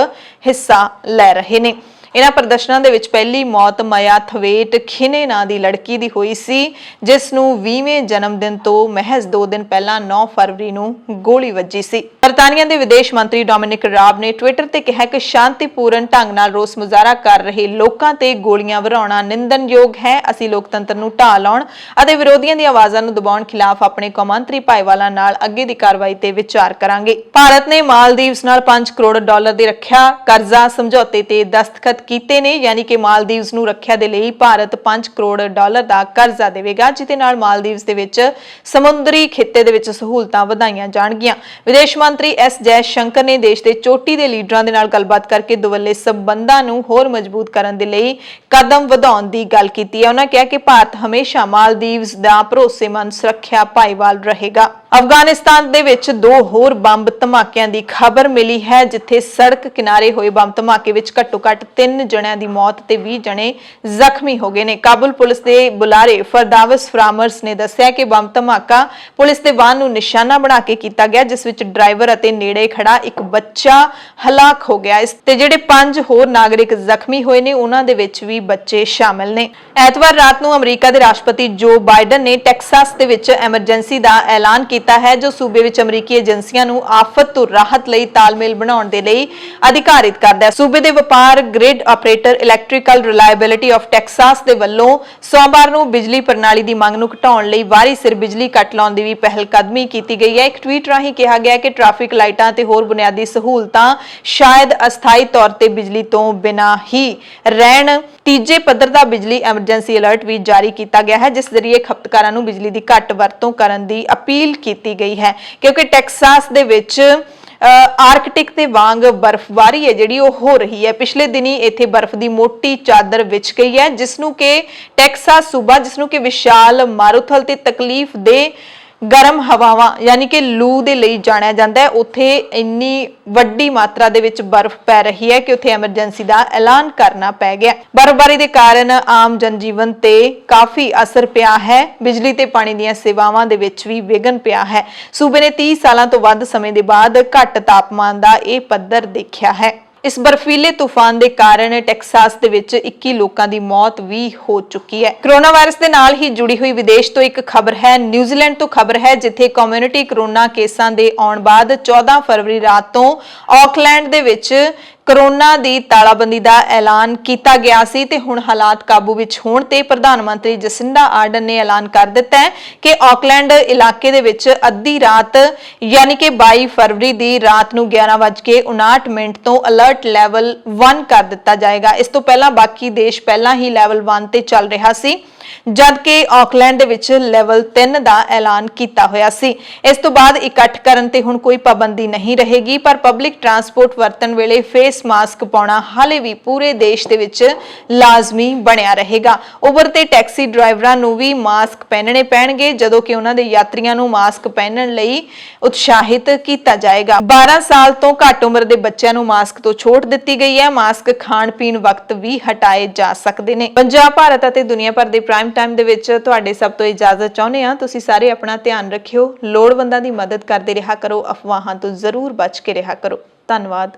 ਹਿੱਸਾ ਲੈ ਰਹੇ ਨੇ। ਇਹਨਾਂ ਪ੍ਰਦਰਸ਼ਨਾਂ ਦੇ ਵਿੱਚ ਪਹਿਲੀ ਮੌਤ ਮਾਇਆ ਥਵੇਟ ਖਿਨੇ ਨਾਂ ਦੀ ਲੜਕੀ ਦੀ ਹੋਈ ਸੀ ਜਿਸ ਨੂੰ 20ਵੇਂ ਜਨਮ ਦਿਨ ਤੋਂ ਮਹਿਜ਼ 2 ਦਿਨ ਪਹਿਲਾਂ 9 ਫਰਵਰੀ ਨੂੰ ਗੋਲੀ ਵੱਜੀ ਸੀ। ਬਰਤਾਨੀਆ ਦੇ ਵਿਦੇਸ਼ ਮੰਤਰੀ ਡੋਮਿਨਿਕ ਰਾਬ ਨੇ ਟਵਿੱਟਰ ਤੇ ਕਿਹਾ ਕਿ ਸ਼ਾਂਤੀਪੂਰਨ ਢੰਗ ਨਾਲ ਰੋਸ ਮੁਜ਼ਾਹਰਾ ਕਰ ਰਹੇ ਲੋਕਾਂ ਤੇ ਗੋਲੀਆਂ ਵਰਾਉਣਾ ਨਿੰਦਣਯੋਗ ਹੈ। ਅਸੀਂ ਲੋਕਤੰਤਰ ਨੂੰ ਢਾਹ ਲਾਉਣ ਅਤੇ ਵਿਰੋਧੀਆਂ ਦੀਆਂ ਆਵਾਜ਼ਾਂ ਨੂੰ ਦਬਾਉਣ ਖਿਲਾਫ ਆਪਣੇ ਕੌਮਾਂਤਰੀ ਭਾਈਵਾਲਾਂ ਨਾਲ ਅੱਗੇ ਦੀ ਕਾਰਵਾਈ ਤੇ ਵਿਚਾਰ ਕਰਾਂਗੇ। ਭਾਰਤ ਨੇ ਮਾਲਦੀਵਸ ਨਾਲ 5 ਕਰੋੜ ਡਾਲਰ ਦੇ ਰੱਖਿਆ ਕਰਜ਼ਾ ਸਮਝੌਤੇ ਤੇ ਦਸਤਖਤ ਕੀਤੇ ਨੇ, ਯਾਨੀ ਕਿ ਮਾਲਦੀਵਸ ਨੂੰ ਰੱਖਿਆ ਦੇ ਲਈ ਭਾਰਤ 5 ਕਰੋੜ ਡਾਲਰ ਦਾ ਕਰਜ਼ਾ ਦੇਵੇਗਾ ਜਿਹਦੇ ਨਾਲ ਮਾਲਦੀਵਸ ਦੇ ਵਿੱਚ ਸਮੁੰਦਰੀ ਖਿੱਤੇ ਦੇ ਵਿੱਚ ਸਹੂਲਤਾਂ ਵਧਾਈਆਂ ਜਾਣਗੀਆਂ। ਵਿਦੇਸ਼ ਮੰਤਰੀ ਐਸ ਜੈ ਸ਼ੰਕਰ ਨੇ ਦੇਸ਼ ਦੇ ਚੋਟੀ ਦੇ ਲੀਡਰਾਂ ਦੇ ਨਾਲ ਗੱਲਬਾਤ ਕਰਕੇ ਦੁਵੱਲੇ ਸਬੰਧਾਂ ਨੂੰ ਹੋਰ ਮਜ਼ਬੂਤ ਕਰਨ ਦੇ ਲਈ ਕਦਮ ਵਧਾਉਣ ਦੀ ਗੱਲ ਕੀਤੀ ਹੈ। ਉਹਨਾਂ ਕਿਹਾ ਕਿ ਭਾਰਤ ਹਮੇਸ਼ਾ ਮਾਲਦੀਵਸ ਦਾ ਭਰੋਸੇਮੰਦ ਸੁਰੱਖਿਆ ਭਾਈਵਾਲ ਰਹੇਗਾ। ਅਫਗਾਨਿਸਤਾਨ ਦੇ ਵਿੱਚ 2 ਹੋਰ ਬੰਬ ਧਮਾਕਿਆਂ ਦੀ ਖਬਰ ਮਿਲੀ ਹੈ ਜਿੱਥੇ ਸੜਕ ਕਿਨਾਰੇ ਹੋਏ ਬੰਬ ਧਮਾਕੇ ਵਿੱਚ ਘੱਟੋ-ਘੱਟ 3 ਜਣਿਆਂ ਦੀ ਮੌਤ ਤੇ 20 ਜਣੇ ਜ਼ਖਮੀ ਹੋ ਗਏ ਨੇ। ਕਾਬੁਲ ਪੁਲਿਸ ਦੇ ਬੁਲਾਰੇ ਫਰਦਾਵਸ ਫਰਾਮਰਸ ਨੇ ਦੱਸਿਆ ਕਿ ਬੰਬ ਧਮਾਕਾ ਪੁਲਿਸ ਦੇ ਵਾਹਨ ਨੂੰ ਨਿਸ਼ਾਨਾ ਬਣਾ ਕੇ ਕੀਤਾ ਗਿਆ ਜਿਸ ਵਿੱਚ ਡਰਾਈਵਰ ਅਤੇ ਨੇੜੇ ਖੜਾ ਇੱਕ ਬੱਚਾ ਹਲਾਕ ਹੋ ਗਿਆ। ਇਸ ਤੇ ਜਿਹੜੇ 5 ਹੋਰ ਨਾਗਰਿਕ ਜ਼ਖਮੀ ਹੋਏ ਨੇ ਉਹਨਾਂ ਦੇ ਵਿੱਚ ਵੀ ਬੱਚੇ ਸ਼ਾਮਿਲ ਨੇ। ਐਤਵਾਰ ਰਾਤ ਨੂੰ ਅਮਰੀਕਾ ਦੇ ਰਾਸ਼ਟਰਪਤੀ ਜੋ ਬਾਈਡਨ ਨੇ ਟੈਕਸਾਸ ਦੇ ਵਿੱਚ ਐਮਰਜੈਂਸੀ ਦਾ ਐਲਾਨ ਕੀਤਾ ਹੈ ਜੋ ਸੂਬੇ ਵਿੱਚ ਅਮਰੀਕੀ ਏਜੰਸੀਆਂ ਨੂੰ ਆਫਤ ਤੋਂ ਰਾਹਤ ਲਈ ਤਾਲਮੇਲ ਬਣਾਉਣ ਦੇ ਲਈ ਅਧਿਕਾਰਿਤ ਕਰਦਾ ਹੈ। ਸੂਬੇ ਦੇ ਵਪਾਰ grid operator electrical reliability of Texas ਦੇ ਵੱਲੋਂ ਸੋਮਵਾਰ ਨੂੰ ਬਿਜਲੀ ਪ੍ਰਣਾਲੀ ਦੀ ਮੰਗ ਨੂੰ ਘਟਾਉਣ ਲਈ ਵਾਰੀ ਸਿਰ ਬਿਜਲੀ ਕੱਟ ਲਾਉਣ ਦੀ ਵੀ ਪਹਿਲ ਕਦਮੀ ਕੀਤੀ ਗਈ ਹੈ। ਇੱਕ ਟਵੀਟ ਰਾਹੀਂ ਕਿਹਾ ਗਿਆ ਕਿ ਟ੍ਰੈਫਿਕ ਲਾਈਟਾਂ ਤੇ ਹੋਰ ਬੁਨਿਆਦੀ ਸਹੂਲਤਾਂ ਸ਼ਾਇਦ ਅਸਥਾਈ ਤੌਰ ਤੇ ਬਿਜਲੀ ਤੋਂ ਬਿਨਾਂ ਹੀ ਰਹਿਣ। ਤੀਜੇ ਪੱਧਰ ਦਾ ਬਿਜਲੀ ਐਮਰਜੈਂਸੀ ਅਲਰਟ ਵੀ ਜਾਰੀ ਕੀਤਾ ਗਿਆ ਹੈ ਜਿਸ ਜ਼ਰੀਏ ਖਪਤਕਾਰਾਂ ਨੂੰ ਬਿਜਲੀ ਦੀ ਘੱਟ ਵਰਤੋਂ ਕਰਨ ਦੀ ਅਪੀਲ ਕੀਤੀ ਗਈ ਹੈ ਕਿਉਂਕਿ ਟੈਕਸਾਸ ਦੇ ਵਿੱਚ ਆਰਕਟਿਕ ਦੇ ਵਾਂਗ ਬਰਫ਼ਬਾਰੀ ਹੈ ਜਿਹੜੀ ਉਹ ਹੋ ਰਹੀ ਹੈ। ਪਿਛਲੇ ਦਿਨੀ ਇੱਥੇ ਬਰਫ਼ ਦੀ ਮੋਟੀ ਚਾਦਰ ਵਿਛ ਗਈ ਹੈ ਜਿਸ ਨੂੰ ਕਿ ਟੈਕਸਾਸ ਸੂਬਾ ਜਿਸ ਨੂੰ ਕਿ ਵਿਸ਼ਾਲ ਮਾਰੂਥਲ ਤੇ ਤਕਲੀਫ ਦੇ ਗਰਮ ਹਵਾਵਾਂ ਯਾਨੀ ਕਿ ਲੂ ਦੇ ਲਈ ਜਾਣਿਆ ਜਾਂਦਾ ਹੈ। ਉੱਥੇ ਇੰਨੀ ਵੱਡੀ ਮਾਤਰਾ ਦੇ ਵਿੱਚ ਬਰਫ਼ ਪੈ ਰਹੀ ਹੈ ਕਿ ਉੱਥੇ ਐਮਰਜੈਂਸੀ ਦਾ ਐਲਾਨ ਕਰਨਾ ਪੈ ਗਿਆ। ਬਰਫ਼ਬਾਰੀ ਦੇ ਕਾਰਨ ਆਮ ਜਨਜੀਵਨ ਤੇ ਕਾਫੀ ਅਸਰ ਪਿਆ ਹੈ। ਬਿਜਲੀ ਤੇ ਪਾਣੀ ਦੀਆਂ ਸੇਵਾਵਾਂ ਦੇ ਵਿੱਚ ਵੀ ਵਿਘਨ ਪਿਆ ਹੈ। ਸੂਬੇ ਨੇ 30 ਸਾਲਾਂ ਤੋਂ ਵੱਧ ਸਮੇਂ ਦੇ ਬਾਅਦ ਘੱਟ ਤਾਪਮਾਨ ਦਾ ਇਹ ਪੱਧਰ ਦੇਖਿਆ ਹੈ। ਇਸ ਬਰਫੀਲੇ ਤੂਫਾਨ ਦੇ ਕਾਰਨ ਟੈਕਸਾਸ ਦੇ ਵਿੱਚ 21 ਲੋਕਾਂ ਦੀ ਮੌਤ ਵੀ ਹੋ ਚੁੱਕੀ ਹੈ। ਕੋਰੋਨਾ ਵਾਇਰਸ ਦੇ ਨਾਲ ਹੀ ਜੁੜੀ ਹੋਈ ਵਿਦੇਸ਼ ਤੋਂ ਇੱਕ ਖਬਰ ਹੈ। ਨਿਊਜ਼ੀਲੈਂਡ ਤੋਂ ਖਬਰ ਹੈ ਜਿੱਥੇ ਕਮਿਊਨਿਟੀ ਕੋਰੋਨਾ ਕੇਸਾਂ ਦੇ ਆਉਣ ਬਾਅਦ 14 ਫਰਵਰੀ ਰਾਤ ਤੋਂ ਆਕਲੈਂਡ ਦੇ ਵਿੱਚ ਕੋਰੋਨਾ ਦੀ ਤਾਲਾਬੰਦੀ ਦਾ ਐਲਾਨ ਕੀਤਾ ਗਿਆ ਸੀ ਤੇ ਹੁਣ ਹਾਲਾਤ ਕਾਬੂ ਵਿੱਚ ਹੋਣ ਤੇ ਪ੍ਰਧਾਨ ਮੰਤਰੀ ਜਸਿੰਡਾ ਆਰਡਨ ਨੇ ਐਲਾਨ ਕਰ ਦਿੱਤਾ ਹੈ ਕਿ ਆਕਲੈਂਡ ਇਲਾਕੇ ਦੇ ਵਿੱਚ ਅੱਧੀ ਰਾਤ ਯਾਨੀ ਕਿ 22 ਫਰਵਰੀ ਦੀ ਰਾਤ ਨੂੰ 11:59 ਤੋਂ ਅਲਰਟ ਲੈਵਲ 1 ਕਰ ਦਿੱਤਾ ਜਾਏਗਾ। ਇਸ ਤੋਂ ਪਹਿਲਾਂ ਬਾਕੀ ਦੇਸ਼ ਪਹਿਲਾਂ ਹੀ ਲੈਵਲ 1 ਤੇ ਚੱਲ ਰਿਹਾ ਸੀ ਜਦਕਿ ਆਕਲੈਂਡ ਦੇ ਵਿੱਚ ਲੈਵਲ 3 ਦਾ ਐਲਾਨ ਕੀਤਾ ਹੋਇਆ ਸੀ। ਇਸ ਤੋਂ ਬਾਅਦ ਇਕੱਠ ਕਰਨ ਤੇ ਹੁਣ ਕੋਈ ਪਾਬੰਦੀ ਨਹੀਂ ਰਹੇਗੀ ਪਰ ਪਬਲਿਕ ਟਰਾਂਸਪੋਰਟ ਵਰਤਣ ਵੇਲੇ ਫੇਸ ਮਾਸਕ ਪਾਉਣਾ ਹਾਲੇ ਵੀ ਪੂਰੇ ਦੇਸ਼ ਦੇ ਵਿੱਚ ਲਾਜ਼ਮੀ ਬਣਿਆ ਰਹੇਗਾ। ਉਬਰ ਤੇ ਟੈਕਸੀ ਡਰਾਈਵਰਾਂ ਨੂੰ ਵੀ ਮਾਸਕ ਪਹਿਨਣੇ ਪੈਣਗੇ ਜਦੋਂ ਕਿ ਉਹਨਾਂ ਦੇ ਯਾਤਰੀਆਂ ਨੂੰ ਮਾਸਕ ਪਹਿਨਣ ਲਈ ਉਤਸ਼ਾਹਿਤ ਕੀਤਾ ਜਾਏਗਾ। 12 ਸਾਲ ਤੋਂ ਘੱਟ ਉਮਰ ਦੇ ਬੱਚਿਆਂ ਨੂੰ ਮਾਸਕ ਤੋਂ ਛੋਟ ਦਿੱਤੀ ਗਈ ਹੈ। ਮਾਸਕ ਖਾਣ ਪੀਣ ਵਕਤ ਵੀ ਹਟਾਏ ਜਾ ਸਕਦੇ ਨੇ। ਪੰਜਾਬ, ਭਾਰਤ ਅਤੇ ਦੁਨੀਆ ਭਰ ਦੇ ਪ੍ਰਾਈਮ ਟਾਈਮ ਦੇ ਵਿੱਚ ਤੁਹਾਡੇ ਸਭ ਤੋਂ ਇਜਾਜ਼ਤ ਚਾਹੁੰਦੇ ਹਾਂ। ਤੁਸੀਂ ਸਾਰੇ ਆਪਣਾ ਧਿਆਨ ਰੱਖਿਓ, ਲੋੜਵੰਦਾਂ ਦੀ ਮਦਦ ਕਰਦੇ ਰਿਹਾ ਕਰੋ, ਅਫਵਾਹਾਂ ਤੋਂ ਜ਼ਰੂਰ ਬਚ ਕੇ ਰਿਹਾ ਕਰੋ। ਧੰਨਵਾਦ।